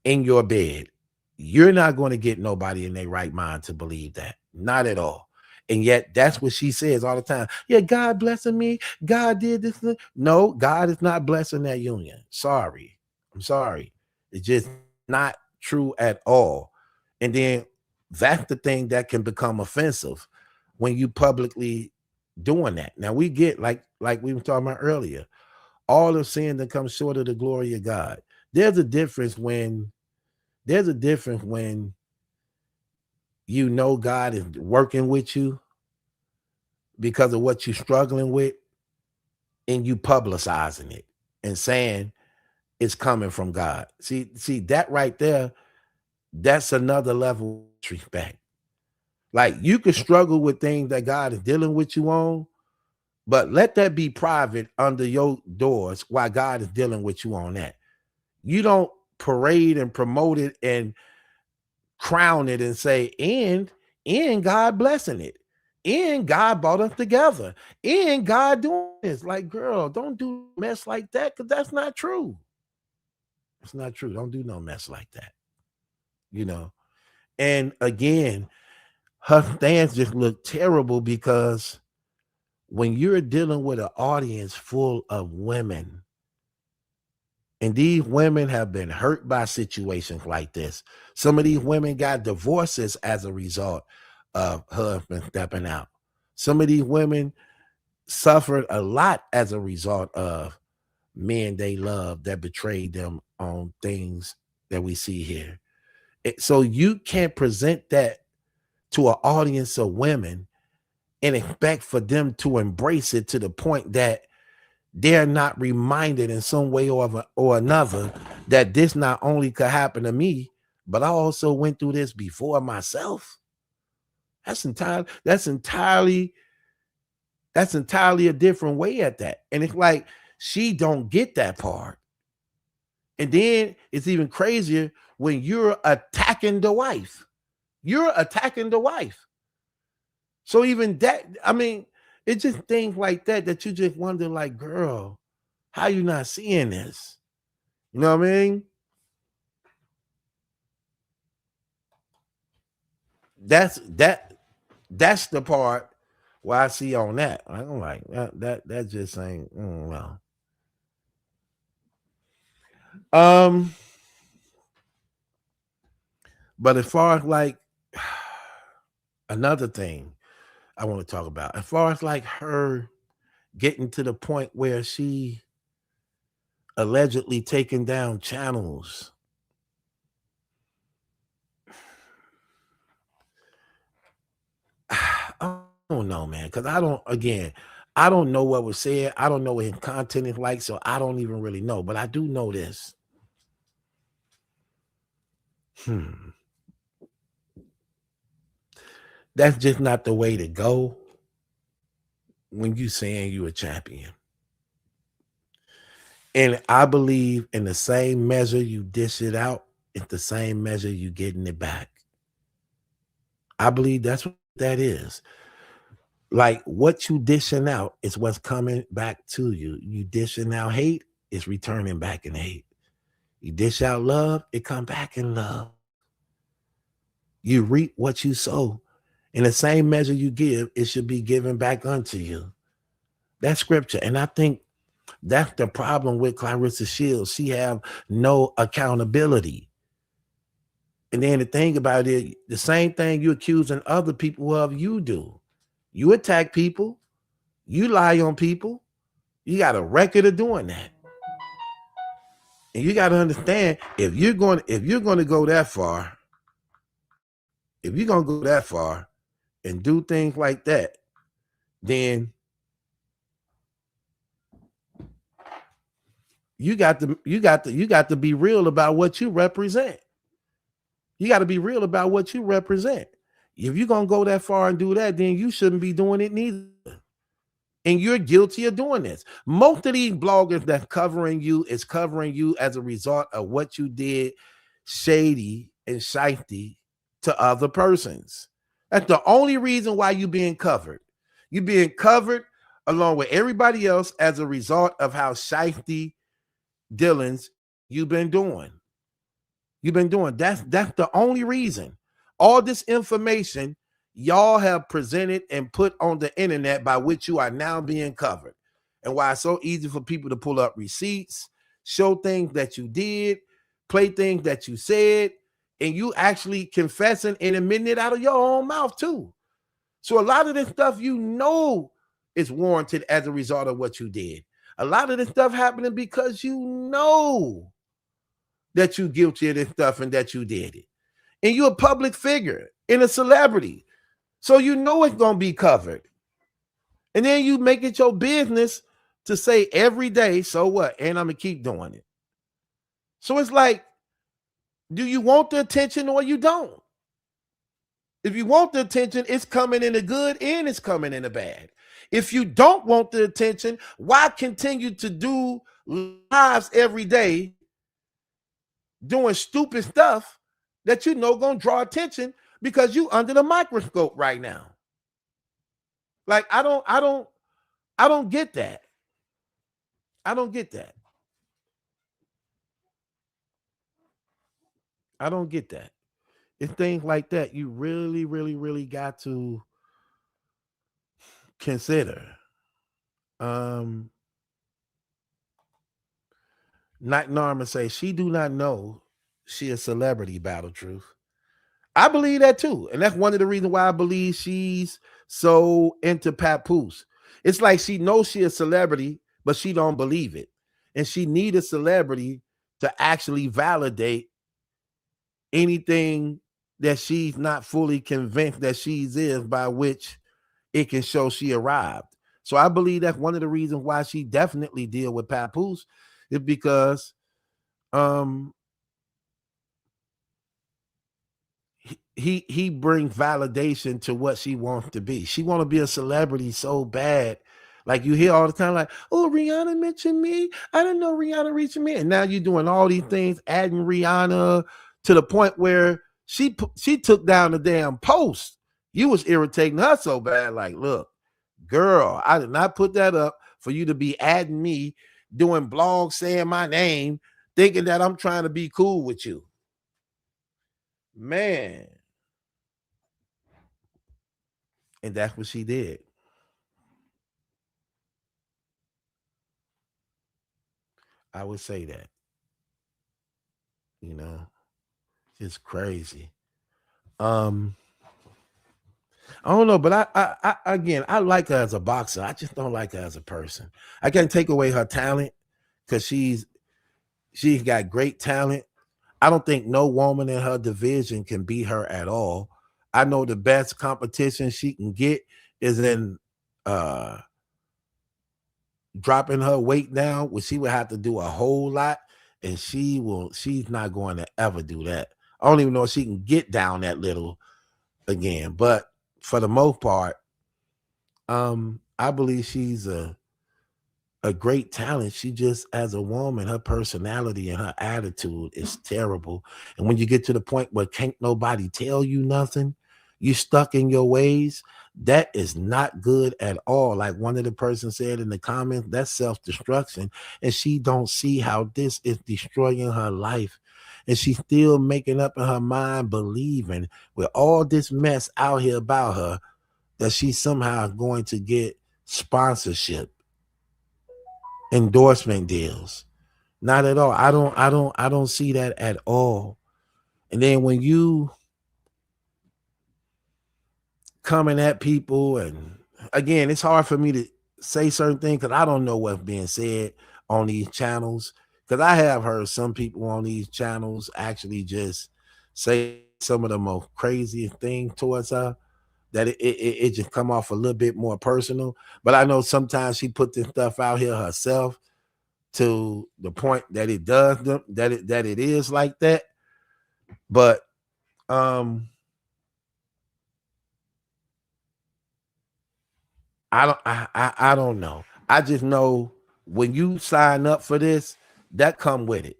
in your bed. You're not going to get nobody in their right mind to believe that. Not at all. And yet that's what she says all the time. Yeah, God blessing me. God did this. No, God is not blessing that union. Sorry. I'm sorry. It's just not true at all. And then that's the thing that can become offensive when you publicly doing that. Now we get like we were talking about earlier, all of sin that comes short of the glory of God. There's a difference when God is working with you because of what you're struggling with, and you publicizing it and saying it's coming from God. See that right there, that's another level of respect. Like you could struggle with things that God is dealing with you on, but let that be private under your doors while God is dealing with you on that. You don't parade and promote it and crown it and say, and God blessing it. And God brought us together. And God doing this. Like, girl, don't do mess like that because that's not true. It's not true. Don't do no mess like that. You know. And again, her stance just looked terrible because when you're dealing with an audience full of women, and these women have been hurt by situations like this. Some of these women got divorces as a result of husband stepping out. Some of these women suffered a lot as a result of men they love that betrayed them on things that we see here. So you can't present that to an audience of women and expect for them to embrace it to the point that they're not reminded in some way or another that this not only could happen to me, but I also went through this before myself. That's entirely a different way at that. And it's like she don't get that part. And then it's even crazier when you're attacking the wife. You're attacking the wife. So even that, I mean, it's just things like that you just wonder, like, girl, how you not seeing this? You know what I mean? That's the part where I see on that. I'm like, that just ain't well. But as far as like another thing I want to talk about, as far as like her getting to the point where she allegedly taking down channels. I don't know, man, because I don't know what was said. I don't know what his content is like, so I don't even really know. But I do know this. That's just not the way to go when you saying you a champion. And I believe in the same measure you dish it out, it's the same measure you getting it back. I believe that's what that is. Like what you dishing out is what's coming back to you. You dishing out hate, it's returning back in hate. You dish out love, it come back in love. You reap what you sow. In the same measure you give, it should be given back unto you. That's scripture. And I think that's the problem with Claressa Shields. She have no accountability. And then the thing about it, the same thing you accusing other people of, you do. You attack people. You lie on people. You got a record of doing that. And you got to understand, if you're going to go that far, and do things like that, then you got to be real about what you represent. You got to be real about what you represent. If you're going to go that far and do that, then you shouldn't be doing it neither. And you're guilty of doing this. Most of these bloggers that's covering you is covering you as a result of what you did shady and shifty to other persons. That's the only reason why you're being covered. You're being covered along with everybody else as a result of how shifty dealings you've been doing. That's the only reason. All this information y'all have presented and put on the internet by which you are now being covered. And why it's so easy for people to pull up receipts, show things that you did, play things that you said, and you actually confessing and admitting it out of your own mouth too. So a lot of this stuff is warranted as a result of what you did. A lot of this stuff happening because you know that you're guilty of this stuff and that you did it. And you're a public figure and a celebrity. So you know it's going to be covered. And then you make it your business to say every day, so what? And I'm gonna keep doing it. So it's like, do you want the attention or you don't? If you want the attention, it's coming in the good and it's coming in the bad. If you don't want the attention, why continue to do lives every day doing stupid stuff that you know gonna draw attention because you under the microscope right now? Like I don't get that. I don't get that. I don't get that. It's things like that you really, really, really got to consider. Um, Night Norma say she do not know she a celebrity, Battle Truth. I believe that too. And that's one of the reasons why I believe she's so into Papoose. It's like she knows she a celebrity, but she don't believe it. And she need a celebrity to actually validate anything that she's not fully convinced that she's is, by which it can show she arrived. So I believe that's one of the reasons why she definitely deal with Papoose, is because um he brings validation to what she wants to be. She want to be a celebrity so bad. Like you hear all the time, like, oh, Rihanna mentioned me. I didn't know Rihanna reached me. And now you're doing all these things, adding Rihanna to the point where she took down the damn post. You was irritating her so bad. Like, look, girl, I did not put that up for you to be adding me, doing blogs, saying my name, thinking that I'm trying to be cool with you. Man. And that's what she did. I would say that. You know, it's crazy. Um, I don't know, but I again, I like her as a boxer. I just don't like her as a person. I can't take away her talent because she's got great talent. I don't think no woman in her division can beat her at all. I know the best competition she can get is in dropping her weight down, which she would have to do a whole lot, and she's not going to ever do that. I don't even know if she can get down that little again. But for the most part, I believe she's a great talent. She just, as a woman, her personality and her attitude is terrible. And when you get to the point where can't nobody tell you nothing, you stuck in your ways, that is not good at all. Like one of the person said in the comments, that's self-destruction. And she don't see how this is destroying her life. And she's still making up in her mind, believing with all this mess out here about her, that she's somehow going to get sponsorship, endorsement deals. Not at all. I don't see that at all. And then when you coming at people, and again, it's hard for me to say certain things because I don't know what's being said on these channels. Because I have heard some people on these channels actually just say some of the most craziest things towards her, that it just come off a little bit more personal. But I know sometimes she put this stuff out here herself to the point that it does them, that it is like that. But I don't know. I just know when you sign up for this, that come with it.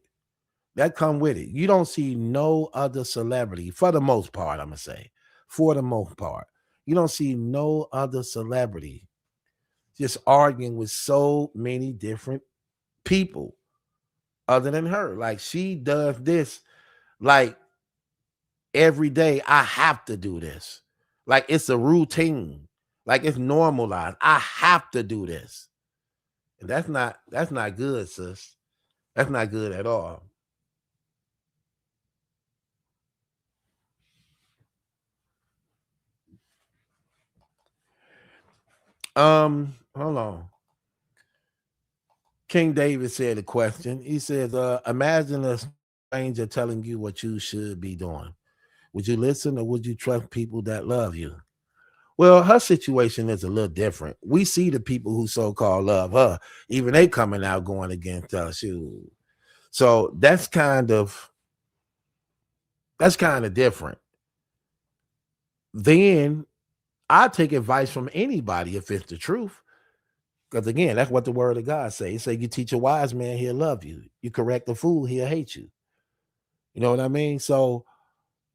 That come with it. You don't see no other celebrity, for the most part, I'm gonna say, for the most part, you don't see no other celebrity just arguing with so many different people other than her. Like she does this like every day. I have to do this. Like it's a routine. Like it's normalized. I have to do this. And that's not good, sis. That's not good at all. Hold on. King David said a question. He says, imagine a stranger telling you what you should be doing. Would you listen or would you trust people that love you? Well, her situation is a little different. We see the people who so-called love her, even they coming out going against us. Shoot. So that's kind of different. Then I take advice from anybody if it's the truth. Because again, that's what the word of God say. He say you teach a wise man, he'll love you. You correct a fool, he'll hate you. You know what I mean? So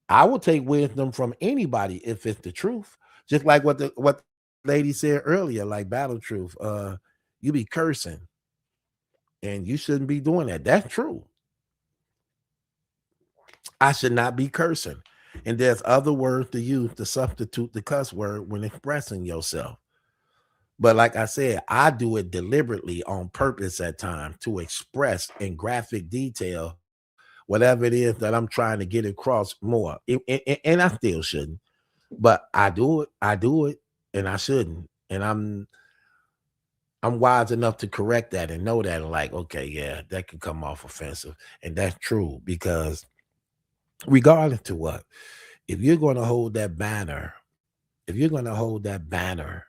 I will take wisdom from anybody if it's the truth. Just like what the lady said earlier, like battle truth. You be cursing and you shouldn't be doing that. That's true. I should not be cursing. And there's other words to use to substitute the cuss word when expressing yourself. But like I said, I do it deliberately on purpose at times to express in graphic detail whatever it is that I'm trying to get across more. And I still shouldn't, but I do it. I do it, and I shouldn't. And I'm wise enough to correct that and know that. And like, okay, yeah, that can come off offensive, and that's true because regardless to what, if you're going to hold that banner, if you're going to hold that banner,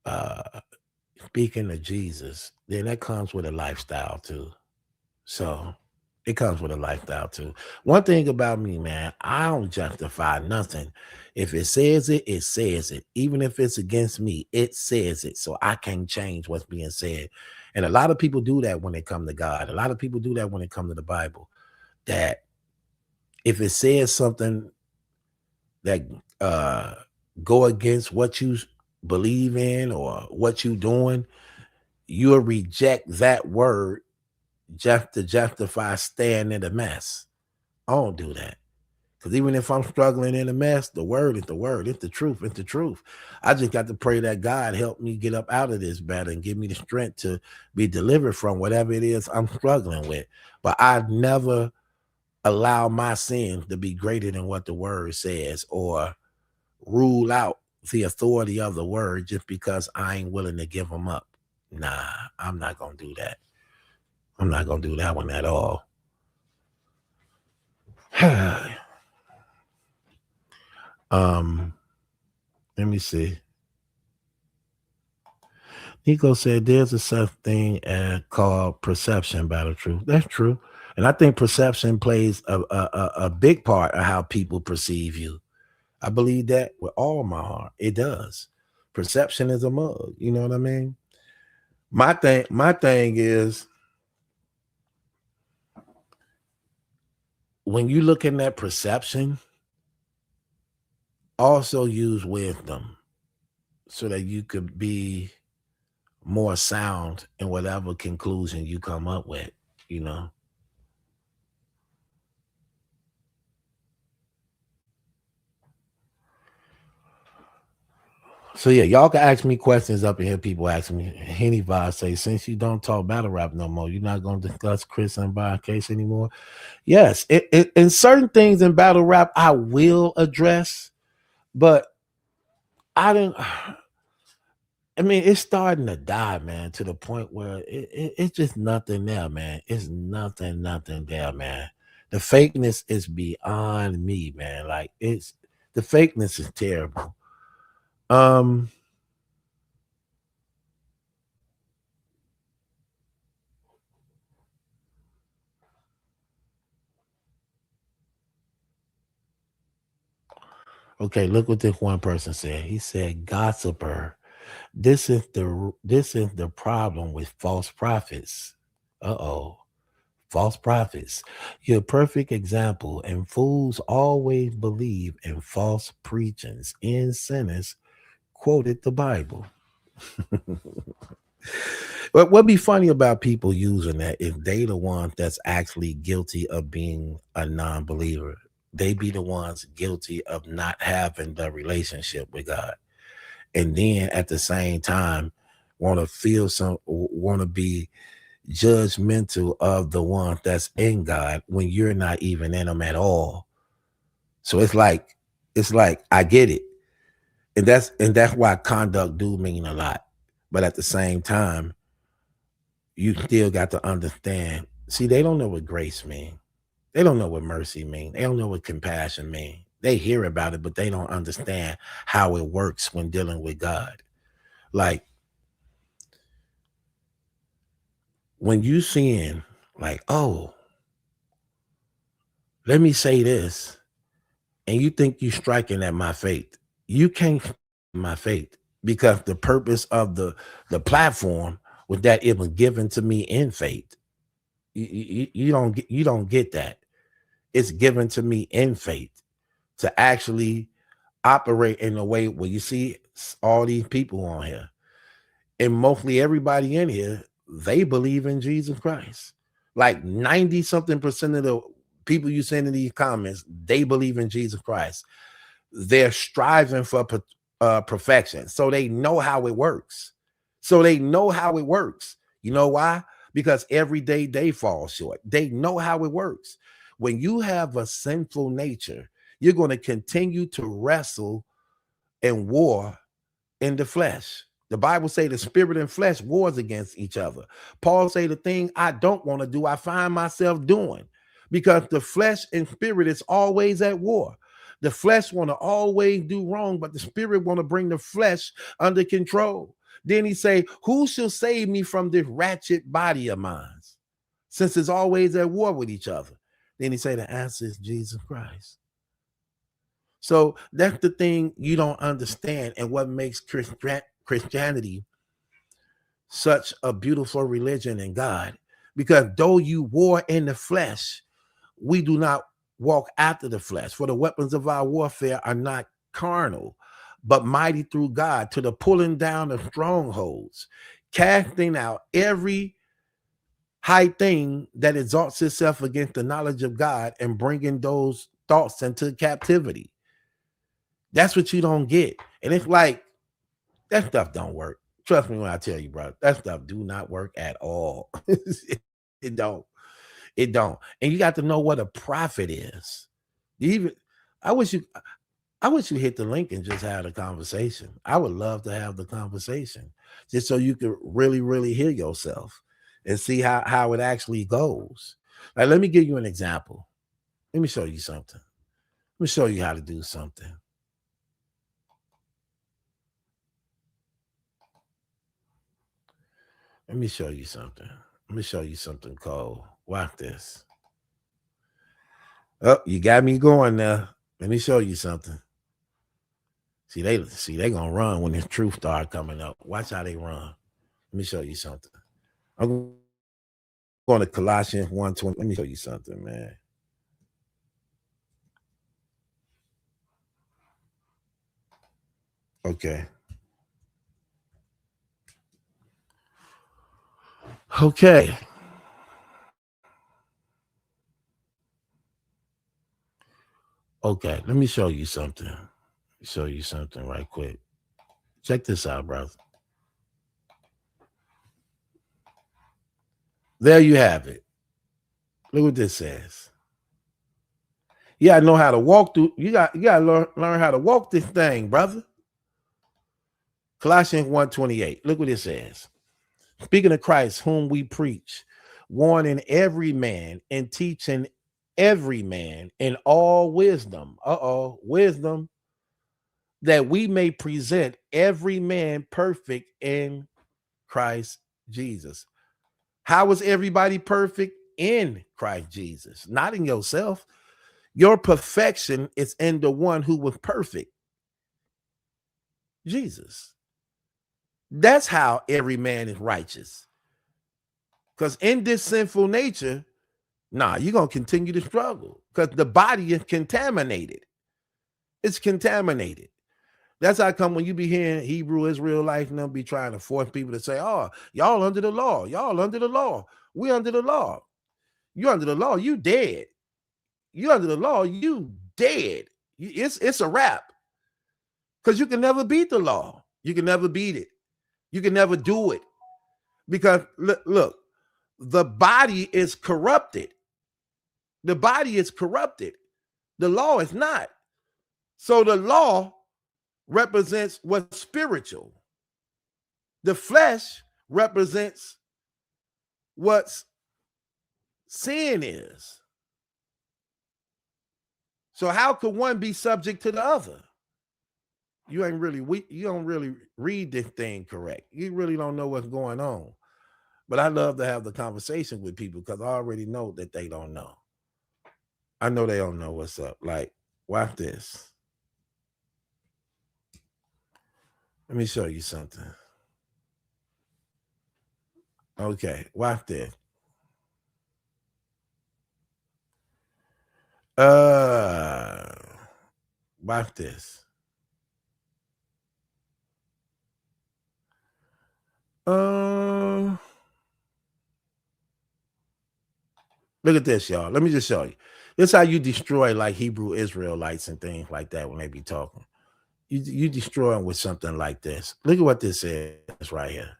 uh, speaking of Jesus, then that comes with a lifestyle too. So it comes with a lifestyle too. One thing about me, man, I don't justify nothing. If it says it, it says it. Even if it's against me, it says it. So I can't change what's being said. And a lot of people do that when they come to God. A lot of people do that when they come to the Bible. That if it says something that go against what you believe in or what you doing, you'll reject that word just to justify staying in the mess. I don't do that. Because even if I'm struggling in a mess, the word is the word. It's the truth. It's the truth. I just got to pray that God help me get up out of this better and give me the strength to be delivered from whatever it is I'm struggling with. But I never allow my sins to be greater than what the word says or rule out the authority of the word just because I ain't willing to give them up. Nah, I'm not going to do that. I'm not going to do that one at all. um, Let me see. Nico said there's a such thing as called perception, battle truth. That's true. And I think perception plays a big part of how people perceive you. I believe that with all my heart. It does. Perception is a mug. You know what I mean? My thing is when you look in that perception, also use wisdom so that you could be more sound in whatever conclusion you come up with, you know. So yeah, y'all can ask me questions up in here. People asking me. Henny Vibe say, since you don't talk battle rap no more, you're not gonna discuss Chris and Brian case anymore. Yes, in certain things in battle rap, I will address, but I didn't. I mean, it's starting to die, man, to the point where it's just nothing there, man. It's nothing there, man. The fakeness is beyond me, man. Like the fakeness is terrible. Um, okay, look what this one person said. He said, "Gossiper, this is the problem with false prophets. Uh-oh. False prophets. You're a perfect example, and fools always believe in false preachings. In sinners quoted the Bible." But what be funny about people using that is they the ones that's actually guilty of being a non-believer. They be the ones guilty of not having the relationship with God. And then at the same time, want to be judgmental of the one that's in God when you're not even in them at all. So it's like I get it. And that's why conduct do mean a lot. But at the same time, you still got to understand. See, they don't know what grace mean. They don't know what mercy mean. They don't know what compassion mean. They hear about it, but they don't understand how it works when dealing with God. Like when you seeing, like, oh, let me say this, and you think you striking at my faith. You can't strike my faith because the purpose of the platform was that it was given to me in faith. You don't get that. It's given to me in faith to actually operate in a way where you see all these people on here, and mostly everybody in here, they believe in Jesus Christ. Like 90 something percent of the people you send in these comments, they believe in Jesus Christ. They're striving for perfection. So they know how it works. You know why? Because every day they fall short. They know how it works. When you have a sinful nature, you're going to continue to wrestle and war in the flesh. The Bible say the spirit and flesh wars against each other. Paul say the thing I don't want to do, I find myself doing, because the flesh and spirit is always at war. The flesh want to always do wrong, but the spirit want to bring the flesh under control. Then he say, who shall save me from this ratchet body of mine? Since it's always at war with each other. Then he say the answer is Jesus Christ. So that's the thing you don't understand, and what makes Christianity such a beautiful religion in God. Because though you war in the flesh, we do not walk after the flesh. For the weapons of our warfare are not carnal, but mighty through God to the pulling down of strongholds, casting out every high thing that exalts itself against the knowledge of God, and bringing those thoughts into captivity. That's what you don't get. And it's like, that stuff don't work. Trust me when I tell you, bro, that stuff do not work at all. It don't. It don't. And you got to know what a prophet is. I wish you hit the link and just have a conversation. I would love to have the conversation just so you could really, really hear yourself and see how it actually goes. Like, let me give you an example. Let me show you something. Let me show you how to do something. Let me show you something. Let me show you something cold. Watch this. Oh, you got me going now. Let me show you something. See, they gonna run when the truth start coming up. Watch how they run. Let me show you something. I'm going to Colossians 1:20. Let me show you something, man. Okay. Okay. Okay, let me show you something. Show you something right quick. Check this out, brother. There you have it. Look what this says. You gotta know how to walk through. You gotta learn how to walk this thing, brother. Colossians 1:28. Look what it says. Speaking of Christ, whom we preach, warning every man and teaching every man in all wisdom. Wisdom, that we may present every man perfect in Christ Jesus. How is everybody perfect? In Christ Jesus, not in yourself. Your perfection is in the one who was perfect, Jesus. That's how every man is righteous. Because in this sinful nature, you're going to continue to struggle because the body is contaminated. It's contaminated. That's how come when you be hearing Hebrew Israelites and them be trying to force people to say, oh, y'all under the law. Y'all under the law. We under the law. You under the law, you dead. You under the law, you dead. It's a wrap. Because you can never beat the law. You can never beat it. You can never do it. Because look, the body is corrupted. The body is corrupted. The law is not. So the law represents what's spiritual. The flesh represents what sin is. So how could one be subject to the other? You don't really read this thing correct. You really don't know what's going on. But I love to have the conversation with people because I already know that they don't know. I know they don't know what's up. Like, watch this. Let me show you something. Okay, watch this. Watch this. Look at this, y'all. Let me just show you. This is how you destroy like Hebrew Israelites and things like that when they be talking. You destroy them with something like this. Look at what this is right here.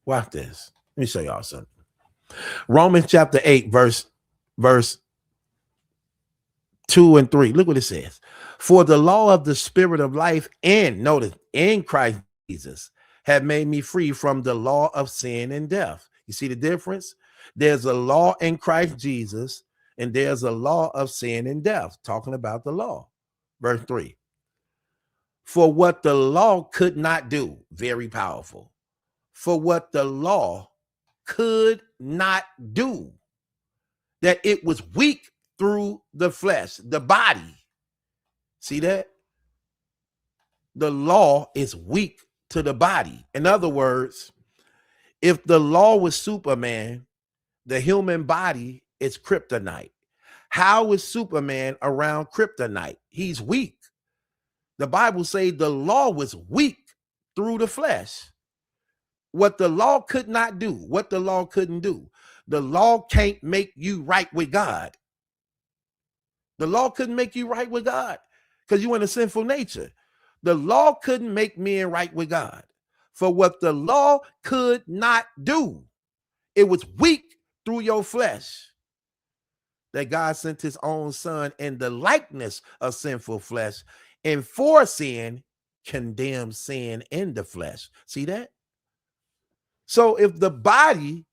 Watch this. Let me show y'all something. Romans chapter 8, verse 2 and 3. Look what it says. For the law of the spirit of life in Christ Jesus have made me free from the law of sin and death. You see the difference? There's a law in Christ Jesus, and there's a law of sin and death, talking about the law. Verse 3. For what the law could not do, very powerful. For what the law could not do, that it was weak through the flesh, the body. See that? The law is weak to the body. In other words, if the law was Superman, the human body is kryptonite. How is Superman around kryptonite? He's weak. The Bible says the law was weak through the flesh. What the law could not do, what the law couldn't do. The law can't make you right with God. The law couldn't make you right with God because you in a sinful nature. The law couldn't make men right with God. For what the law could not do, it was weak through your flesh, that God sent his own son in the likeness of sinful flesh, and for sin, condemned sin in the flesh. See that? So if the body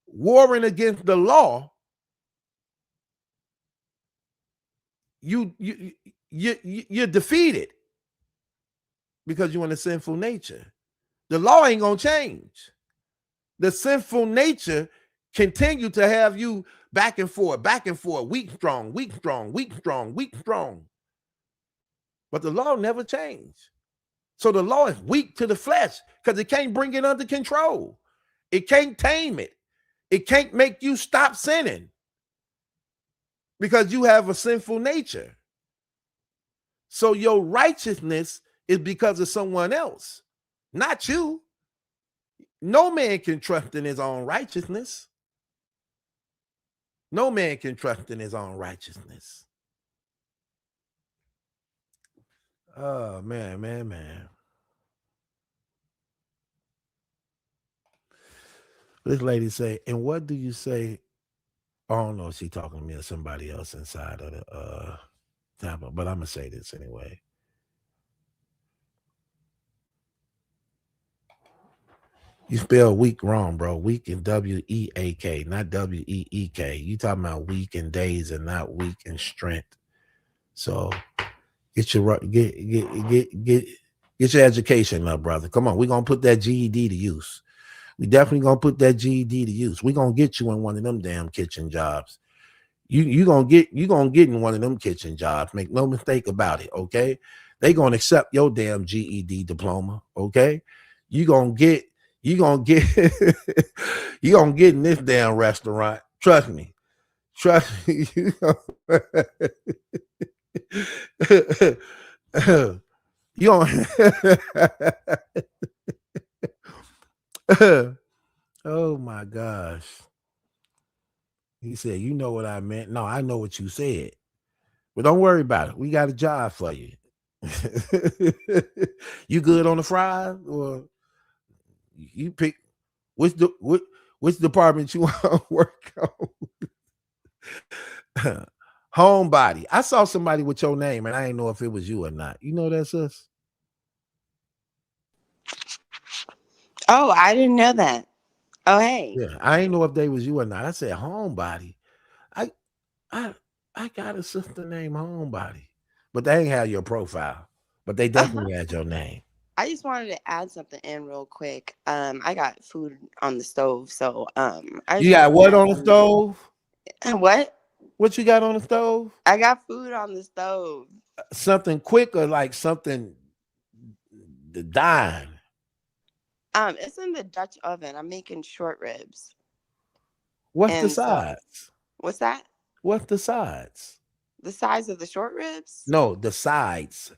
warring against the law, you're defeated because you're in a sinful nature. The law ain't gonna change. The sinful nature continue to have you back and forth, weak, strong, weak, strong, weak, strong, weak, strong. But the law never changed. So the law is weak to the flesh because it can't bring it under control. It can't tame it. It can't make you stop sinning because you have a sinful nature. So your righteousness is because of someone else, not you. No man can trust in his own righteousness. No man can trust in his own righteousness. Oh, man. This lady say, and what do you say? I don't know if she's talking to me or somebody else inside of the tablet, but I'm going to say this anyway. You spell weak wrong, bro. Weak in W-E-A-K, not W-E-E-K. You talking about weak in days and not weak in strength. So get your education up, brother. Come on, we're gonna put that GED to use. We definitely gonna put that GED to use. We're gonna get you in one of them damn kitchen jobs. You gonna get in one of them kitchen jobs. Make no mistake about it, okay? They gonna accept your damn GED diploma, okay? You gonna get you gonna get in this damn restaurant. Trust me. You don't. Oh my gosh. He said, you know what I meant. No, I know what you said. But don't worry about it. We got a job for you. You good on the fries? Or you pick which department you want to work on? Homebody. I saw somebody with your name and I didn't know if it was you or not. You know that, sis? Oh, I didn't know that. Oh, hey. Yeah, I didn't know if they was you or not. I said homebody. I I got a sister named Homebody, but they ain't have your profile. But they definitely had your name. I just wanted to add something in real quick. I got food on the stove, so I You just got wanted to what add on the stove? what? What you got on the stove? I got food on the stove. Something quick or like something the dime? It's in the Dutch oven. I'm making short ribs, What's the and so sides? what's that? What's the sides? The size of the short ribs? No, the sides.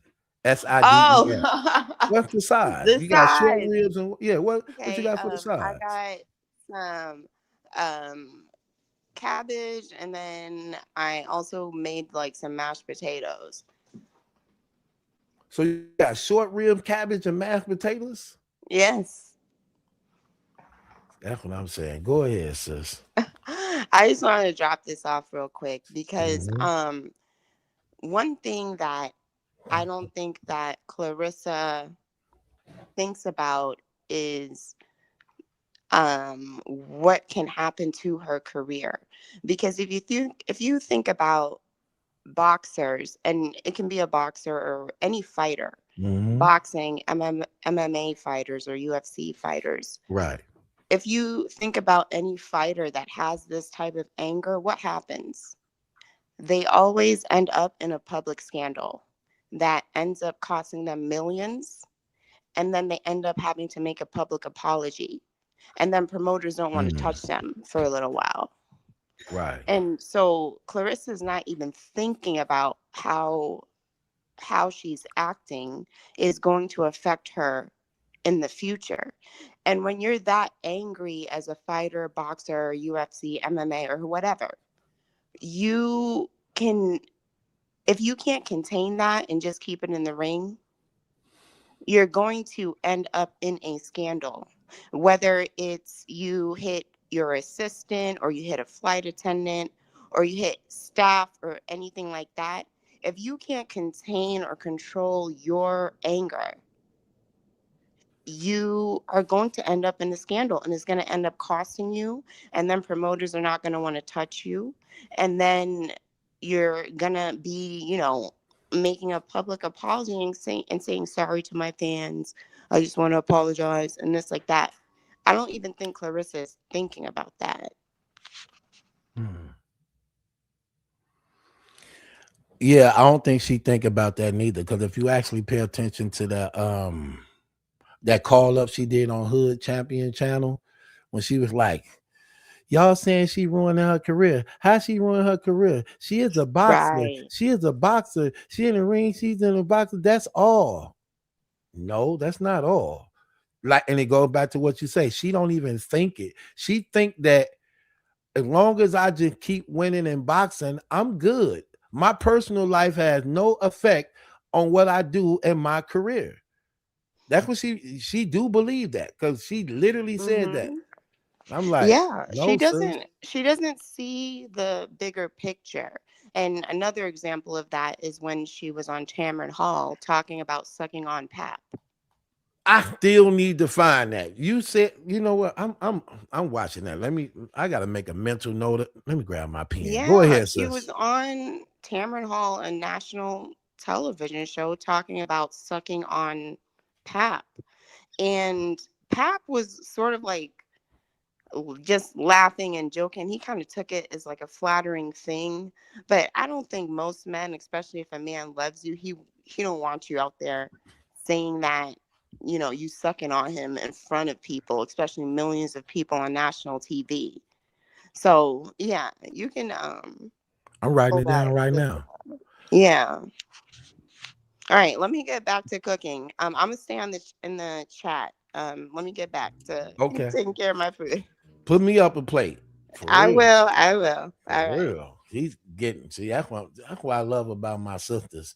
SIDES. Oh, What's the sides? the You got short size. ribs and yeah, what you Okay. got for the I sides? got some cabbage, and then I also made like some mashed potatoes. So you got short rib, cabbage, and mashed potatoes? Yes. That's what I'm saying. Go ahead, sis. I just wanted to drop this off real quick because Mhm. one thing that I don't think that Clarissa thinks about is what can happen to her career. Because if you think about boxers, and it can be a boxer or any fighter, Mhm. boxing, MMA fighters or UFC fighters. Right. If you think about any fighter that has this type of anger, what happens? They always end up in a public scandal that ends up costing them millions, and then they end up having to make a public apology. And then promoters don't want to Mm. touch them for a little while. Right. And so Clarissa's not even thinking about how she's acting is going to affect her in the future. And when you're that angry as a fighter, boxer, UFC, MMA, or whatever, you can, if you can't contain that and just keep it in the ring, you're going to end up in a scandal. Whether it's you hit your assistant or you hit a flight attendant or you hit staff or anything like that, if you can't contain or control your anger, you are going to end up in a scandal, and it's going to end up costing you, and then promoters are not going to want to touch you, and then you're going to be, making a public apology and saying sorry to my fans. I just want to apologize and this like that. I don't even think Clarissa is thinking about that. Hmm. Yeah, I don't think she think about that neither. Because if you actually pay attention to that call up she did on Hood Champion channel, when she was like, y'all saying she ruined her career. How she ruined her career? She is a boxer. Right. She is a boxer. She in the ring. She's in a boxer. That's all. No, that's not all. Like, and it goes back to what you say. She don't even think it. She think that as long as I just keep winning in boxing, I'm good. My personal life has no effect on what I do in my career. That's what she do believe that, because she literally said that. Hmm. I'm like, Yeah, she no, sis. doesn't she doesn't see the bigger picture. And another example of that is when she was on Tamron Hall talking about sucking on Pap. I still need to find that. You said, you know what? I'm watching that. I gotta make a mental note. Let me grab my pen. Go Yeah, ahead, she was sis. on Tamron Hall, a national television show, talking about sucking on Pap. And Pap was sort of like just laughing and joking. He kind of took it as like a flattering thing. But I don't think most men, especially if a man loves you, he don't want you out there saying that, you sucking on him in front of people, especially millions of people on national TV. So yeah, you can I'm writing pull it that down right with now. yeah. All right, let me get back to cooking. I'm gonna stay on in the chat. Let me get back to Okay. taking care of my food. Put me up a plate. For I real. will. I will. For All right. real. He's getting, see, that's what I love about my sisters.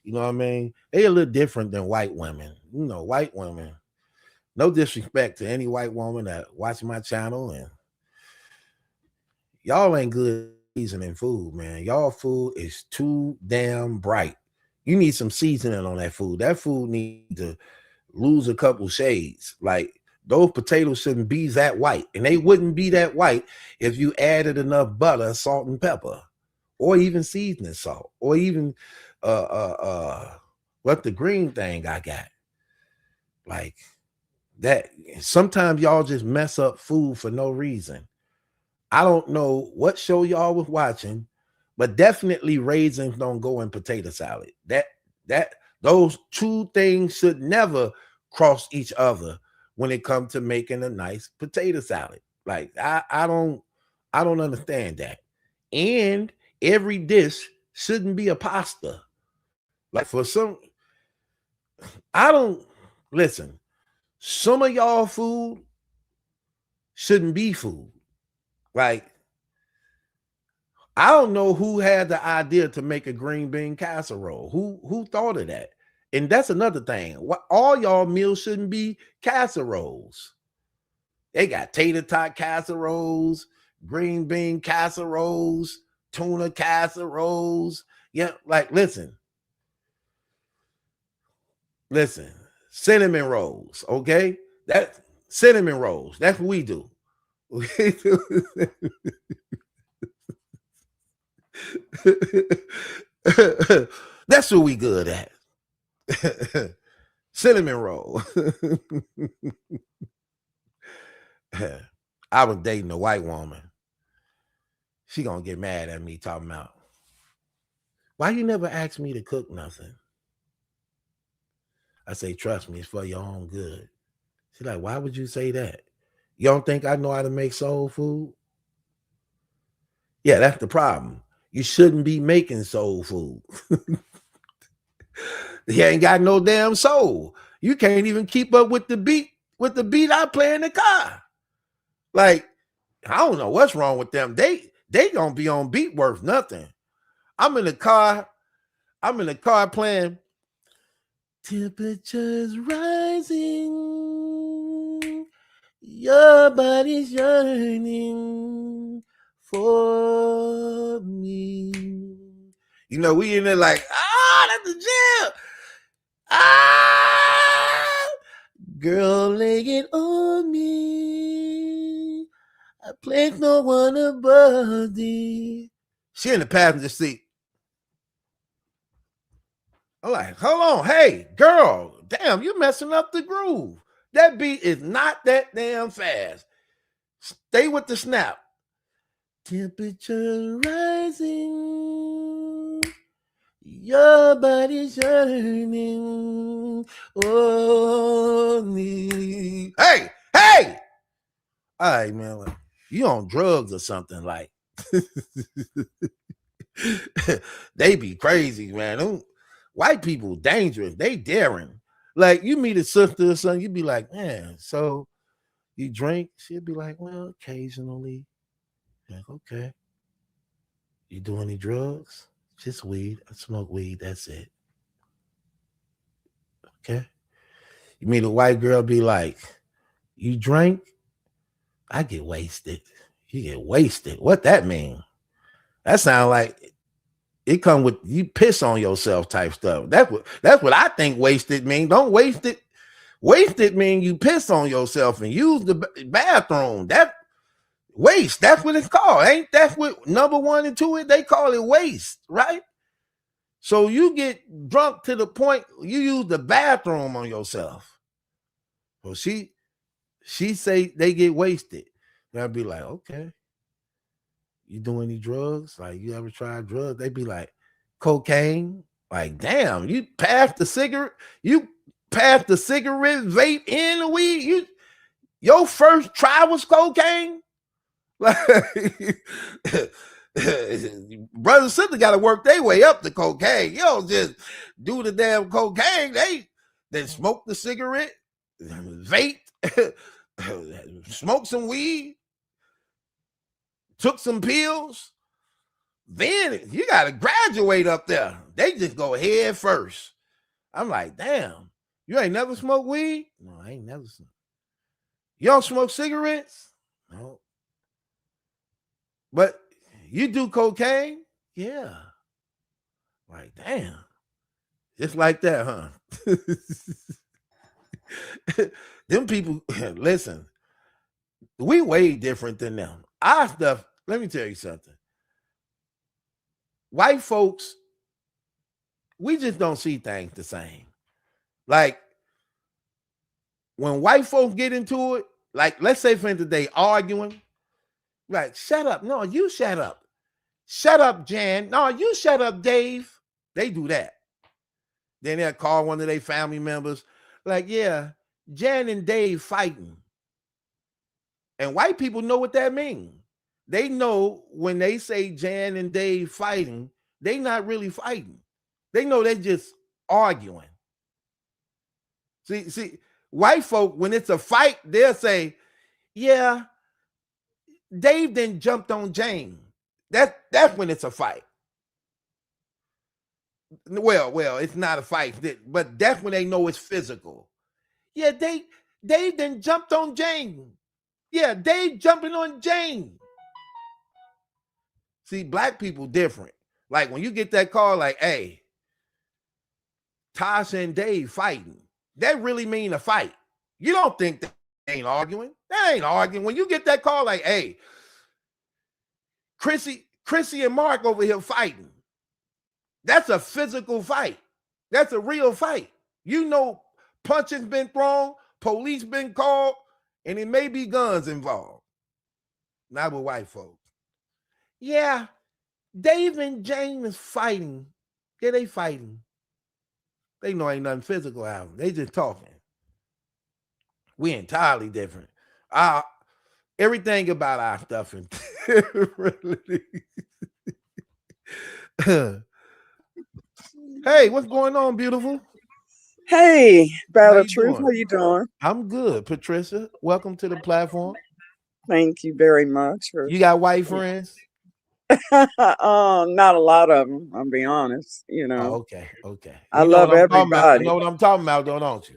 You know what I mean? They a little different than white women. White women. No disrespect to any white woman that watch my channel, and y'all ain't good seasoning food, man. Y'all food is too damn bright. You need some seasoning on that food. That food needs to lose a couple shades. Like, those potatoes shouldn't be that white, and they wouldn't be that white if you added enough butter, salt, and pepper. or even seasoning salt, or even what the green thing I got. Like that. Sometimes y'all just mess up food for no reason. I don't know what show y'all was watching, but definitely raisins don't go in potato salad. That those two things should never cross each other when it comes to making a nice potato salad. Like I don't understand that. And every dish shouldn't be a pasta. Like for some, I don't listen. Some of y'all food shouldn't be food. Like I don't know who had the idea to make a green bean casserole. Who thought of that? And that's another thing. What all y'all meals shouldn't be casseroles. They got tater tot casseroles, green bean casseroles, tuna casseroles. Yeah, like listen, cinnamon rolls. Okay, that cinnamon rolls. That's what we do. That's what we good at. Cinnamon roll. I was dating a white woman. She gonna get mad at me talking about, why you never asked me to cook nothing? I say, trust me, it's for your own good. She's like, why would you say that? You don't think I know how to make soul food? Yeah, that's the problem. You shouldn't be making soul food. He ain't got no damn soul. You can't even keep up with the beat I play in the car. Like, I don't know what's wrong with them. They gonna be on beat worth nothing. I'm in the car playing temperatures rising, your body's yearning for me. You know, we in there like, that's the jam. Girl, lay it on me. I place no one above thee. She in the passenger seat. I'm like, hold on, hey, girl, damn, you messing up the groove. That beat is not that damn fast. Stay with the snap. Temperature rising, your body's yearning on me. Hey! All right, man, like, you on drugs or something, like. They be crazy, man. White people dangerous. They daring. Like, you meet a sister or something, you be like, man, so you drink? She'd be like, well, occasionally. Like, okay. You do any drugs? Just weed. I smoke weed. That's it. Okay. You meet a white girl, be like, you drink? I get wasted. You get wasted. What that mean? That sound like it come with you piss on yourself type stuff. That's what I think wasted mean. Don't waste it. Wasted mean you piss on yourself and use the bathroom. That waste. That's what it's called. Ain't that what number 1 and 2 is? They call it waste, right? So you get drunk to the point you use the bathroom on yourself. Well, she say they get wasted. And I'd be like, okay. You do any drugs? Like, you ever tried drugs? They be like, cocaine. Like, damn, you passed the cigarette vape in the weed. Your first try was cocaine. Like, brother and sister got to work their way up to cocaine. You don't just do the damn cocaine. They smoke the cigarette, vape, smoke some weed, took some pills. Then you got to graduate up there. They just go head first. I'm like, damn, you ain't never smoked weed? No, I ain't never smoked. You don't smoke cigarettes? No. But you do cocaine? Yeah. Like, damn. Just like that, huh? Them people, listen, we way different than them. Our stuff, let me tell you something. white folks, we just don't see things the same. Like when white folks get into it, like let's say for instance they arguing, like shut up. No, you shut up. Shut up, Jan. No, you shut up, Dave. They do that. Then they'll call one of their family members, like, yeah, Jan and Dave fighting. And white people know what that means. They know when they say Jan and Dave fighting, they not really fighting. They know they're just arguing. See, white folk, when it's a fight, they'll say, yeah, Dave then jumped on Jane. That's when it's a fight. Well, it's not a fight, but that's when they know it's physical. Yeah, Dave then jumped on Jane. Yeah, Dave jumping on Jane. See, black people different. Like when you get that call, like, hey, Tasha and Dave fighting, that really mean a fight. You don't think they ain't arguing. They ain't arguing. When you get that call, like, hey, Chrissy and Mark over here fighting, that's a physical fight. That's a real fight. You know, punches been thrown, police been called, and it may be guns involved. Not with white folks. Yeah, Dave and Jane is fighting. Yeah, they fighting. They know ain't nothing physical out. They just talking. We entirely different. Everything about our stuff and hey, what's going on, beautiful? Hey, Battle Truth, how you doing? I'm good, Patricia. Welcome to the platform. Thank you very much. You got white friends? Not a lot of them. I'll be honest. You know. Okay. I love everybody. You know what I'm talking about, don't you?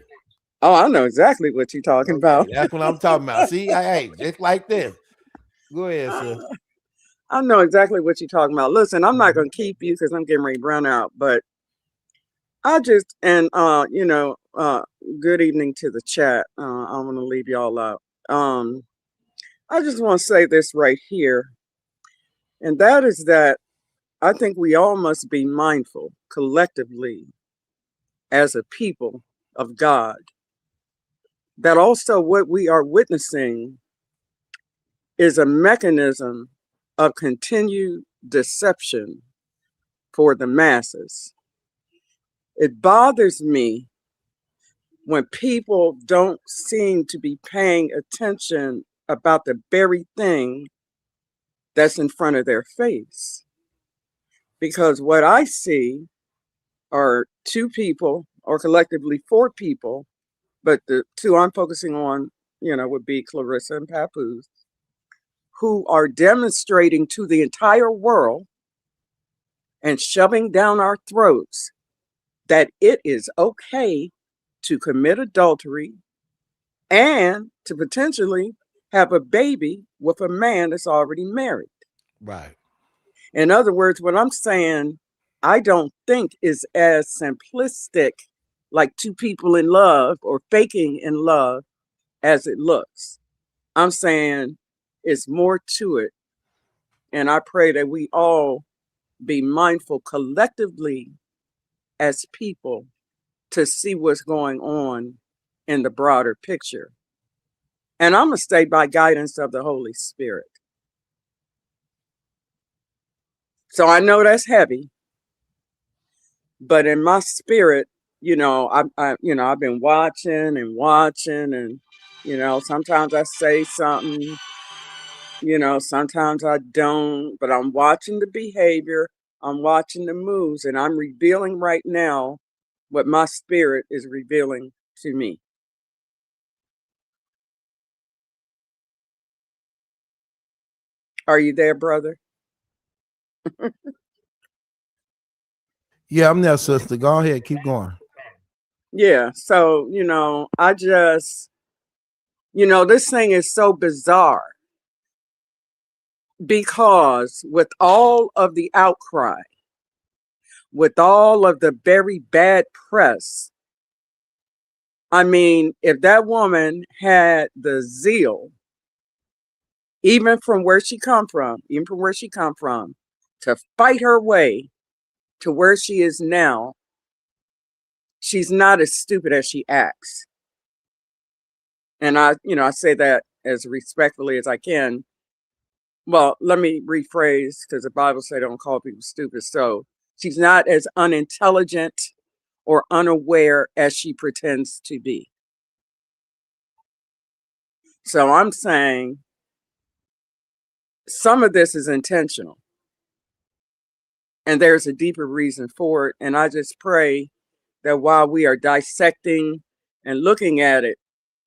Oh, I know exactly what you're talking about. That's what I'm talking about. See, hey, just like this. Go ahead, sis. I know exactly what you're talking about. Listen, I'm not gonna keep you because I'm getting ready to run out, but I just good evening to the chat. I'm gonna leave y'all out. I just want to say this right here, and that is that I think we all must be mindful collectively as a people of God that also what we are witnessing is a mechanism of continued deception for the masses. It bothers me when people don't seem to be paying attention about the very thing that's in front of their face. Because what I see are two people, or collectively four people, but the two I'm focusing on, would be Claressa and Papoose, who are demonstrating to the entire world and shoving down our throats that it is okay to commit adultery and to potentially have a baby with a man that's already married. Right. In other words, what I'm saying, I don't think is as simplistic like two people in love or faking in love as it looks. I'm saying it's more to it. And I pray that we all be mindful collectively as people to see what's going on in the broader picture. And I'm going to stay by guidance of the Holy Spirit. So I know that's heavy, but in my spirit, I've been watching and, sometimes I say something, sometimes I don't, but I'm watching the behavior, I'm watching the moves, and I'm revealing right now what my spirit is revealing to me. Are you there, brother? Yeah, I'm there, sister. Go ahead, keep going. Yeah, so, I just, this thing is so bizarre because with all of the outcry, with all of the very bad press, I mean, if that woman had the zeal, even from where she come from, to fight her way to where she is now, she's not as stupid as she acts. And I say that as respectfully as I can. Well, let me rephrase, because the Bible says don't call people stupid. So she's not as unintelligent or unaware as she pretends to be. So I'm saying some of this is intentional, and there's a deeper reason for it. And I just pray that while we are dissecting and looking at it,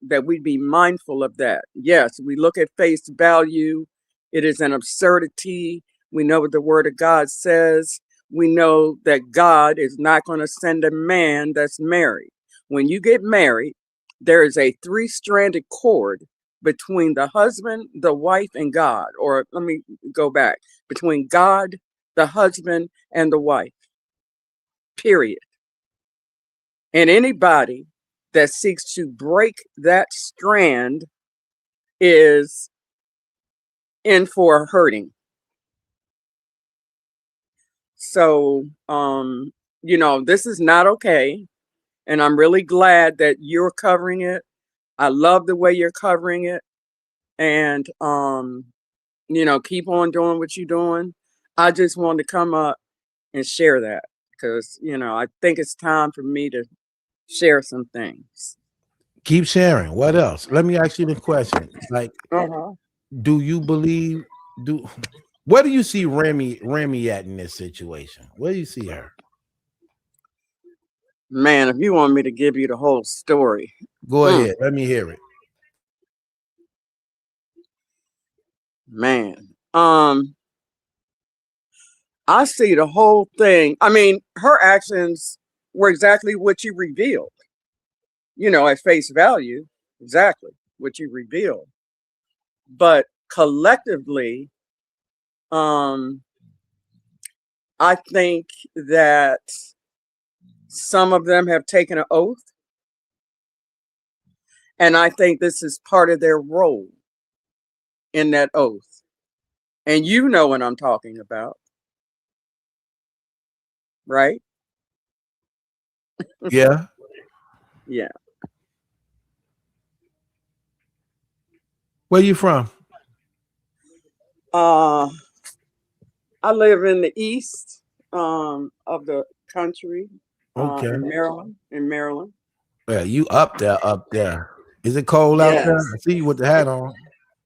that we be mindful of that. Yes, we look at face value. It is an absurdity. We know what the word of God says. We know that God is not going to send a man that's married. When you get married, there is a three-stranded cord between the husband, the wife, and God. Or let me go back, between God, the husband, and the wife. Period. And anybody that seeks to break that strand is in for hurting. So, this is not okay. And I'm really glad that you're covering it. I love the way you're covering it. And, keep on doing what you're doing. I just wanted to come up and share that because, I think it's time for me to share some things. Keep sharing. What else? Let me ask you the question. Like, Uh-huh. do you believe? Do Where do you see Remy at in this situation? Where do you see her? Man, if you want me to give you the whole story. Go ahead. Let me hear it. Man. I see the whole thing. I mean, her actions were exactly what you revealed. At face value, exactly what you revealed. But collectively, I think that some of them have taken an oath. And I think this is part of their role in that oath. And you know what I'm talking about, right? Yeah. Yeah. Where you from? I live in the east of the country, Okay. in Maryland. In Maryland. Yeah, you up there, up there. Is it cold out Yes. there? I see you with the hat on.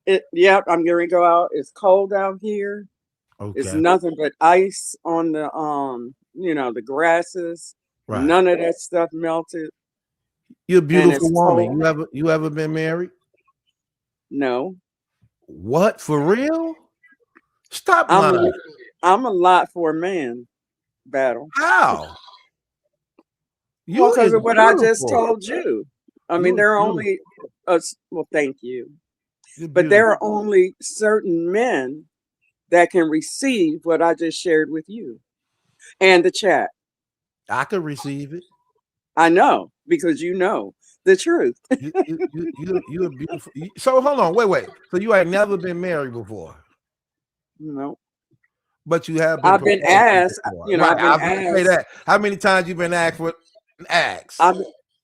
Yep, I'm going to go out. It's cold out here. It's Okay. nothing but ice on the the grasses. Right. None of that stuff melted. You're a And beautiful it's woman. cold. You ever been married? No. What? For real? Stop I'm a lying. I'm a lot for a man, Battle. How? Well, You because is of what I just beautiful. told you. I mean, You is there are beautiful. only well, thank you. You're But there beautiful. are only certain men that can receive what I just shared with you and the chat. I could receive it. I know because you know the truth. You're beautiful. So hold on, wait. So you ain't never been married before, No. but you have been I've been proposed to asked, before, right? I've I been was gonna say asked, that. How many times you been asked for asked?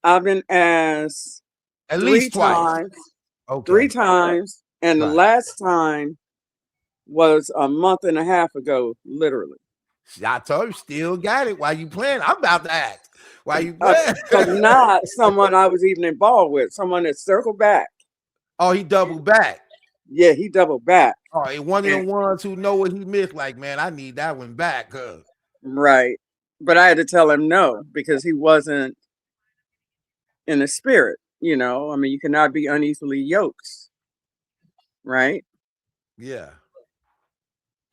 I've been asked At three least twice. times, Okay, and the right. last time was a month and a half ago, literally. See, I told you, still got it. Why you playing? I'm about to ask. Why you playing? But not someone I was even involved with, someone that circled back. Oh, he doubled back. Yeah, he doubled back. Oh, he one of the And, ones who know what he missed. Like, man, I need that one back. Cause right. But I had to tell him no because he wasn't in the spirit. I mean, you cannot be unequally yoked, right? yeah,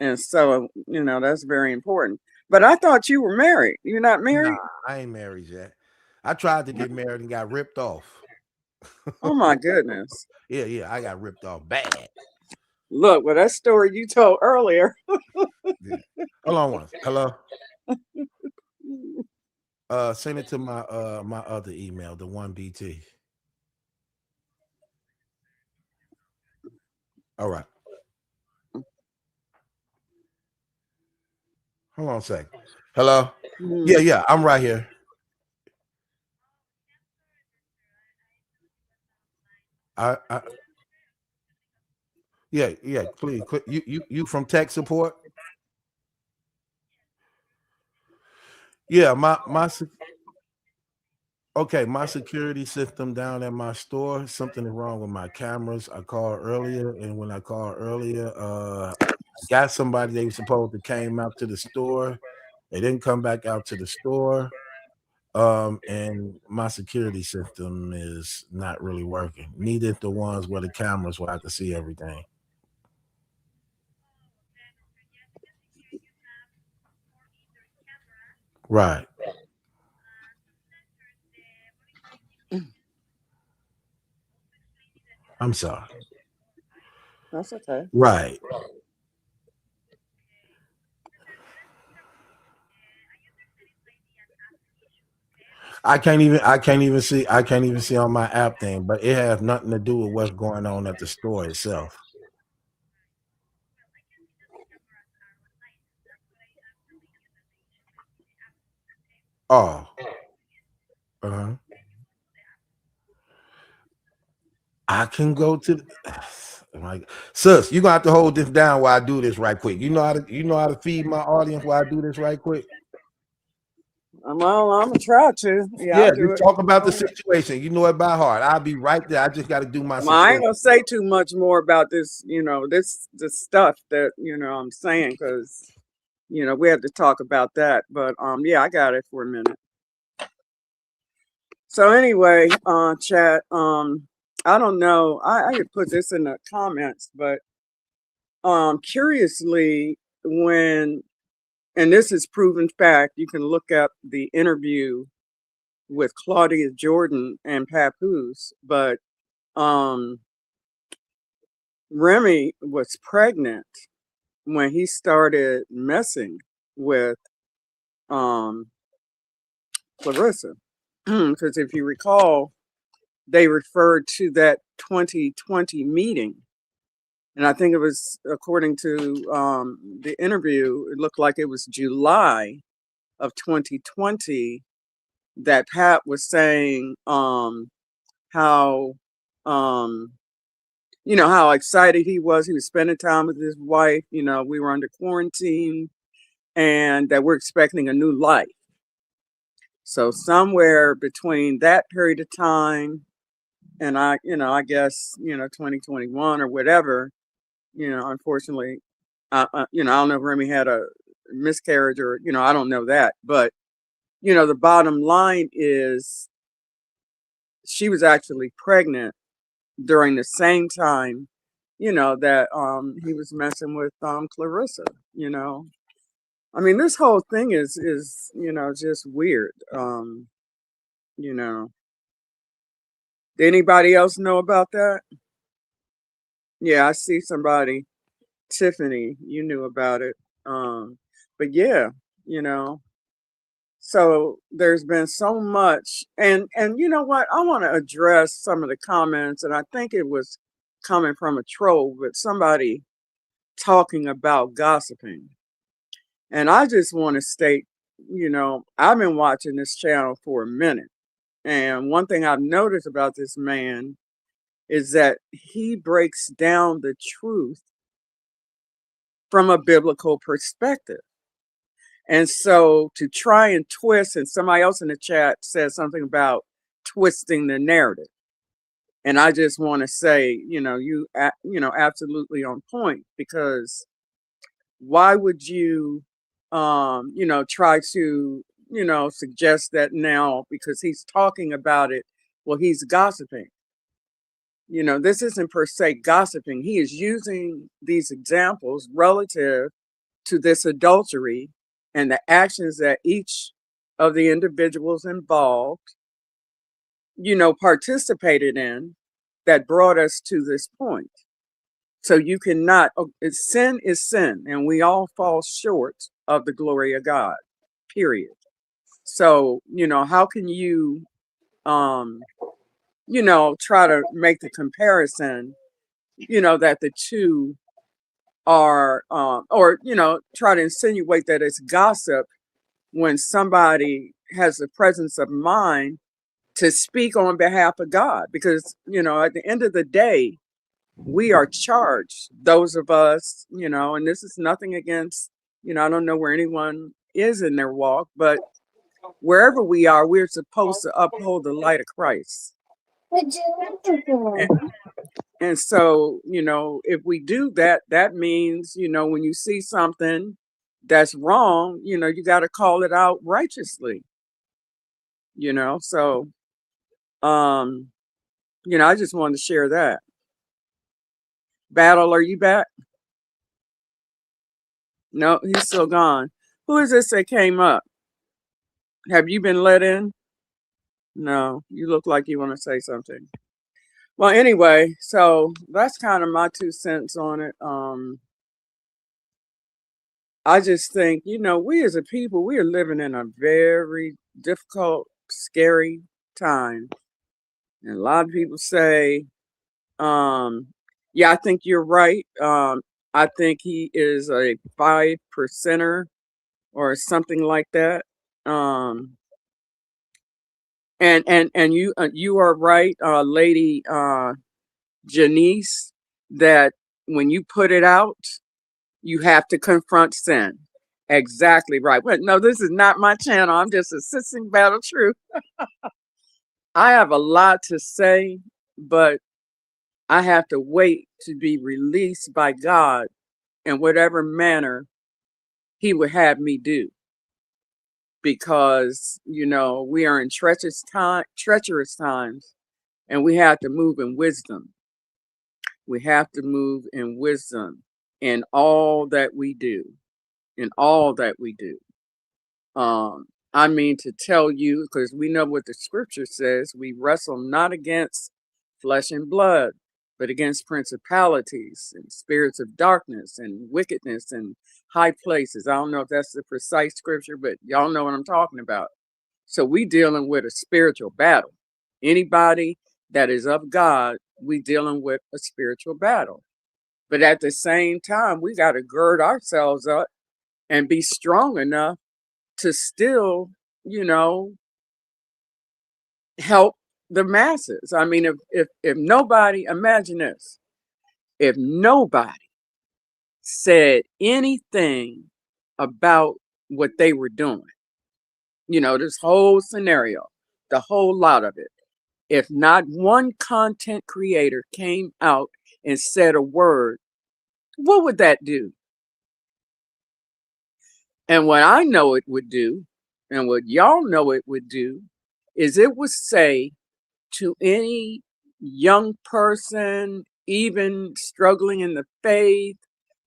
And so, that's very important. But I thought you were married. You're not nah, married? I ain't married yet. I tried to get married and got ripped off. Oh my goodness. Yeah, I got ripped off bad. Look, well, that story you told earlier. Yeah. Hold on once. Hello. Send it to my other email, the one BT. All right. Hold on a second. Hello? Mm. Yeah, I'm right here. I yeah, please. You from tech support? Yeah, okay, my security system down at my store, something is wrong with my cameras. I called earlier, and when I called earlier, I got somebody they were supposed to came out to the store. They didn't come back out to the store. And my security system is not really working. Neither the ones where the cameras where I can see everything. Right. I'm sorry. That's okay. Right. I can't even see on my app thing, but it has nothing to do with what's going on at the store itself. Oh. Uh-huh. I can go to the, like, sis, you're gonna have to hold this down while I do this right quick. You know how to feed my audience while I do this right quick? Well, I'm gonna try to. Yeah, Yeah, I'll do just it. talk about Go the ahead. situation. You know it by heart. I'll be right there. I just gotta do my Well, I ain't security. gonna say too much more about this. This stuff that I'm saying, because we have to talk about that. But yeah, I got it for a minute. So anyway, chat. I don't know. I could put this in the comments, but curiously, when and this is proven fact, you can look up the interview with Claudia Jordan and Papoose, but um, Remy was pregnant when he started messing with um, Clarissa. Because if you recall, they referred to that 2020 meeting. And I think it was, according to the interview, it looked like it was July of 2020 that Pat was saying how um, how excited he was. He was spending time with his wife. We were under quarantine and that we're expecting a new life. So somewhere between that period of time and I guess, 2021 or whatever, unfortunately, I don't know if Remy had a miscarriage or, I don't know that. But, the bottom line is she was actually pregnant during the same time, that he was messing with Clarissa, you know. I mean, this whole thing is just weird. You know. Did anybody else know about that? Yeah, I see somebody. Tiffany, you knew about it. But yeah, you know. So there's been so much, and you know what? I want to address some of the comments, and I think it was coming from a troll, but somebody talking about gossiping. And I just want to state, I've been watching this channel for a minute. And one thing I've noticed about this man is that he breaks down the truth from a biblical perspective. And so to try and twist, and somebody else in the chat said something about twisting the narrative. And I just want to say, absolutely on point, because why would you, try to, suggest that now because he's talking about it, well, he's gossiping. This isn't per se gossiping. He is using these examples relative to this adultery and the actions that each of the individuals involved, participated in that brought us to this point. So you cannot, sin is sin, and we all fall short of the glory of God, period. So, how can you, try to make the comparison, that the two or try to insinuate that it's gossip when somebody has the presence of mind to speak on behalf of God. Because at the end of the day, we are charged, those of us, and this is nothing against, I don't know where anyone is in their walk, but wherever we are, we're supposed to uphold the light of Christ. And so, if we do that, that means, when you see something that's wrong, you got to call it out righteously, So, I just wanted to share that. Battle, are you back? No, he's still gone. Who is this that came up? Have you been let in? No, you look like you want to say something. Well, anyway, so that's kind of my 2 cents on it. I just think, we as a people, we are living in a very difficult, scary time. And a lot of people say, yeah, I think you're right. I think he is a 5%er or something like that. And you are right, Lady Janice, that when you put it out, you have to confront sin. Exactly right. But no, this is not my channel. I'm just assisting Battle Truth. I have a lot to say, but I have to wait to be released by God in whatever manner He would have me do. Because, we are in treacherous times, and we have to move in wisdom. We have to move in wisdom in all that we do. In all that we do. I mean, to tell you, because we know what the scripture says, we wrestle not against flesh and blood, but against principalities and spirits of darkness and wickedness and high places. I don't know if that's the precise scripture, but y'all know what I'm talking about. So we dealing with a spiritual battle. Anybody that is of God, we dealing with a spiritual battle. But at the same time, we got to gird ourselves up and be strong enough to still, help the masses. I mean, if nobody, imagine this, if nobody said anything about what they were doing, this whole scenario, the whole lot of it, if not one content creator came out and said a word, what would that do? And what I know it would do, and what y'all know it would do, is it would say to any young person, even struggling in the faith,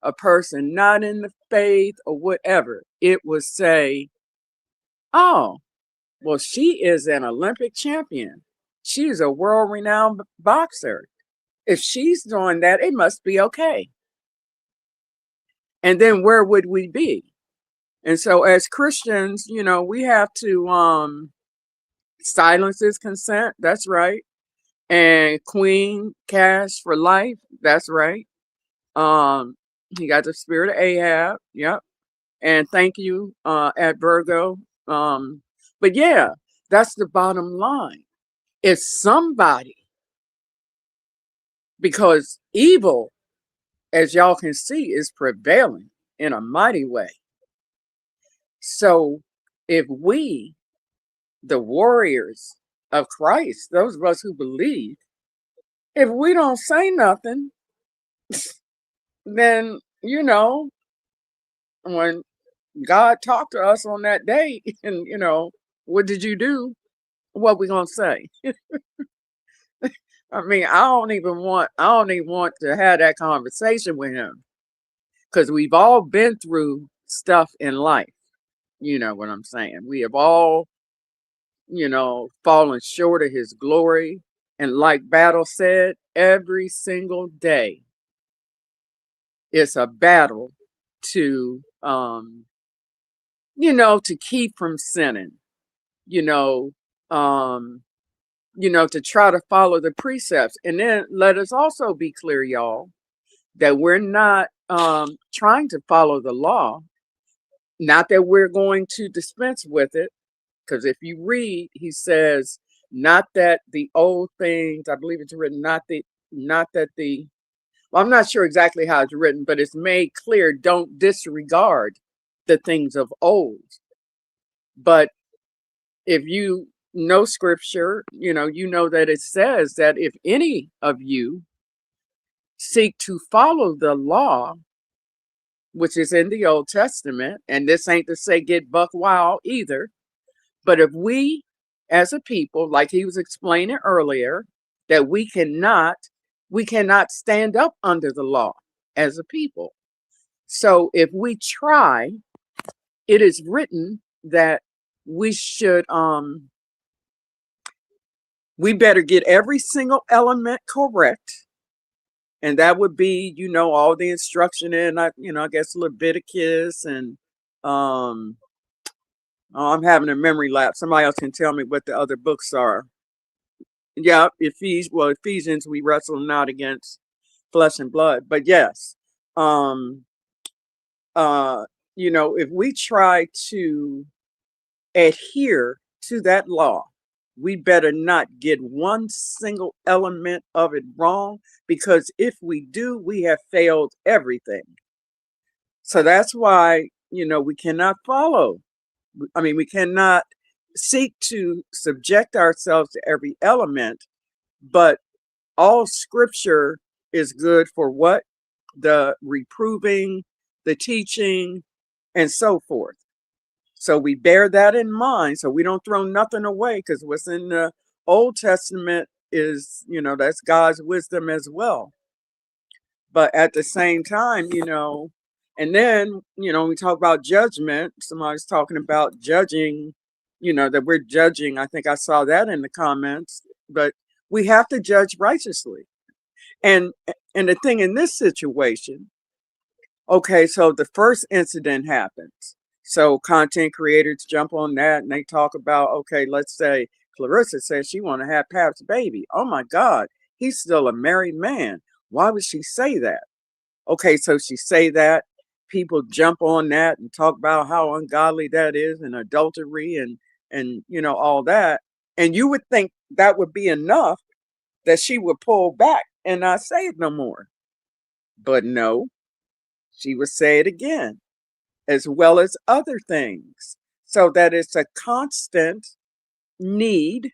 a person not in the faith or whatever, it would say, oh, well, she is an Olympic champion. She's a world-renowned boxer. If she's doing that, it must be okay. And then where would we be? And so as Christians, we have to silence his consent. That's right. And Queen Cash for life. That's right. He got the spirit of Ahab. Yep. And thank you, at Virgo. But yeah, that's the bottom line. If somebody, because evil, as y'all can see, is prevailing in a mighty way. So if we, the warriors of Christ, those of us who believe, if we don't say nothing, then, when God talked to us on that day, and, what did you do? What we gonna say? I mean, I don't even want to have that conversation with him, because we've all been through stuff in life. You know what I'm saying? We have all, fallen short of his glory. And like Battle said, every single day, it's a battle to, to keep from sinning, to try to follow the precepts. And then let us also be clear, y'all, that we're not trying to follow the law. Not that we're going to dispense with it, because if you read, he says, not that the old things, I believe it's written, not that the, well, I'm not sure exactly how it's written, but it's made clear, don't disregard the things of old. But if you know scripture, you know that it says that if any of you seek to follow the law, which is in the Old Testament, and this ain't to say get buck wild either, but if we as a people, like he was explaining earlier, that we cannot stand up under the law as a people. So if we try, it is written that we should we better get every single element correct. And that would be, all the instruction in, I guess Leviticus and oh, I'm having a memory lapse. Somebody else can tell me what the other books are. Yeah, Ephesians, we wrestle not against flesh and blood. But yes, if we try to adhere to that law, we better not get one single element of it wrong, because if we do, we have failed everything. So that's why, we cannot follow. We cannot seek to subject ourselves to every element, but all scripture is good for what? The reproving, the teaching, and so forth. So we bear that in mind, so we don't throw nothing away, because what's in the Old Testament is, that's God's wisdom as well. But at the same time, and then, we talk about judgment. Somebody's talking about judging, that we're judging. I think I saw that in the comments, but we have to judge righteously. And the thing in this situation, okay, so the first incident happens. So content creators jump on that and they talk about, okay, let's say Clarissa says she want to have Pap's baby. Oh my God, he's still a married man. Why would she say that? Okay, so she say that. People jump on that and talk about how ungodly that is, and adultery and all that. And you would think that would be enough that she would pull back and not say it no more. But no, she would say it again, as well as other things. So that it's a constant need,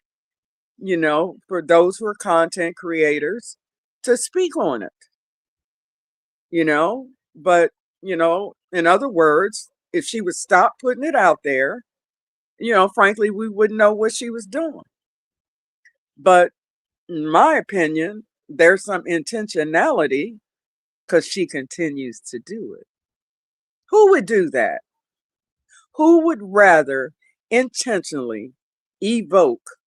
for those who are content creators to speak on it, But, in other words, if she would stop putting it out there, frankly, we wouldn't know what she was doing. But in my opinion, there's some intentionality, because she continues to do it. Who would do that? Who would rather intentionally evoke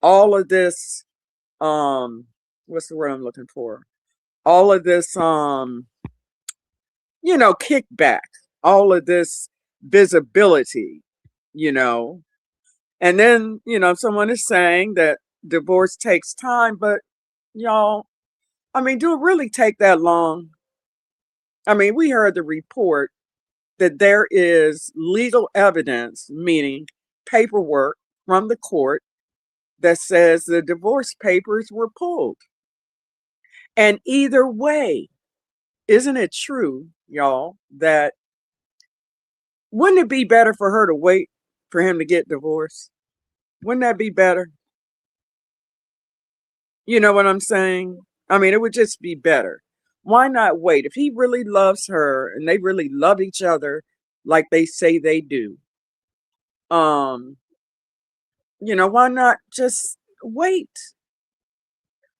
all of this, what's the word I'm looking for? All of this, kickback, all of this visibility, and then, someone is saying that divorce takes time, but y'all, do it really take that long? We heard the report that there is legal evidence, meaning paperwork from the court, that says the divorce papers were pulled. And either way, isn't it true, y'all, that wouldn't it be better for her to wait for him to get divorced? Wouldn't that be better? You know what I'm saying? It would just be better. Why not wait? If he really loves her and they really love each other like they say they do, why not just wait?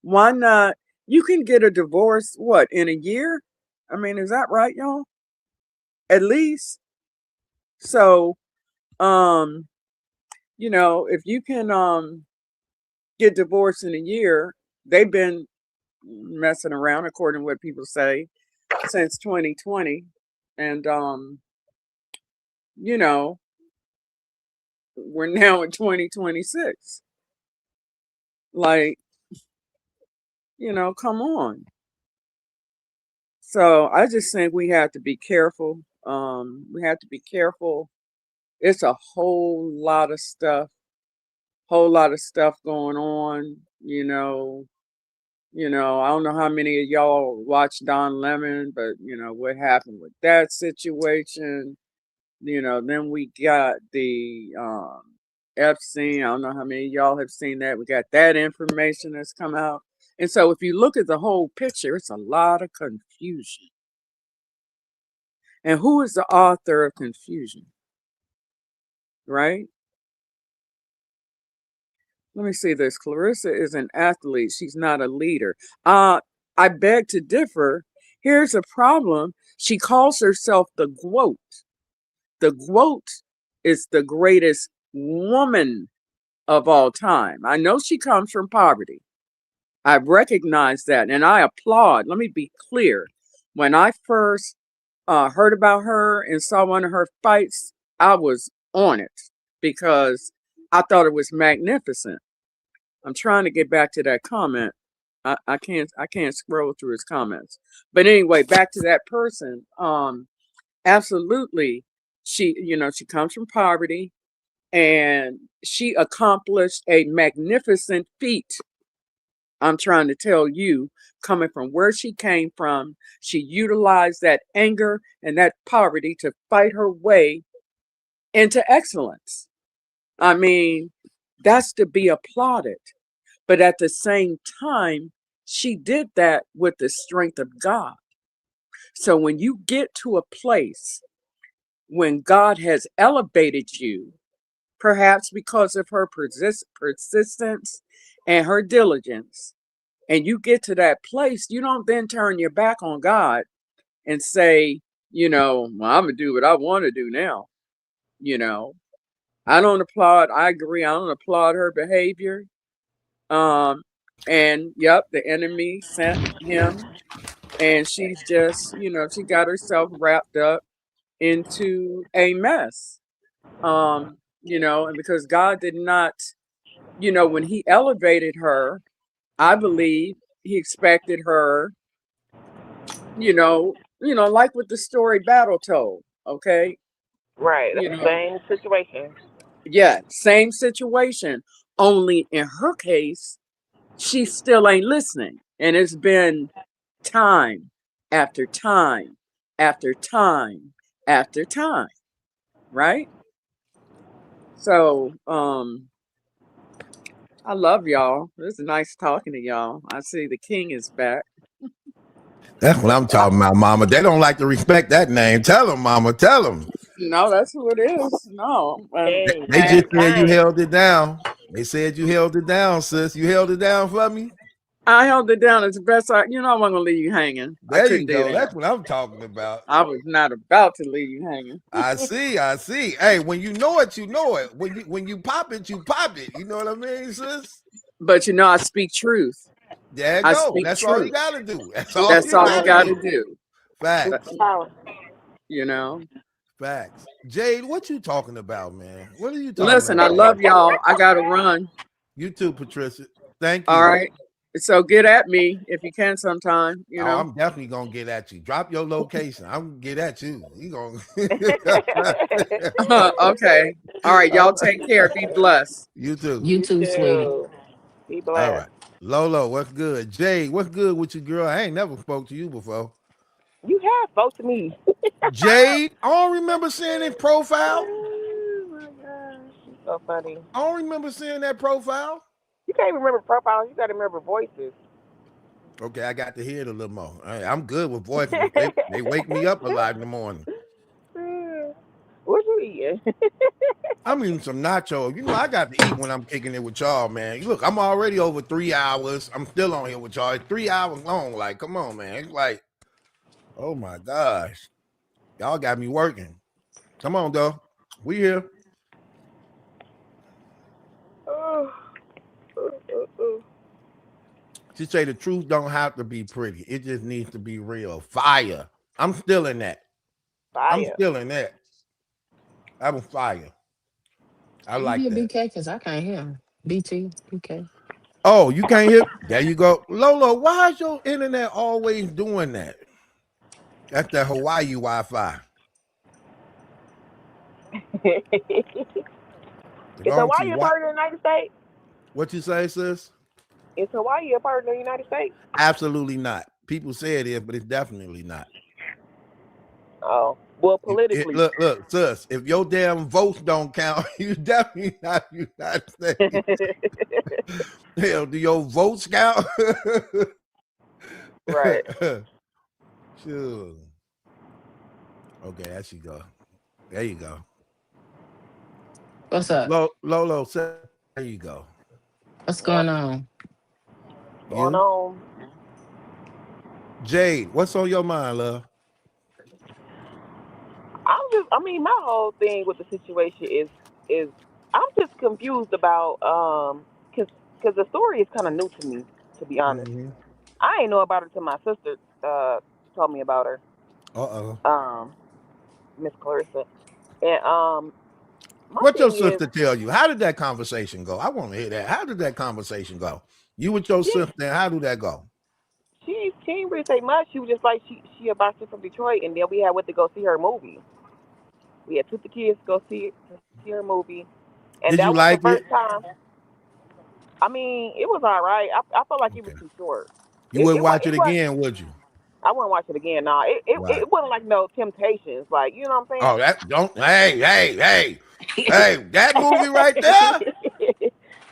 Why not? You can get a divorce, what, in a year? Is that right, y'all? At least. So, if you can get divorced in a year, they've been messing around, according to what people say, since 2020. And we're now in 2026. Like, come on. So I just think we have to be careful. We have to be careful. It's a whole lot of stuff going on. I don't know how many of y'all watch Don Lemon, but what happened with that situation. Then we got the Epstein. I don't know how many of y'all have seen that. We got that information that's come out. And so if you look at the whole picture, it's a lot of confusion. And who is the author of confusion? Right? Let me see this. Claressa is an athlete. She's not a leader. I beg to differ. Here's a problem. She calls herself the GWOAT. The GWOAT is the greatest woman of all time. I know she comes from poverty. I recognize that, and I applaud. Let me be clear. When I first heard about her and saw one of her fights, I was on it because I thought it was magnificent. I'm trying to get back to that comment. I can't scroll through his comments. But anyway, back to that person. Absolutely, she comes from poverty, and she accomplished a magnificent feat. I'm trying to tell you, coming from where she came from, she utilized that anger and that poverty to fight her way into excellence. I mean, that's to be applauded. But at the same time, she did that with the strength of God. So when you get to a place when God has elevated you, perhaps because of her persistence and her diligence, and you get to that place, you don't then turn your back on God and say, well, I'm going to do what I want to do now. I don't applaud, I agree, I don't applaud her behavior. And yep, the enemy sent him, and she's just, she got herself wrapped up into a mess. And because God did not, when he elevated her, I believe he expected her, like with the story Battle told, okay? Right. Same situation. Yeah, same situation. Only in her case, she still ain't listening. And it's been time after time after time after time, right? So, I love y'all. It's nice talking to y'all. I see the king is back. That's what I'm talking about, Mama. They don't like to respect that name. Tell them, Mama. Tell them. No, that's who it is. No. They just said you held it down. They said you held it down, sis. You held it down for me. I held it down as the best I, I wasn't gonna leave you hanging. There I couldn't you go. do that. That's what I'm talking about. I was not about to leave you hanging. I see. Hey, when you know it, you know it. When you pop it, you pop it. You know what I mean, sis? But I speak truth. There you I go. speak That's truth. all you gotta do. That's all That's you all gotta you gotta do. do. Facts. Facts. Jade, what you talking about, man? What are you talking Listen, about? I love y'all. I gotta run. You too, Patricia. Thank you. All right. So get at me if you can sometime, Oh, I'm definitely gonna get at you. Drop your location. I'm gonna get at you. You gonna okay. All right, y'all take care. Be blessed. You too. You too, sweetie. Be blessed. All right. Lolo, what's good? Jay, what's good with you, girl? I ain't never spoke to you before. You have spoke to me. Jade, I don't remember seeing his profile. Oh my gosh, you're so funny. I don't remember seeing that profile. You can't remember profiles. You got to remember voices. Okay, I got to hear it a little more. All right, I'm good with voices. They wake me up a lot in the morning. What you eating? I'm eating some nachos. You know, I got to eat when I'm kicking it with y'all, man. Look, I'm already over 3 hours. I'm still on here with y'all. It's 3 hours long. Like, come on, man. It's like, oh my gosh. Y'all got me working. Come on, though. We here. She say the truth don't have to be pretty. It just needs to be real. Fire. I'm still in that. Fire. I'm still in that. I was fire. I like hear that. BK because I can't hear him. BT, BK. Oh, you can't hear? There you go. Lolo, why is your internet always doing that? That's the Hawaii Wi-Fi. As Is long as you Hawaii a what? part of the United States? What you say, sis? Is Hawaii a part of the United States? Absolutely not. People say it is, but it's definitely not. Oh, well, politically. Look, sis. If your damn votes don't count, you definitely not United States. Hell, do your votes count? Right. Sure. Okay, there you go. There you go. What's up? Lolo, there you go. What's Yeah. going on? Going You? on. Jade, what's on your mind, love? I mean, my whole thing with the situation is I'm just confused about cause the story is kind of new to me, to be honest. Mm-hmm. I ain't know about her till my sister told me about her, Uh-oh. um, Miss Clarissa, and my What your thing is sister tell you? How did that conversation go? I want to hear that. How did that conversation go? You with your she sister, how did that go? she didn't really say much. She was just like she a boxer from Detroit, and then we had went to go see her movie. We had took the kids to go see her movie, and Did you that was the like first it? time. I mean, it was all right. I felt like it was Okay. too short. You would watch It it was. again, would you? I wouldn't watch it again. Nah, Right. it wasn't like no Temptations. Like you know what I'm Oh, that don't hey, that movie right there.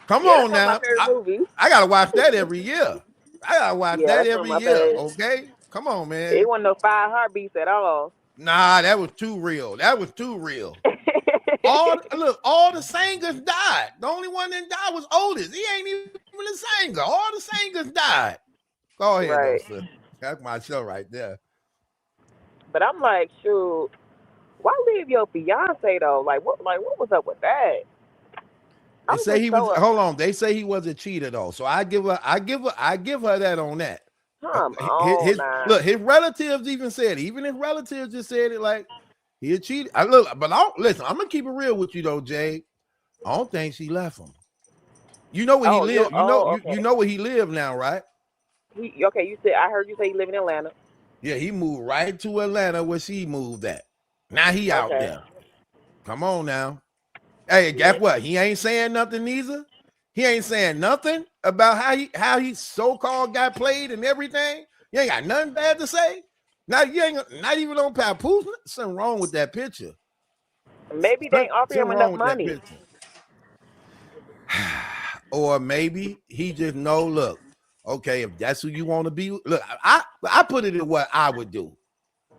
Come yeah, on that's one of my now. favorite movies. I gotta watch that every year. I gotta watch Yeah, that that's one of every my year. favorites. Okay. Come on, It man. wasn't no Five Heartbeats at all. Nah, that was too real. That was too real. All the singers died. The only one that died was Otis. He ain't even a singer. All the singers died. Go ahead, though, Right. sir. That's my show right there. But I'm like, shoot, why leave your fiance though? Like what was up with that? They I'm say just he was. so Hold on. They say he was a cheater though. So I give her that on that. come on now. Look, his relatives even said it. Even his relatives just said it like he a cheater. I look, but I don't listen. I'm gonna keep it real with you though, Jay. I don't think she left him. You know where he lived. You Okay. know where he lived now, right? Okay, you said I heard you say you live in Atlanta. Yeah, he moved right to Atlanta where she moved at. Now he out Okay. there. Come on now. Hey, Yeah. guess what? He ain't saying nothing neither. He ain't saying nothing about how he so-called got played and everything. You ain't got nothing bad to say. You ain't not even on Papoose. Something wrong with that picture. Maybe they ain't offering Something him wrong enough with that money. picture. Or maybe he just know, look, okay, if that's who you want to be. Look, I put it in what I would do.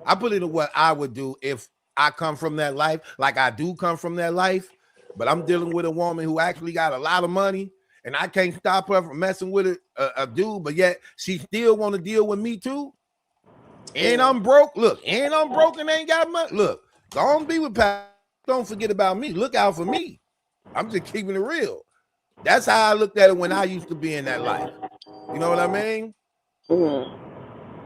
I put it in what I would do if I come from that life, like I do come from that life, but I'm dealing with a woman who actually got a lot of money, and I can't stop her from messing with a dude, but yet she still want to deal with me too. And I'm broke. Look, and I'm broke and ain't got money. Look, go on be with Pat. Don't forget about me. Look out for me. I'm just keeping it real. That's how I looked at it when I used to be in that life. You know what I mean? Mm-hmm.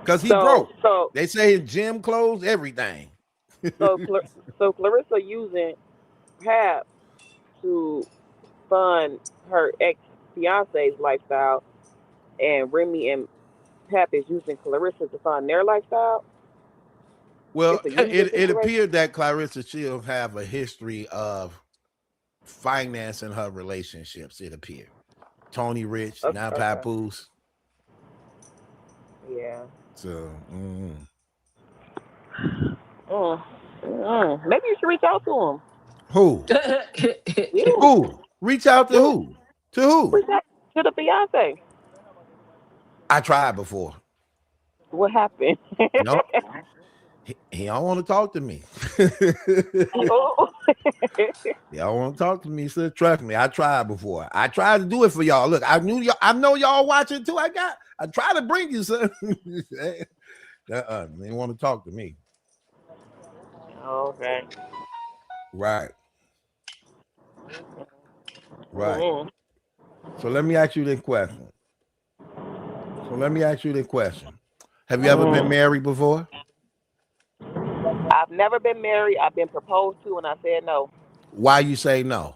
Because he So broke. so They say his gym closed, everything. so so Clarissa using Pap to fund her ex fiance's lifestyle, and Remy and Pap is using Clarissa to fund their lifestyle. Well, It's a unity it situation. appeared that Clarissa Shields have a history of financing her relationships. It appeared Tony Rich, Okay. now Okay. Papoose. Yeah. So Maybe you should reach out to him. who You. who reach out to You. who to who? Reach out to the fiance. I tried before. What happened? No, he don't want to talk to me. Oh. Y'all want to talk to me, so trust me. I tried before. I tried to do it for y'all. Look, I knew y'all. I know y'all watching too. I tried to bring you something. They want to talk to me. Okay. Right. Right. Mm-hmm. So let me ask you this question. Have you ever been Mm. married before? I've never been married. I've been proposed to, and I said no. Why you say no?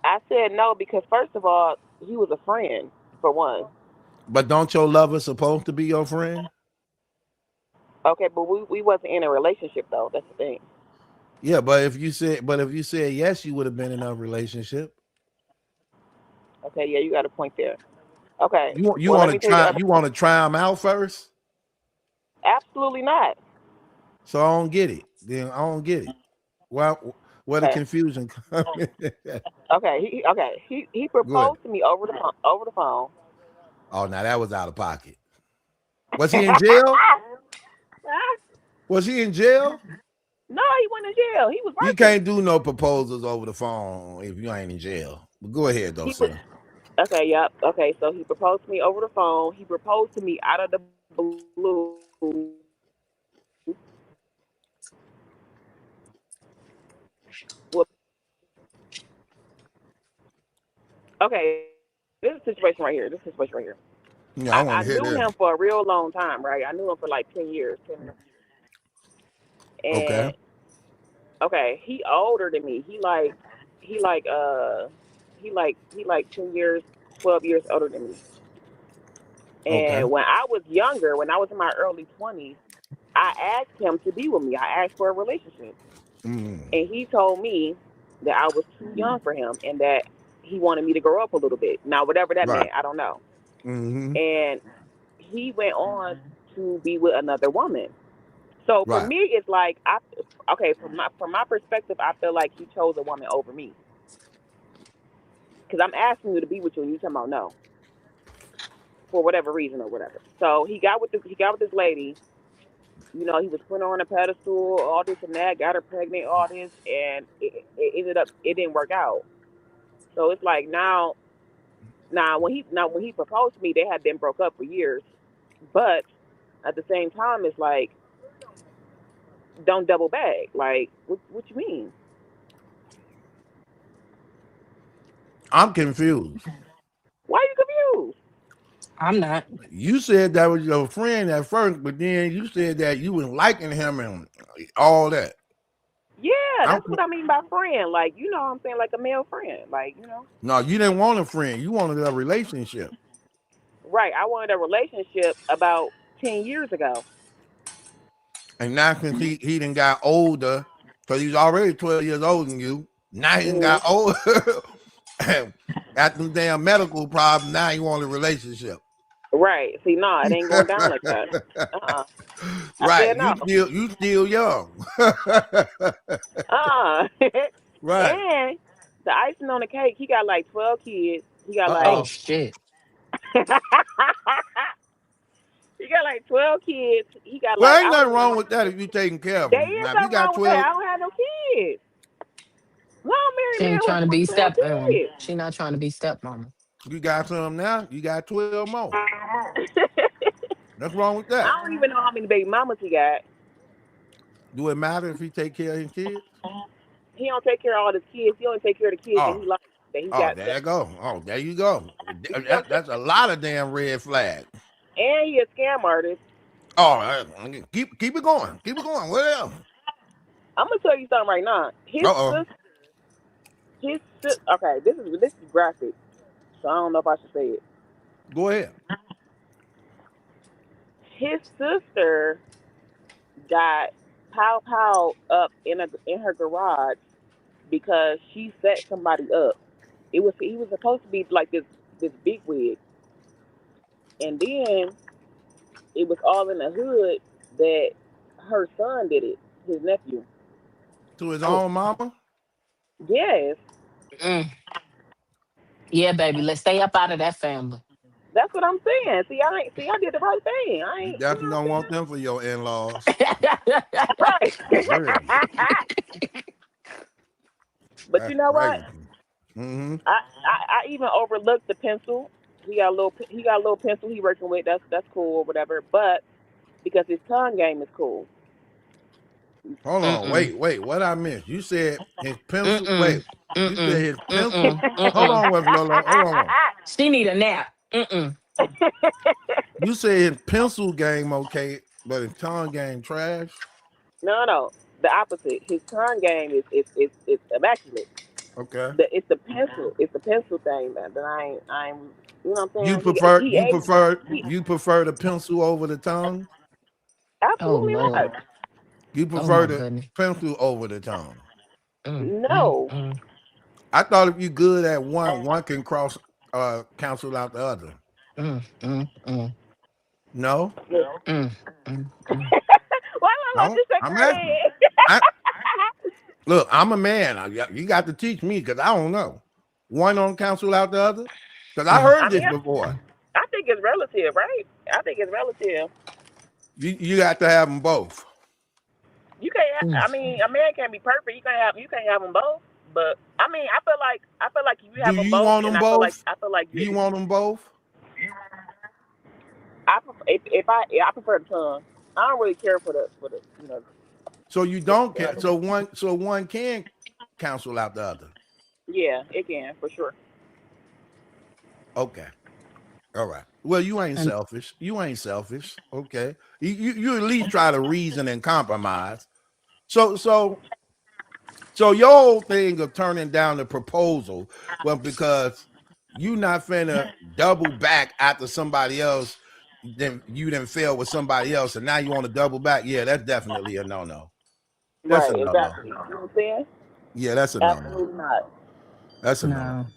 I said no because first of all, he was a friend for one. But don't your lover supposed to be your friend? Okay, but we wasn't in a relationship though. That's the thing. Yeah, but if you said yes, you would have been in a relationship. Okay, yeah, you got a point there. Okay, You well let want to me tell you the try other. you want to try them out first. Absolutely not. So I don't get it. Then I don't get it. Well, where the Okay, confusion come in? okay. He Go ahead. proposed to me over the phone. Over the phone. Oh, now that was out of pocket. Was he in jail? Was he in jail? No, he went in jail. He was You working. can't do no proposals over the phone if you ain't in jail. But go ahead though, He was sir. okay. Yep. Okay, so he proposed to me over the phone. He proposed to me out of the blue. Well, okay, this is the situation right here. This is the situation right here. Yeah, I want I to hear knew this. him for a real long time, right? I knew him for like 10 years. Okay. And okay, he older than me. He like he like 10 years, 12 years older than me. Okay. And when I was younger, when I was in my early 20s, I asked him to be with me. I asked for a relationship. Mm. And he told me that I was too young for him and that he wanted me to grow up a little bit. Now, whatever that Right. meant, I don't know. Mm-hmm. And he went on to be with another woman. So for Right. me, it's like okay, from my perspective, I feel like he chose a woman over me because I'm asking you to be with you and you talking about no for whatever reason or whatever. So he got with this lady. You know, he was putting her on a pedestal, all this and that, got her pregnant, all this, and it ended up it didn't work out. So it's like now when he proposed to me, they had been broke up for years, but at the same time, it's like don't double back. Like what you mean? I'm confused. Why are you confused? I'm not. You said that was your friend at first, but then you said that you was liking him and all that. Yeah, I'm that's what I mean by friend. Like you know what I'm saying, like a male friend. Like you know, no, you didn't want a friend. You wanted a relationship. right? I wanted a relationship about 10 years ago. And now since he done got older, because he's already 12 years older than you, now he done Hmm. got older. Got them damn medical problems. Now you want a relationship. Right. See, no, it ain't going down like that. I Right. said no. You still young. Uh. Right. And the icing on the cake, he got like 12 kids. He got like Oh Uh-oh. shit. he got like 12 kids. He got like Well, ain't I don't nothing even know. wrong with that if you taking care of There them. is Now, if you something got wrong with that. 12, I don't have no kids. No, I'm She married ain't man with trying to be 12 step. kids. She not trying to be stepmama. you got some now, you got 12 more. What's wrong with I that? don't even know how many baby mamas he got. Do it matter if he take care of his kids? He don't take care of all his kids. He only take care of the kids that Oh, he likes. That he oh, got. there you go. Oh, there you go. He don't take, That's a lot of damn red flag. and he a scam artist. Oh, keep it going. Keep it going. What else? I'm gonna tell you something right now. Uh-oh. His sister. Okay, this is graphic, so I don't know if I should say it. Go ahead. His sister got pow up in her garage because she set somebody up. He was supposed to be like this big wig, and then it was all in the hood that her son did it, his nephew. To his Oh. own mama? Yes, Mm. Yeah, baby. Let's stay up out of that family. that's what I'm saying. See, I did the right thing. I You ain't, you definitely know don't what want them for your in-laws. I'm saying? Real. Right. But you That's know what? crazy. Mm-hmm. I even overlooked the pencil. He got a little pencil he working with. That's cool or whatever. But because his tongue game is cool. Hold on. Mm-mm. Wait. What I missed? You said his pencil. Mm-mm. Wait. You said Mm-mm. his pencil. Mm-mm. Hold Mm-mm. on, West Lolo. Hold on. She need a nap. Mm-mm. You said his pencil game okay, but his tongue game trash. No, the opposite. His tongue game is immaculate. Okay. It's the pencil. It's the pencil thing that I ain't. You know what I'm You saying? prefer He you ate. prefer He, you prefer the pencil over the tongue? Oh Absolutely not. Lord. You Oh prefer my the goodness. pencil over the tongue. Mm, mm, No. mm, I thought if you good at one can cross cancel out the other. mm, mm, mm, No, No. mm, mm, mm. Why am I no, just shake I'm her asking. head? I look, I'm a man. You got to teach me because I don't know. One don't cancel out the other. Because I Mm. heard I this mean, before. I think it's relative, right? I think it's relative. You got to have them both. You can't. Mm. I mean, a man can't be perfect. You can't have them both. But I mean, I feel like if you Do have them you both, want and them both? I feel like You want them both? I prefer the tongue. I don't really care for the So you the, don't the care. other. So one can cancel out the other. Yeah, it can for sure. Okay. All right. Well, you ain't And selfish. You ain't selfish. Okay. You at least try to reason and compromise. So so so your whole thing of turning down the proposal was because you not finna double back after somebody else. Then you didn't fail with somebody else, and now you want to double back. Yeah, that's definitely a no no. That's a Right, no no. exactly. You know what I'm saying? Yeah, that's a no no. Absolutely not. That's a no no. no.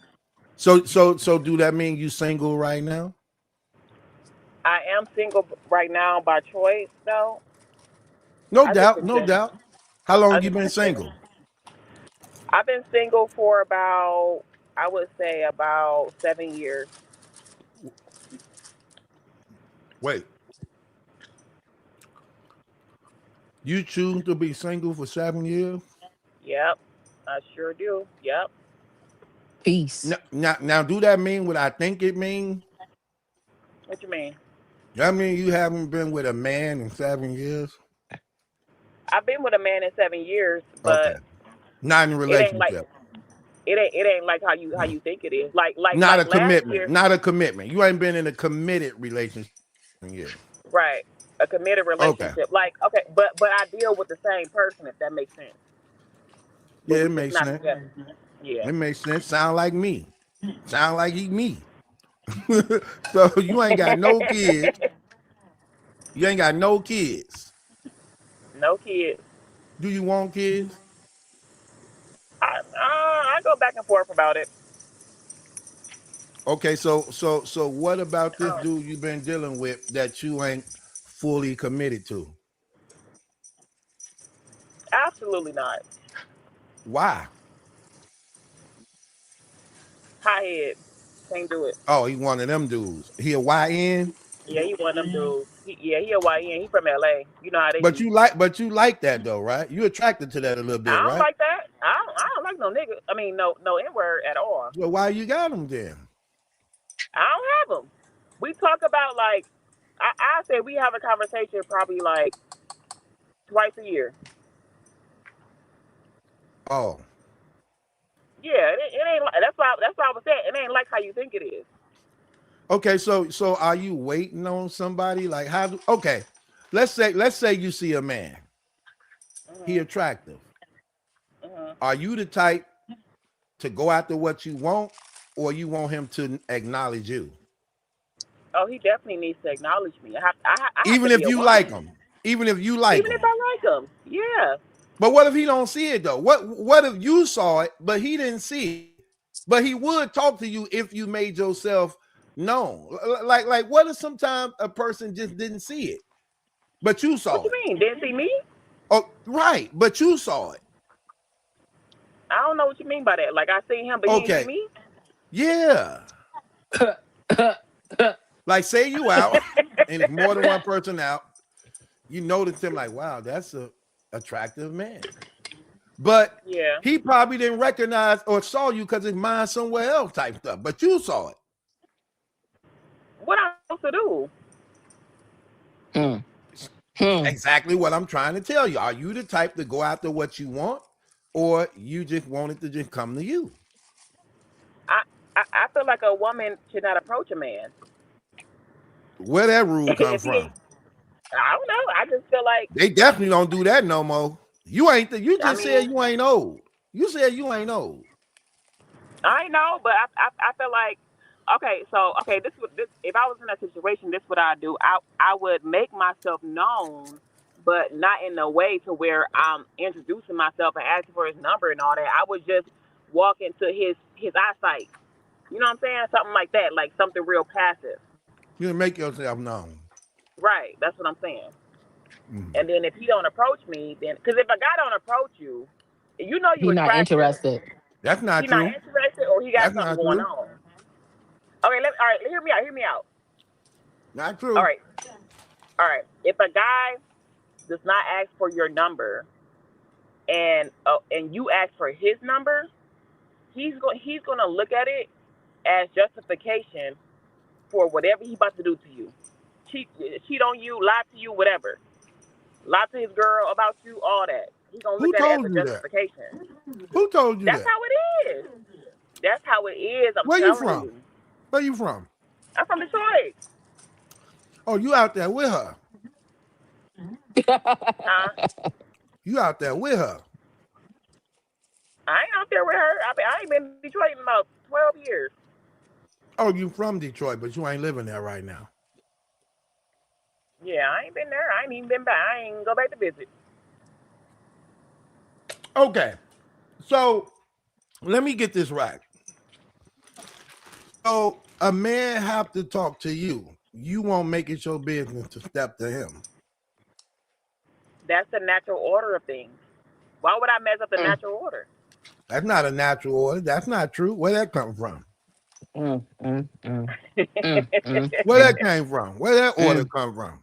So do that mean you single right now? I am single right now by choice, though. No I just doubt, been no single. doubt. How I long you just been been single. single? I've been single for about, I would say, about 7 years. Wait, you choose to be single for 7 years? Yep, I sure do. Yep. Peace. Now, do that mean what I think it means? What you mean? That mean you haven't been with a man in 7 years? I've been with a man in 7 years, Okay, but not in a it ain't like relationship, it ain't like how you think it is. not Like a last commitment, year, not a commitment. You ain't been in a committed relationship in 7 years. right? A committed Okay, relationship. Like okay, but I deal with the same person if that makes sense. But yeah, we it just makes not sense. together. Yeah. It makes sense. Sound like me. Sound like he me. So you ain't got no kids. You ain't got no kids. No kids. Do you want kids? I go back and forth about it. Okay, so what about this Um, dude you've been dealing with that you ain't fully committed to? Absolutely not. Why? High head. Can't do it. Oh, he one of them dudes. He a YN, Yeah, he one of them dudes. He a YN. He from LA. You know how they but be. you like that though, right? You attracted to that a little bit, I don't right? like that. I don't like no nigga. I mean, no N word at all. So why you got him then? I don't have them. We talk about like I say we have a conversation probably like twice a year. Oh, Yeah, it ain't like that's why I was saying it ain't like how you think it is. okay. So are you waiting on somebody? Like how? Okay, let's say you see a man. He Mhm. attractive. Mhm. Are you the type to go after what you want, or you want him to acknowledge you? Oh, he definitely needs to acknowledge me. I have to Even be if a you like woman. him, even if you like Even if him. I like him. Yeah. But what if he don't see it though? What if you saw it, but he didn't see it? But he would talk to you if you made yourself known. Like what if sometimes a person just didn't see it, but you What saw you it? mean? Didn't see me? Oh, right, but you saw it. I don't know what you mean by that. Like I seen him, but he ain't see Okay, me. yeah. Like say you out, and if more than one person out, you notice him like, wow, that's a attractive man. But Yeah. he probably didn't recognize or saw you because his mind somewhere else type stuff. But you saw it. What I'm supposed to do? Mm. Hmm. Exactly what I'm trying to tell you. Are you the type to go after what you want, or you just want it to just come to you? I, I feel like a woman should not approach a man Where that rule come if he ain't. from? I don't know. I just feel like They definitely don't do that no more. You ain't. You I just said mean you ain't old. You said you ain't old. I know, but I feel like okay. So okay, this would this if I was in that situation, this what I do. I would make myself known but not in a way to where I'm introducing myself and asking for his number and all that. I would just walk into his eyesight. You know what I'm saying? Something like that, like something real passive. You make yourself known. Right. That's what I'm saying. Mm. And then if he don't approach me, then because if a guy don't approach you, you know you He not attractive. interested. That's He not not true. interested or he got That's something not going true. on. Okay, all right, hear me out. Hear me out. Not All true. right, all right. If a guy does not ask for your number and you ask for his number, he's gonna look at it as justification for whatever he about to do to you. Cheat cheat on you, lie to you, whatever. Lie to his girl about you, all that. He's gonna look Who at it as told a you that? justification. Who told you That's that? how it is. That's how it is. I'm Where you telling from? you. Where you from? I'm from Detroit, Oh, you out there with her. huh? You out there with her. I ain't out there with her. I ain't been in Detroit in about 12 years. Oh, you from Detroit, but you ain't living there right now. Yeah, I ain't been there. I ain't even been back. I ain't go back to visit. Okay. So let me get this right. So a man have to talk to you. You won't make it your business to step to him. That's the natural order of things. Why would I mess up the Mm, natural order? That's not a natural order. That's not true. Where that come from? mm, mm, mm, mm, mm, Where that mm, came from? Where that order mm. come from?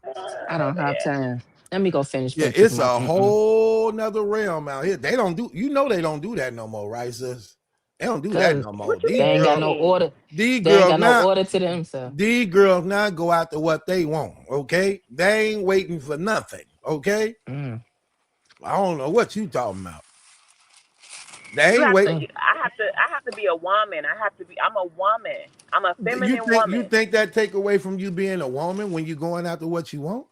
I don't have Man. time. Let me go finish Yeah, putting it's my a mm-mm. whole nother realm out here. They don't do, you know, they don't do that no more, right, sis? They don't do that Cause no more. What you they ain't got no mean? order. These They ain't girls got no now, order to themselves. these girls now go after what they want. Okay, they ain't waiting for nothing. Okay, Mm, I don't know what you talking about. You They ain't have to. waiting. mm. I have to be a woman. I have to be. I'm a woman. I'm a feminine You woman. think that take away from you being a woman when you going after what you want?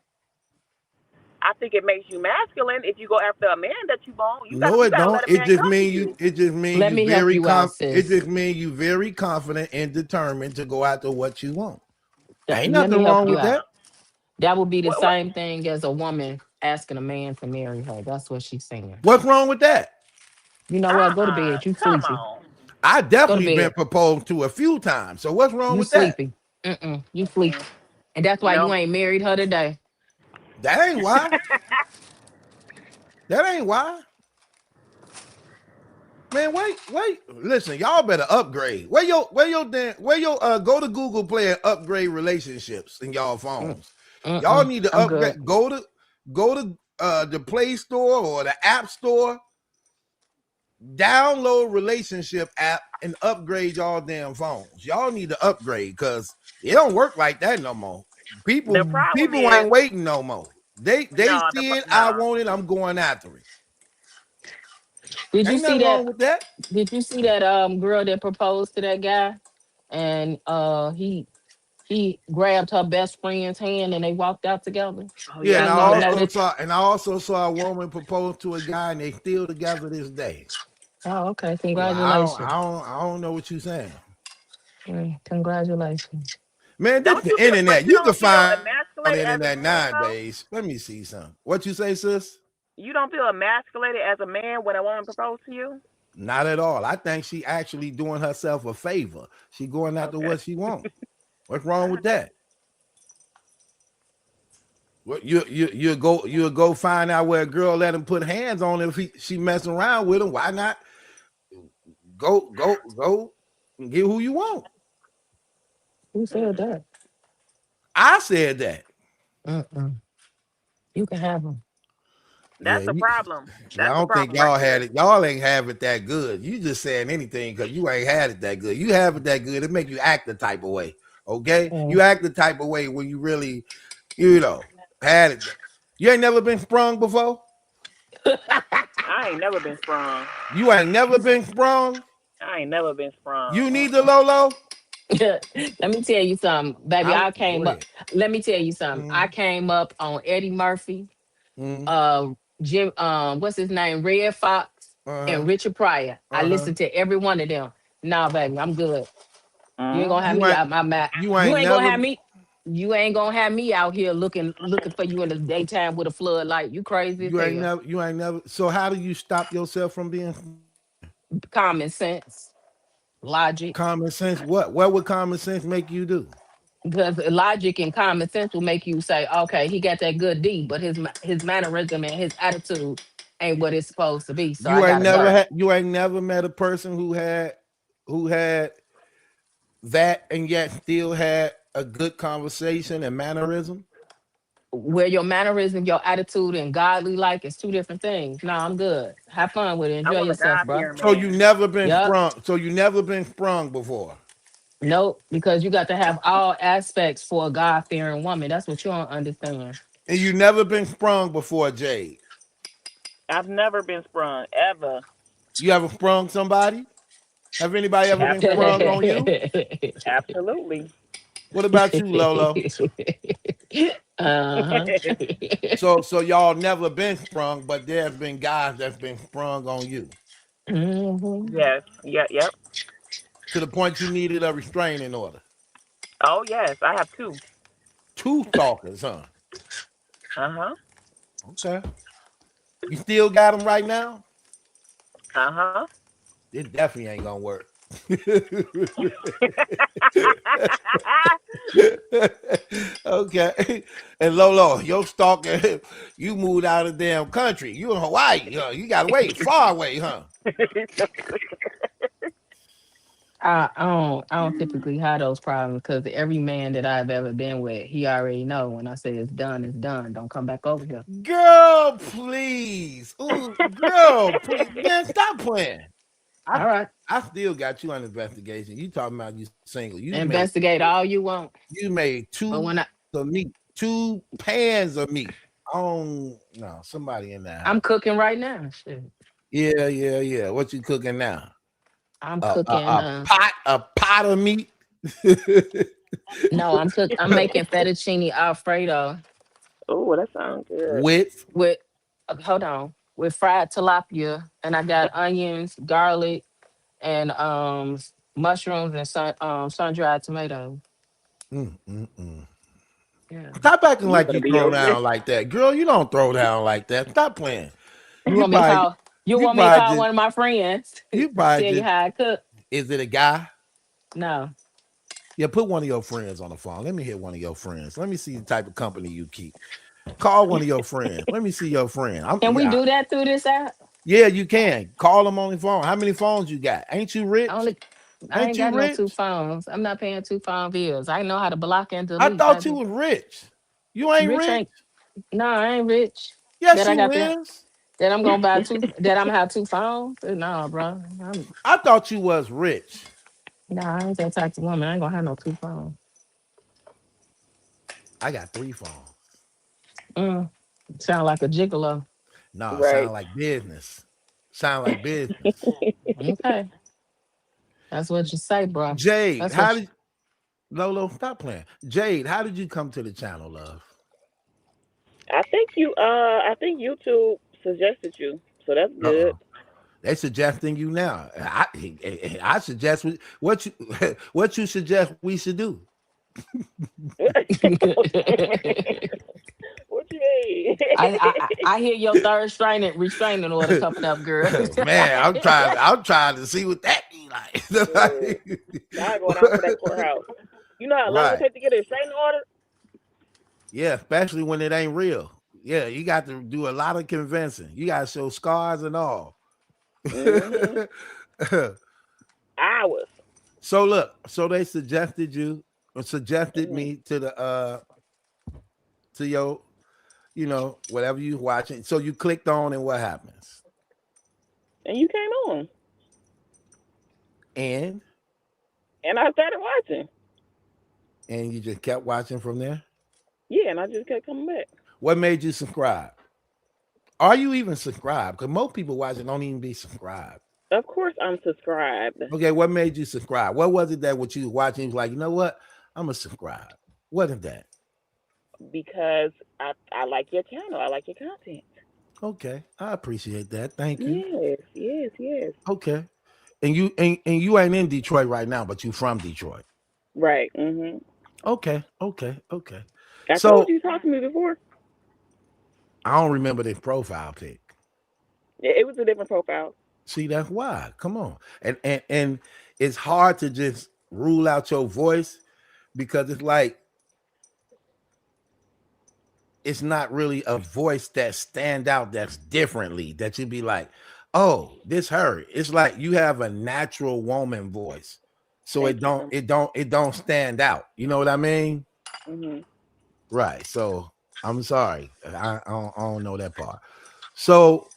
I think it makes you masculine if you go after a man that you want. You got No, you it got to don't. let a man come to you. It just mean Let you me help very you out, it sis. just mean you very confident and determined to go after what you want. Ain't Let nothing me help wrong you with out. that. That would be the What? same thing as a woman asking a man to marry her. That's what she's saying. What's wrong with that? You know what? Go to bed. You Come sleepy. on. I Go to definitely been bed. proposed to a few times. So what's wrong You with that? sleepy. Mm-mm. You sleepy. And that's why you No. ain't married her today. That ain't why. That ain't why. Man, wait. Listen, y'all better upgrade. Where your go to Google Play and upgrade relationships in y'all Mm, phones. Y'all mm-mm. need to I'm good. upgrade. Go to the Play Store or the App Store, download relationship app and upgrade y'all damn phones. Y'all need to upgrade because it don't work like that no more. The People Mm. problem people ain't is waiting no more. They no. see it, I No. want it, I'm going after it. Did you Ain't see nothing wrong that? with that. Did you see that girl that proposed to that guy? And he grabbed her best friend's hand and they walked out together. Oh Yeah, yeah, He I didn't saw even know that. that. and I also saw a woman propose to a guy and they still together this day. Oh, okay. Well, Congratulations. I don't know what you're saying. Congratulations. Man, this Don't the you feel? But internet. you You can don't feel find on the emasculated as a internet man though. nowadays. Let me see something. What you say, sis? You don't feel emasculated as a man when a woman proposes to you. Not at all. I think she actually doing herself a favor. She going after Okay. what she want. What's wrong with that? What you go find out where a girl let him put hands on him if she messing around with him. Why not go and get who you want? Who said that? I said that. Mm-mm. You can have them. Yeah, That's the problem. I That's the don't think problem right y'all had there. it. Y'all ain't have it that good. You just saying anything because you ain't had it that good. You have it that good. It make you act the type of way. Okay, you Mm. act the type of way when you really, you know, had it. You ain't never been sprung before. I ain't never been sprung. You ain't never been sprung. I ain't never been sprung. You need the Mm-mm. Lolo. Let me tell you something, baby. I I go came up. ahead. Let me tell you something. I Mm, came up on Eddie Murphy, mm, uh, Jim, what's his name, Red Fox, and uh-huh, Richard Pryor. I uh-huh. listened to every one of them. Nah, baby, I'm good. You ain't gonna have Mm-hmm. You me ain't out my mouth. you You ain't ain't gonna never have me. You ain't gonna have me out here looking for you in the daytime with a floodlight. You crazy as hell. You ain't never. So how do you stop yourself from being Common sense, logic. common sense? What would common sense make you do? Because logic and common sense will make you say, okay, he got that good D, but his mannerism and his attitude ain't what it's supposed to be. So I gotta go. You ain't never met a person who had that and yet still had a good conversation and mannerism. Where your mannerism, your attitude, and godly like is two different things. No, I'm good. Have fun with it. I Enjoy want a yourself, God bro. fearing So you man. never been Yep. sprung. So you never been sprung before, Nope. Because you got to have all aspects for a God fearing woman. That's what you don't understand. and you never been sprung before, Jade. I've never been sprung ever. You ever sprung somebody? Have anybody ever been sprung Absolutely, on you? absolutely. What about you, Lolo? Uh-huh. So y'all never been sprung, but there's been guys that's been sprung on you Mhm. Yes, yeah, yep. to the point you needed a restraining order. Oh yes, I have two. Two stalkers, huh? Uh huh. Okay. You still got them right now? Uh huh. It definitely ain't gonna work. Okay. And Lolo, your stalker, you moved out of the damn country. You in Hawaii, huh? You got away, far away, huh? I don't typically have those problems because every man that I've ever been with, he already know when I say it's done, it's done. Don't come back over here. Girl, please. Ooh, girl, please. Man, stop playing. I All right. I still got you under investigation. You talking about you single. Investigate all you want. You made But two when of meat, two pans of meat. Oh no, somebody in that I'm house. cooking right now. Shit. Yeah. What you cooking now? I'm cooking A pot of meat. no, I'm making fettuccine alfredo Oh, that sounds good. With with hold on, with fried tilapia, and I got onions, garlic, and mushrooms and sun-dried tomatoes. mm. Yeah. Stop acting You're like gonna you be throw over there. down like that, girl. You don't throw down like that. Stop playing. You You want me to probably, call you you want me to probably call just, one of my friends? you probably Tell you just. how I cook? Is it a guy? No. Yeah, put one of your friends on the phone. Let me hear one of your friends. Let me see the type of company you keep. Call one of your friends. Let me see your friend. Can we do that through this app? Yeah, you can call them on the phone. How many phones you got? Ain't you I rich? only I Ain't ain't you got no two rich? phones. I'm not paying two phone bills. I know how to block and I delete, thought you baby. was rich. You ain't Rich rich. ain't no, I ain't rich. Yes, That I you got that is. that I'm gonna buy two that I'm gonna have two phones. No, bro. I thought you was rich. I ain't that type of woman. I ain't gonna have no two phones. I got three phones. Mm, sound like a gigolo. No, Right. sound like business. Sound like business. Okay. That's what you say, bro. Jade, That's what how you, did Lolo stop playing? Jade, how did you come to the channel, love? I think YouTube suggested you, so that's Uh good. oh. They suggesting you now. I suggest what you what you suggest we should do. What you mean? I hear your third restraining order coming up, girl. Man, I'm trying to see what that be Yeah. Y'all going out to that courthouse. You know how long it Right. takes to get a restraining order? Yeah, especially when it ain't real. Yeah, you got to do a lot of convincing. You got to show scars and all. Mm-hmm. Hours. So look, so they suggested you or suggested Hmm. me to your, whatever you watching. So you clicked on and what happens? And you came on. And And I started watching. and you just kept watching from there? Yeah, and I just kept coming back. What made you subscribe? Are you even subscribed? Because most people watching don't even be subscribed. Of course I'm subscribed. Okay, what made you subscribe? What was it that what you was watching? You was like, you know what? I'm gonna subscribe. What is that? Because I like your channel. I like your content. Okay, I appreciate that. Thank you. Yes, yes, yes. Okay, and you ain't in Detroit right now, but you from Detroit. Right. Mhm. Okay, okay, okay. I told So you talked to me before. I don't remember this profile pic. It was a different profile. See, that's why. Come on. And it's hard to just rule out your voice because it's like it's not really a voice that stand out that's differently that you'd be like, oh, this her. It's like you have a natural woman voice. So Thank you so it don't stand out. You know what I mean? much. Hmm. Right. So I'm sorry. I don't know that part. So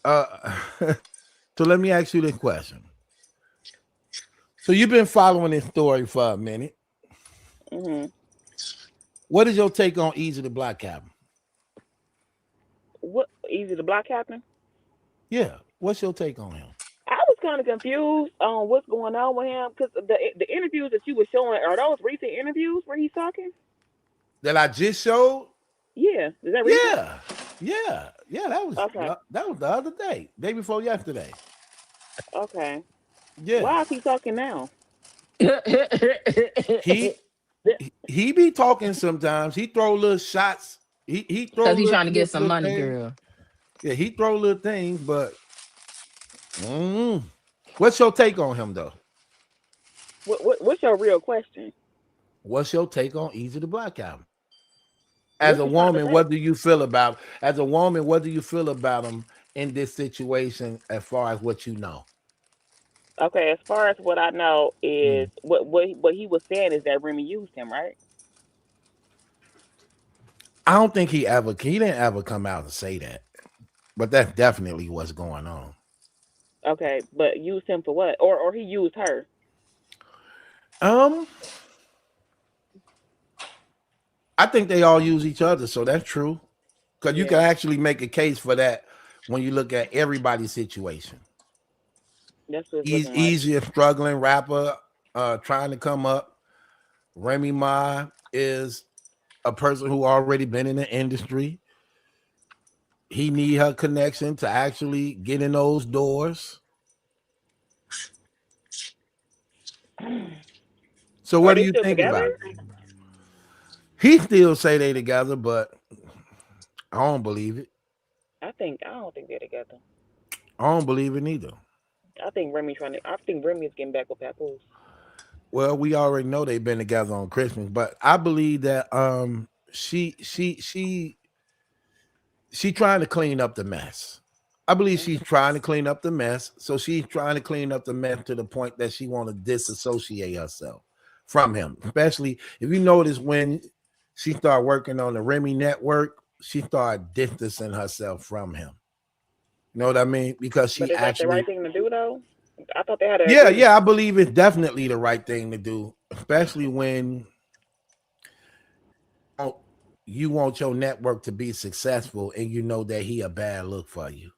uh so let me ask you this question. So you've been following this story for a minute. Hmm. What is your take on Easy the Black Cabin? What easy to block happening? Yeah. What's your take on him? I was kind of confused on what's going on with him because the interviews that you were showing are those recent interviews where he's talking? That I just showed? Yeah, is that recent? Yeah. Yeah. Yeah. Okay, That was the other day before yesterday. okay. Yeah. Why is he talking now? He he be talking sometimes. He throw little shots. He throw Because he's trying to get some little money, things. girl. Yeah, he throw little things, but mm, what's your take on him though? What's your real question? What's your take on Easy the Black Album? As What a you trying to woman, say? what do you feel about as a woman, what do you feel about him in this situation as far as what you know? Okay, as far as what I know is Mm. what he was saying is that Remy used him, right? I don't think he didn't ever come out and say that. But that's definitely what's going on. Okay, but used him for what? Or he used her? Um, I think they all use each other, so that's true. Because you can Yeah, actually make a case for that when you look at everybody's situation. that's what it's looking like. Easy, a struggling rapper, trying to come up. Remy Ma is a person who already been in the industry. He need her connection to actually get in those doors. So Are what do they you still think together? about it? He still say they together, but I don't believe it. I don't think they're together. I don't believe it neither. I think Remy is getting back with Papoose. Well, we already know they've been together on Christmas, but I believe that she trying to clean up the mess. I believe she's Hmm. trying to clean up the mess. So she's trying to clean up the mess to the point that she want to disassociate herself from him. Especially if you notice when she started working on the Remy network, she started distancing herself from him. You know what I mean? Because But she is that the right actually, thing to do though? I thought they had an yeah, agreement. yeah, I believe it's definitely the right thing to do, especially when want you want your network to be successful and you know that he a bad look for you.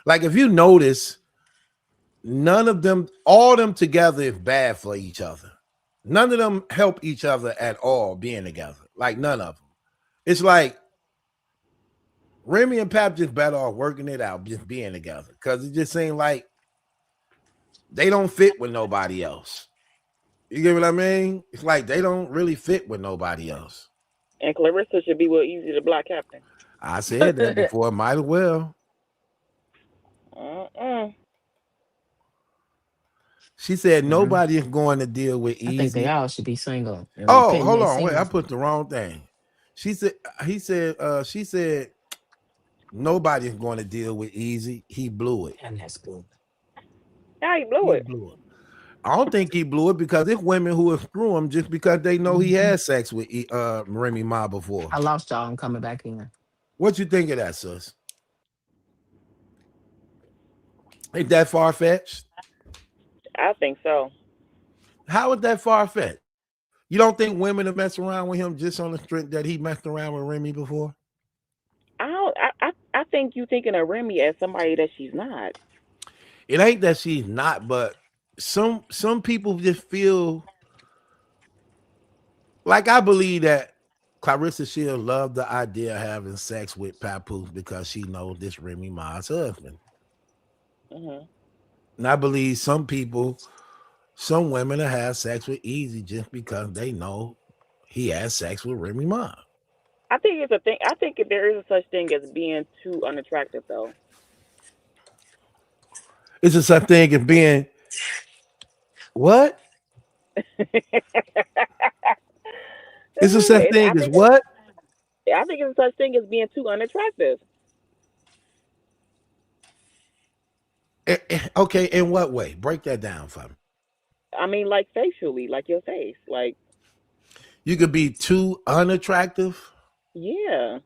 Like if you notice, none of them, all of them together is bad for each other. None of them help each other at all being together. Like none of them. It's like Remy and Pap just better off working it out, just being together. Cause it just seems like they don't fit with nobody else. You get what I mean? It's like they don't really fit with nobody else. And Clarissa should be with Easy the Black Captain. I said that before. Might as well. Mm-mm. She said Mhm. nobody is going to deal with I think they Easy. all should be single and Oh, repenting hold their on, wait, I sins. put the wrong thing. She said she said nobody's going to deal with Easy. He blew it. And that's good. Now he blew He it. blew it. I don't think he blew it because there's women who will screw him just because they know he Mhm. had sex with Remy Ma before. I lost y'all. I'm coming back in. What you think of that, sis? Ain't that far fetched? I think so. How is that far fetched? You don't think women have messed around with him just on the strength that he messed around with Remy before? I don't. I think you thinking of Remy as somebody that she's not. It ain't that she's not, but some people just feel like I believe that Clarissa Shields loved the idea of having sex with Papoose because she knows this Remy Ma's husband. Hmm. And I believe some people, some women have had sex with Easy just because they know. he had sex with Remy Ma. I think it's a thing. I think there is a such thing as being too unattractive, though. It's just a thing of being what? It's just a And thing is what? I think it's a such thing as being too unattractive. Okay, in what way? Break that down for me. I mean, like facially, like your face, like You could be too unattractive. yeah.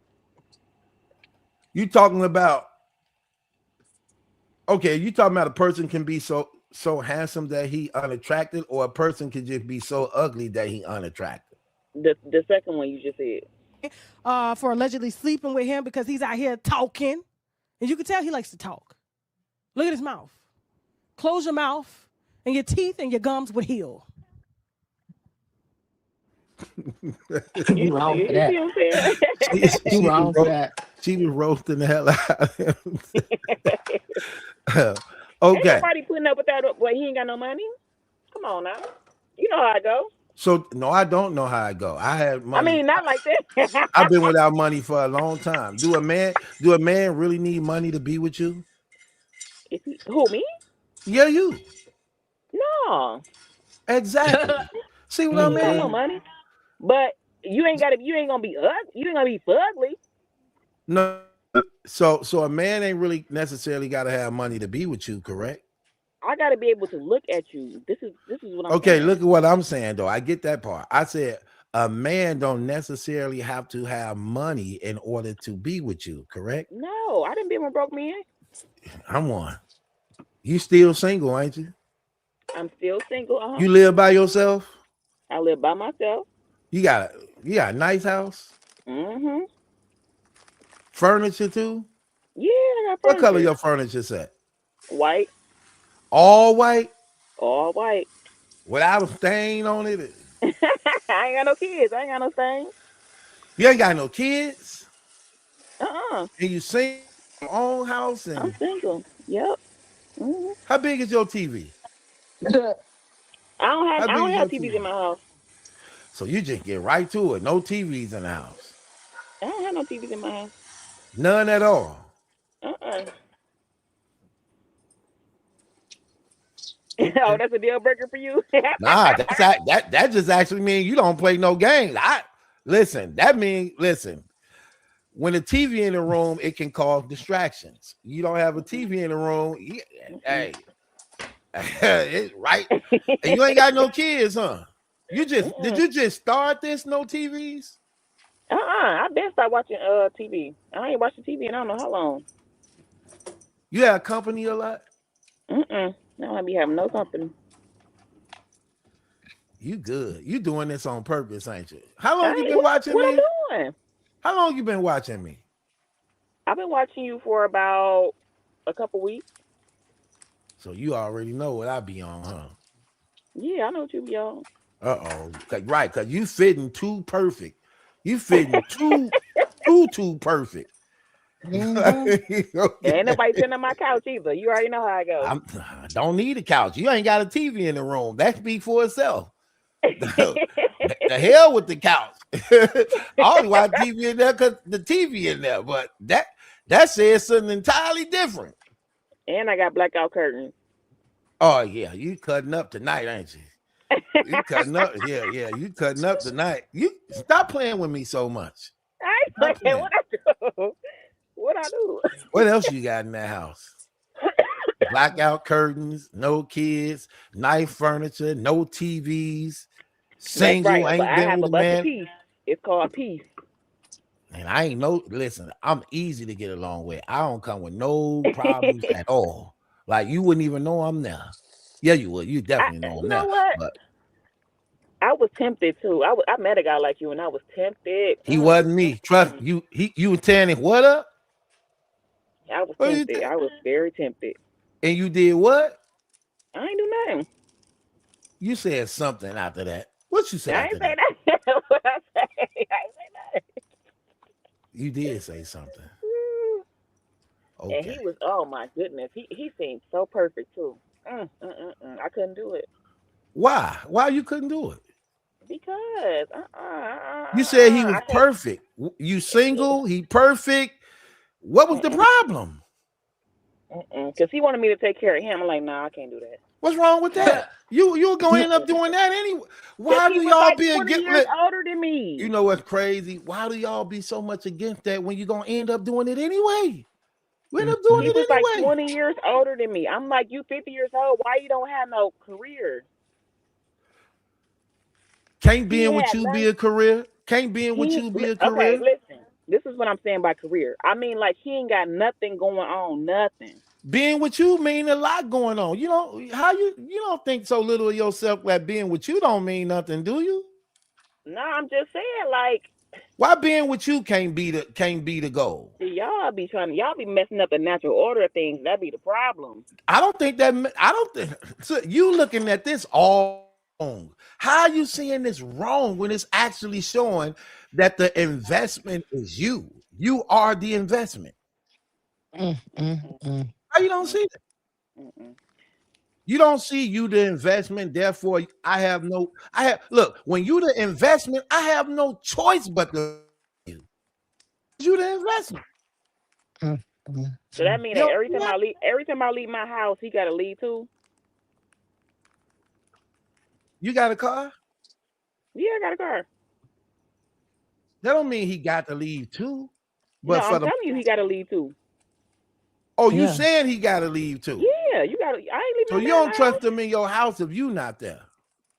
You talking about okay, you talking about a person can be so handsome that he unattractive, or a person can just be so ugly that he unattractive. The second one you just said. For allegedly sleeping with him because he's out here talking. And you can tell he likes to talk. Look at his mouth. Close your mouth, and your teeth and your gums would heal. You wrong for You that. see what I'm saying? she, You she, was wrong for that. she was roasting the hell out of him. Ain't Okay. nobody putting up with that. Boy, he ain't got no money. Come on now. You know how I go. So no, I don't know how I go. I had I money. mean, not like that. I've been without money for a long time. Do a man really need money to be with you? Who me? Yeah, you. No, Exactly. See what I he ain't got no Mm-hmm. mean? money. But you ain't got to. You ain't gonna be ugly. You ain't gonna be fugly. No. So a man ain't really necessarily got to have money to be with you, correct? I got to be able to look at you. This is what I'm Okay, saying. look at what I'm saying though. I get that part. I said a man don't necessarily have to have money in order to be with you, correct? No, I didn't be with broke man. I'm one. You still single, ain't you? I'm still single. You live by yourself? I live by myself. You got a nice house? Mhm. Furniture too? Yeah, I got What color furniture. your furniture set? White, All white all white. without a stain on it. I ain't got no kids. I ain't got no thing. You ain't got no kids, Uh-uh. and you single, your own house, I'm and single. Yep. Mhm. how big is your TV? How I big don't is have your TVs in TV? my house. So you just get right to it. No TVs in the house. I don't have no TVs in my house. None at all. Uh-uh. Oh, Okay. that's a deal breaker for you. Nah, that just actually means you don't play no games. Listen. When the TV in the room, it can cause distractions. You don't have a TV in the room, hey, it's right. And you ain't got no kids, huh? Did Mm-mm. you just start this? No TVs? I been start watching TV. I ain't watching TV in I don't know how long. You have company a lot? Mm-mm. I don't be having no company. You good. You doing this on purpose, ain't you? How long I you ain't been watching what me? I'm doing. How long you been watching me? I've been watching you for about a couple weeks. So you already know what I be on, huh? Yeah, I know what you be on. Uh-oh. Right, because you fitting too perfect. You fitting too perfect. Mm-hmm. Ain't Okay. nobody sitting on my couch either. You already know how I go. I don't need a couch. You ain't got a TV in the room. That speaks for itself. The hell with the couch. I only watch TV in there because the TV in there, but that says something entirely different. And I got blackout curtains. Oh yeah, you cutting up tonight, ain't you? You cutting up, yeah. You cutting up tonight. You stop playing with me so much. I Stop ain't playing. playing. What I do? What I do? What else you got in that house? Blackout curtains, no kids, nice furniture, no TVs, That's right. single, But ain't I been have with a a bunch of man. peace. It's called peace. And I ain't no listen, I'm easy to get along with. I don't come with no problems at all. Like you wouldn't even know I'm there. Yeah, you would. You I, definitely know I'm you know there. what? But I was tempted too. I met a guy like you, and I was tempted. he wasn't me. Trust you. You were telling him what up? I was What you tempted. think? I was very tempted. And you did what? I ain't do nothing. You said something after that. What you say I after ain't say that? that. What I say? I ain't say You did say something. nothing. And Okay. he was, oh my goodness, he seemed so perfect too. I couldn't do it Why? Why you couldn't do it? because You said he I was had perfect. You single, he perfect. What was the problem? because he wanted me to take care of him. I'm like, nah, I can't do that. What's wrong with that? You're gonna end up doing that anyway. Because Why he do was y'all like be 20 against? years older than You me. know what's crazy? Why do y'all be so much against that when you're gonna end up doing it anyway? We end up doing He was it like anyway. 20 years older than me. I'm like, you 50 years old. Why you don't have no career? Can't He being with had you be nothing. a career. Can't being with you be a Okay, career. listen. This is what I'm saying by career. I mean, like, he ain't got nothing going on. Nothing. Being with you mean a lot going on. You know how you don't think so little of yourself that being with you don't mean nothing, do you? No, I'm just saying, like, Why being with you can't be the goal? y'all be messing up the natural order of things. That be the problem. I don't think that I don't think so you looking at this all wrong. How are you seeing this wrong when it's actually showing that the investment is you? You are the investment. Mm, mm, Mm-mm, mm. How you don't mm-mm, see that? mm-mm. You don't see you the investment, therefore I have look, when you the investment, I have no choice but to you the investment. Mm, mm, So that mm. mean You that don't see that? every time I leave my house, he got to leave too. You got a car? Yeah, I got a car. That don't mean he got to leave too. No, But for I'm the telling you, he got to leave too. oh, you Yeah. saying he got to leave too. Yeah, you got to. I ain't leaving So no you man in don't my trust house. him in your house if you not there.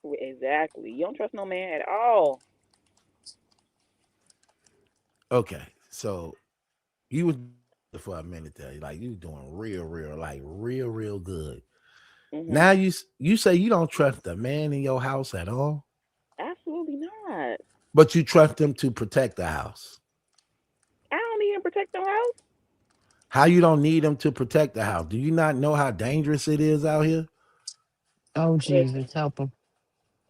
Exactly. You don't trust no man at all. Okay. So you was for a minute there, like you doing real good. Mhm. Now you say you don't trust the man in your house at all, Absolutely not. but you trust him to protect the house. I don't need him to protect no house. How you don't need him to protect the house? Do you not know how dangerous it is out here? Oh Listen, Jesus, help him.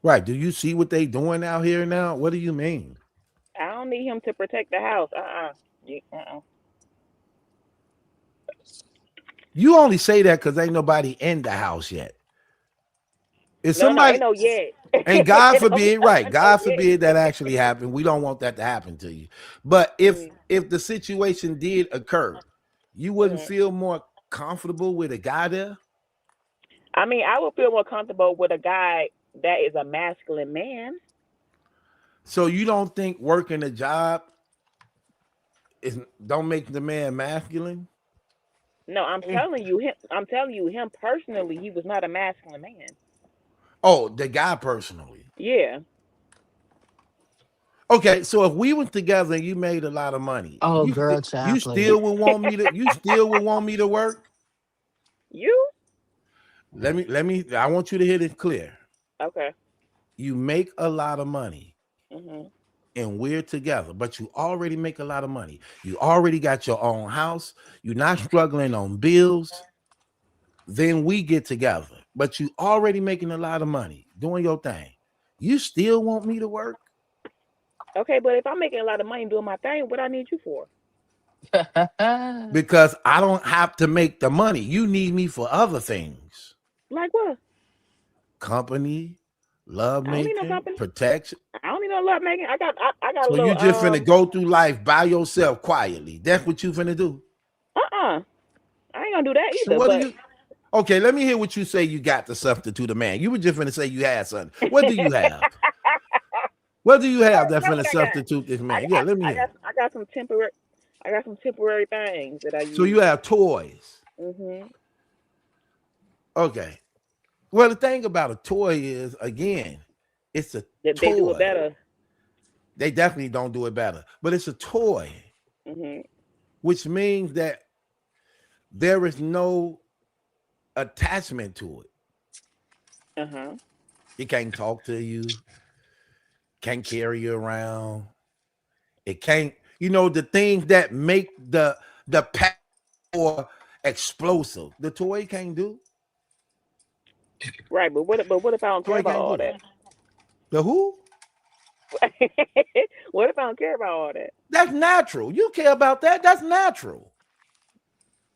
Right. Do you see what they doing out here now? What do you mean? I don't need him to protect the house. You only say that because ain't nobody in the house yet. If No, no, somebody ain't no yet. and God Don't be forbid, right? talking no God yet. forbid that actually happened. We don't want that to happen to you. But Mhm. if the situation did occur, you wouldn't Mhm. feel more comfortable with a guy there. I mean, I would feel more comfortable with a guy that is a masculine man. So you don't think working a job is don't make the man masculine? No, I'm Mm. telling you, him. I'm telling you, him personally, he was not a masculine man. Oh, the guy personally. Yeah. Okay, so if we went together and you made a lot of money, Oh, girl, you child, still please. would want me to you still would want me to work? You? Let me I want you to hear this clear. Okay. You make a lot of money Mhm. and we're together, but you already make a lot of money. You already got your own house. You're not struggling on bills. Then we get together, but you already making a lot of money doing your thing. You still want me to work? Okay, but if I'm making a lot of money doing my thing, what I need you for? Because I don't have to make the money. You need me for other things. Like what? Company, love I don't need no making, company. protection. I don't need no love making. I got a So you little just finna go through life by yourself quietly. That's what you finna do. uh. I ain't gonna do that So either. what do But you okay, let me hear what you say you got to substitute a man. You were just finna say you had something. What do you have? What do you have that's know finna what I got? substitute this man? Yeah, let me hear. I got some temporary. I got some temporary things that I So you use. have toys. Mhm. Okay. Well, the thing about a toy is, again, it's a That they do it toy. better. They definitely don't do it better, but it's a toy, Mhm. which means that there is no attachment to it. Uh huh. It can't talk to you, can't carry you around. It can't, the things that make the pack more explosive. The toy can't do. Right, but what if I don't care Toy about can't all do that? that. The who? What if I don't care about all that? That's natural. You care about that. That's natural.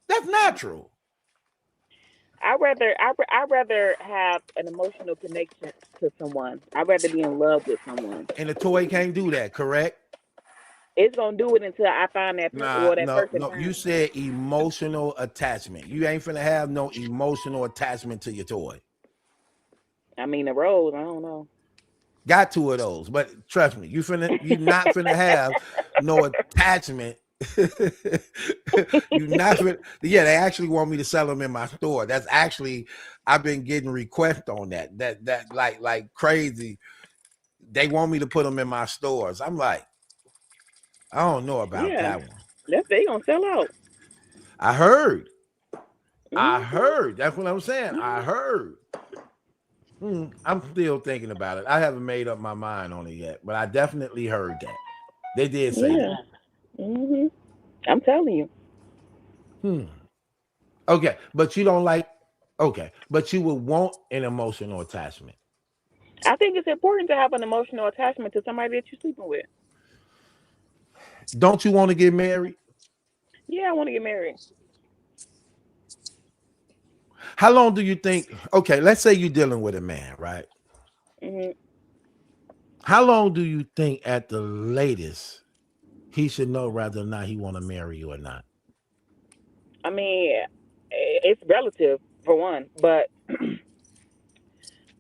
That's natural. I rather have an emotional connection to someone. I'd rather be in love with someone. And the toy can't do that, correct? It's gonna do it until I find that person, Nah, or that no, person no. You finds me. said emotional attachment. You ain't finna have no emotional attachment to your toy. I mean, the rose. I don't know. Got two of those, but trust me, you not finna have no attachment. You not finna, yeah, they actually want me to sell them in my store. That's actually I've been getting requests on that. That like crazy. They want me to put them in my stores. I'm like, I don't know about Yeah, that one. they gonna sell out. I heard. I Mhm. heard. That's what I'm saying. I Mhm. heard. I'm still thinking about it. I haven't made up my mind on it yet, but I definitely heard that. They did say that. Yeah. Mhm. I'm telling you. Hmm. Okay, but you don't like. Okay, but you would want an emotional attachment. I think it's important to have an emotional attachment to somebody that you're sleeping with. Don't you want to get married? Yeah, I want to get married. How long do you think? Okay, let's say you're dealing with a man, right? Mhm. How long do you think at the latest he should know whether or not he want to marry you or not? I mean, it's relative for one, but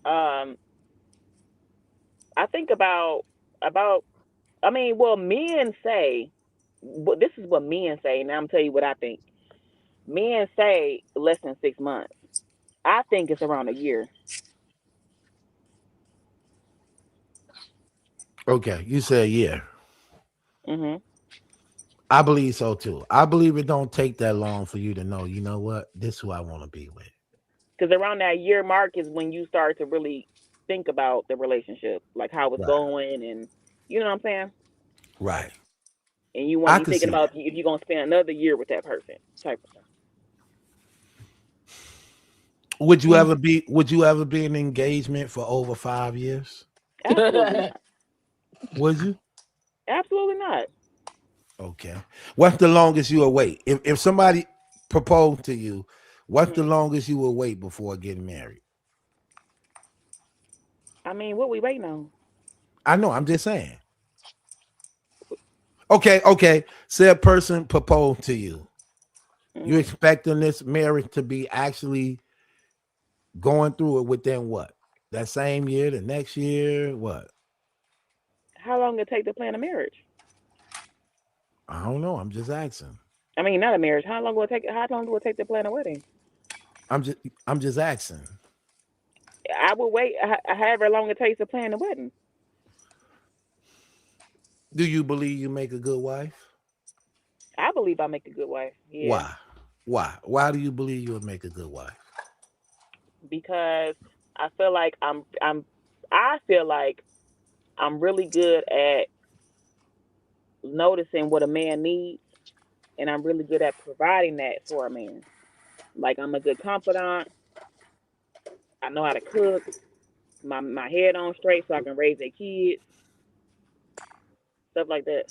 um, I think about. I mean, well, men say. But this is what men say. Now I'm tell you what I think. Men say less than 6 months. I think it's around a year. Okay, you said yeah. Mhm. I believe so too. I believe it don't take that long for you to know. You know what? This is who I want to be with. Because around that year mark is when you start to really think about the relationship, like how it's Right. going, and you know what I'm saying. Right. And you want I you could thinking see about that. if you're gonna spend another year with that person, type of Mm. Would you ever be in engagement for over 5 years? thing. Absolutely not. Would you? Absolutely not. Okay. What's the longest you will wait? If somebody proposed to you, what's the Mhm. longest you will wait before getting married? I mean, what we waiting on? I know, I'm just saying. Okay, okay. Say a person proposed to you. You Mhm. expecting this marriage to be actually going through it within what? That same year, the next year, what? How long it take to plan a marriage? I don't know. I'm just asking. I mean, not a marriage. How long will it take? How long will it take to plan a wedding? I'm just I'm just asking. I will wait however long it takes to plan the wedding. Do you believe you make a good wife? I believe I make a good wife. Yeah, Why? Why? Why do you believe you would make a good wife? because I feel like I feel like I'm really good at noticing what a man needs, and I'm really good at providing that for a man. Like I'm a good confidant. I know how to cook. My head on straight so I can raise their kids, stuff like that.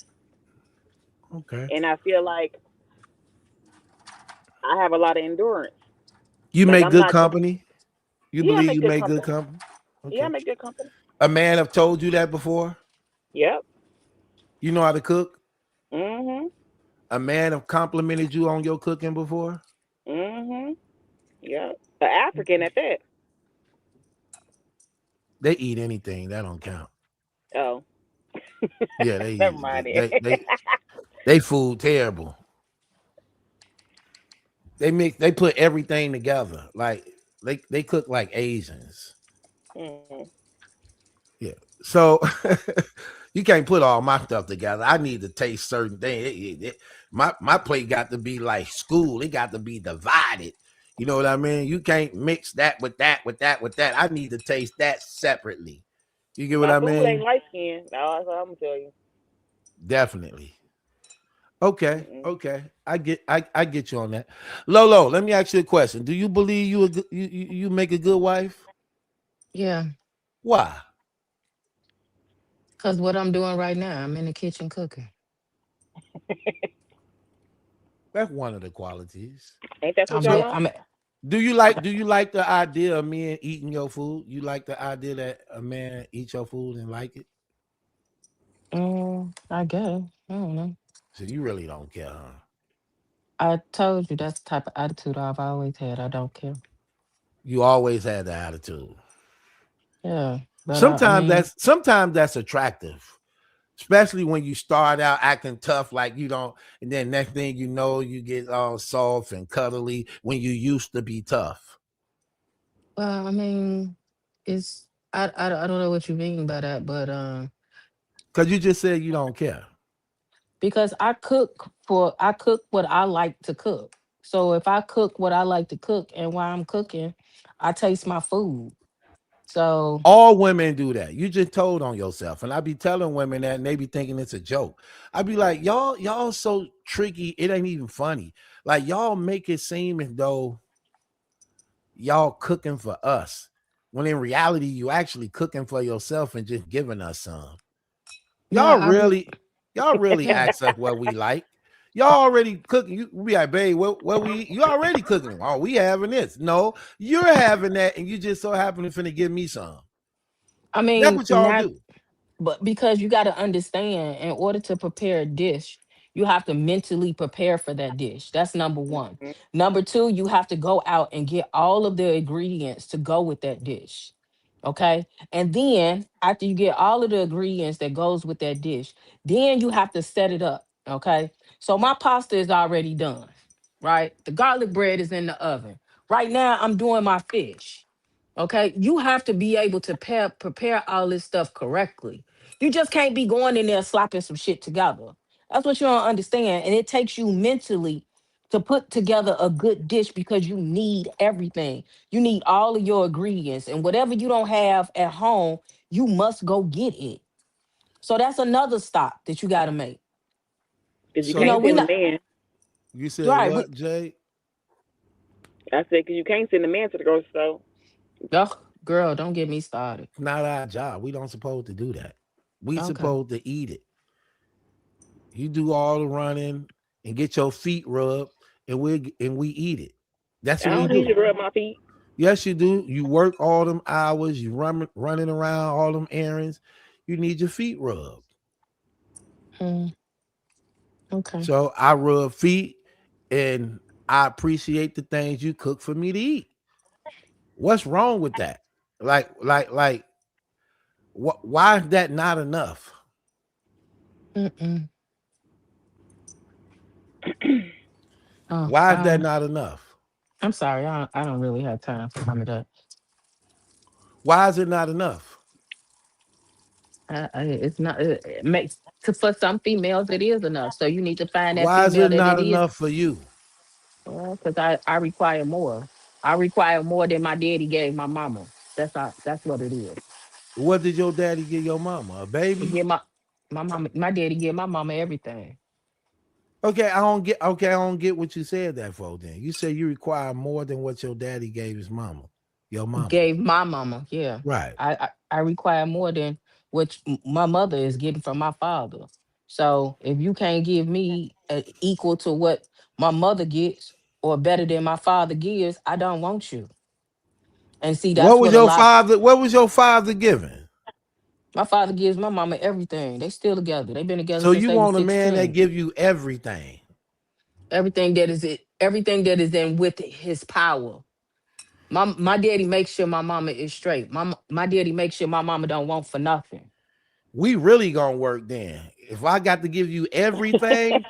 Okay. And I feel like I have a lot of endurance. You Like make I'm good not just company? You yeah, I believe make you good make good company. company? Yeah, I Okay. make good company. A man have told you that before? Yep. You know how to cook? Mhm. A man have complimented you on your cooking before? Mhm. Yep. An African Okay. at that. They eat anything. That don't count. Oh. Yeah, they Never eat mind it. they food terrible. They put everything together. Like they cook like Asians. mm. Yeah. So you can't put all my stuff together. I need to taste certain things. My plate got to be like school. It got to be divided. You know what I mean? You can't mix that with that with that with that. I need to taste that separately. You get what My I food ain't mean? light skinned. That's all I'm gonna tell you. Definitely. Okay. Mm-mm. Okay. I get you on that. Lolo, let me ask you a question. Do you believe you make a good wife? Yeah, Why? because what I'm doing right now, I'm in the kitchen cooking. That's one of the qualities. Ain't that what I'm y'all be, So on? I'm Do you like the idea of men eating your food? You like the idea that a man eat your food and like it? I guess. I don't know. So you really don't care, huh? I told you that's the type of attitude I've always had. I don't care. You always had the attitude. Yeah, but I Sometimes mean, sometimes that's attractive, especially when you start out acting tough, like you don't, and then next thing you know, you get all soft and cuddly when you used to be tough. well, I mean, it's I don't know what you mean by that, but Because you just said you don't care. because I cook what I like to cook. So if I cook what I like to cook, and while I'm cooking, I taste my food. So All women do that. You just told on yourself. And I be telling women that and they be thinking it's a joke. I be like, y'all so tricky, it ain't even funny. Like y'all make it seem as though y'all cooking for us. When in reality, you actually cooking for yourself and just giving us some. no, Y'all really, y'all really yeah. ask us what we like. Y'all already cooking. You we like, babe, what we eat? You already cooking. Oh, we having this. No, you're having that, and you just so happen to finna give me some. I That's mean, what y'all not do. but because you got to understand, in order to prepare a dish, you have to mentally prepare for that dish. That's number one. Mhm. Number two, you have to go out and get all of the ingredients to go with that dish. Okay. And then after you get all of the ingredients that goes with that dish, then you have to set it up. Okay. So my pasta is already done, right? The garlic bread is in the oven. Right now, I'm doing my fish. Okay. You have to be able to prepare all this stuff correctly. You just can't be going in there slapping some shit together. That's what you don't understand. And it takes you mentally to put together a good dish because you need everything. You need all of your ingredients. And whatever you don't have at home, you must go get it. So that's another stop that you got to make. Because you You know, can't So we send a not man. you said right. what, Jay? I said, because you can't send a man to the grocery store. Oh, girl, don't get me started. Not our job. We don't supposed to do that. We Okay. supposed to eat it. You do all the running and get your feet rubbed, and we eat it. That's I what we don't need Mm-hmm. you do. to rub my feet. Yes, you do. You work all them hours. You running around all them errands. You need your feet rubbed. Mm, okay. So I rub feet, and I appreciate the things you cook for me to eat. What's wrong with that? Like, why is that not enough? Mm-mm. Oh, Why is that not enough? I'm sorry. I don't really have time for none of that. Why is it not enough? It's not. It makes for some females it is enough. So you need to find that Why is female it that not it is. enough for you? Well, because I require more. I require more than my daddy gave my mama. That's what it is. What did your daddy give your mama? A He baby? give my mama, my daddy give my mama everything. Okay, I don't get what you said that for then. You say you require more than what your daddy gave his mama. Your mama. Gave my mama, yeah. Right. I require more than what my mother is getting from my father. So if you can't give me equal to what my mother gets or better than my father gives, I don't want you. And see, What that's was what a your lot. father? What was your father giving? My father gives my mama everything. They still together. They've been together So since you they was want a man that 16. give you everything. Everything that is in with his power. My daddy makes sure my mama is straight. My daddy makes sure my mama don't want for nothing. We really gonna work then. If I got to give you everything,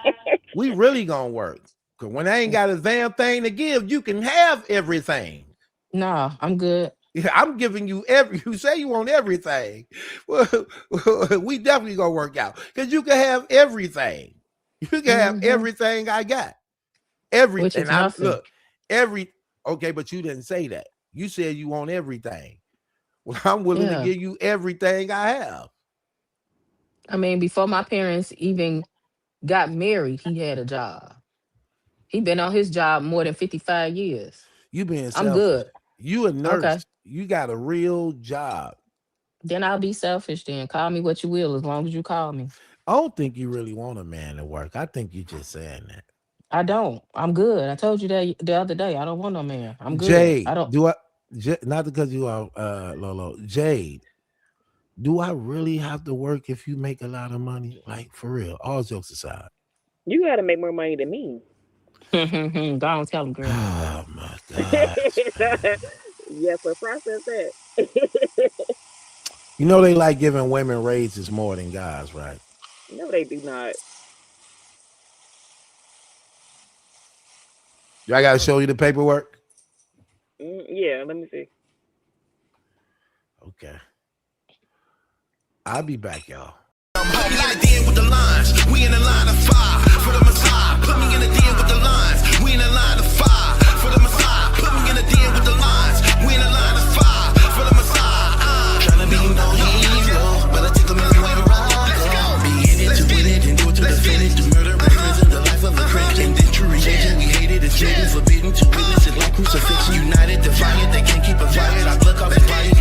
we really gonna work. Cause when I ain't got a damn thing to give, you can have everything. Nah, I'm good. Yeah, I'm giving you you say you want everything. Well, we definitely gonna work out. Cause you can have everything. You can have Hmm. everything I got. Which Everything. is I nothing. look, every okay, but you didn't say that. You said you want everything. Well, I'm willing to Yeah. give you everything I have. I mean, before my parents even got married, he had a job. He been on his job more than 55 years. You being I'm selfish. good. You a Okay. nurse. You got a real job. Then I'll be selfish then. Call me what you will as long as you call me. I don't think you really want a man to work. I think you just saying that. I don't. I'm good. I told you that the other day. I don't want no man. I'm good. I Jade, don't. not because you are Lolo. Jade, do I really have to work if you make a lot of money? Like for real, all jokes aside. You got to make more money than me. Go on, tell him, girl. Oh my gosh, man. Yes, so process that. You know they like giving women raises more than guys, right? No, they do not. I gotta show you the paperwork. Yeah, let me see. Okay. I'll be back, y'all. Put me in the den with the lines. We in the line of fire for the Messiah. Put me in the den with the lines. We in the line of fire for the Messiah. Put me in the den with the lines. We in the line of fire for the Messiah. Tryna be no hero, but I take them anywhere I go. Be in it to win it and do it to the finish. The murder of prison, the life of a Christian. Then true religion, we hate it, it's forbidden to witness it like crucifixion. United, defiant, they can't keep us fired. I look up and fight.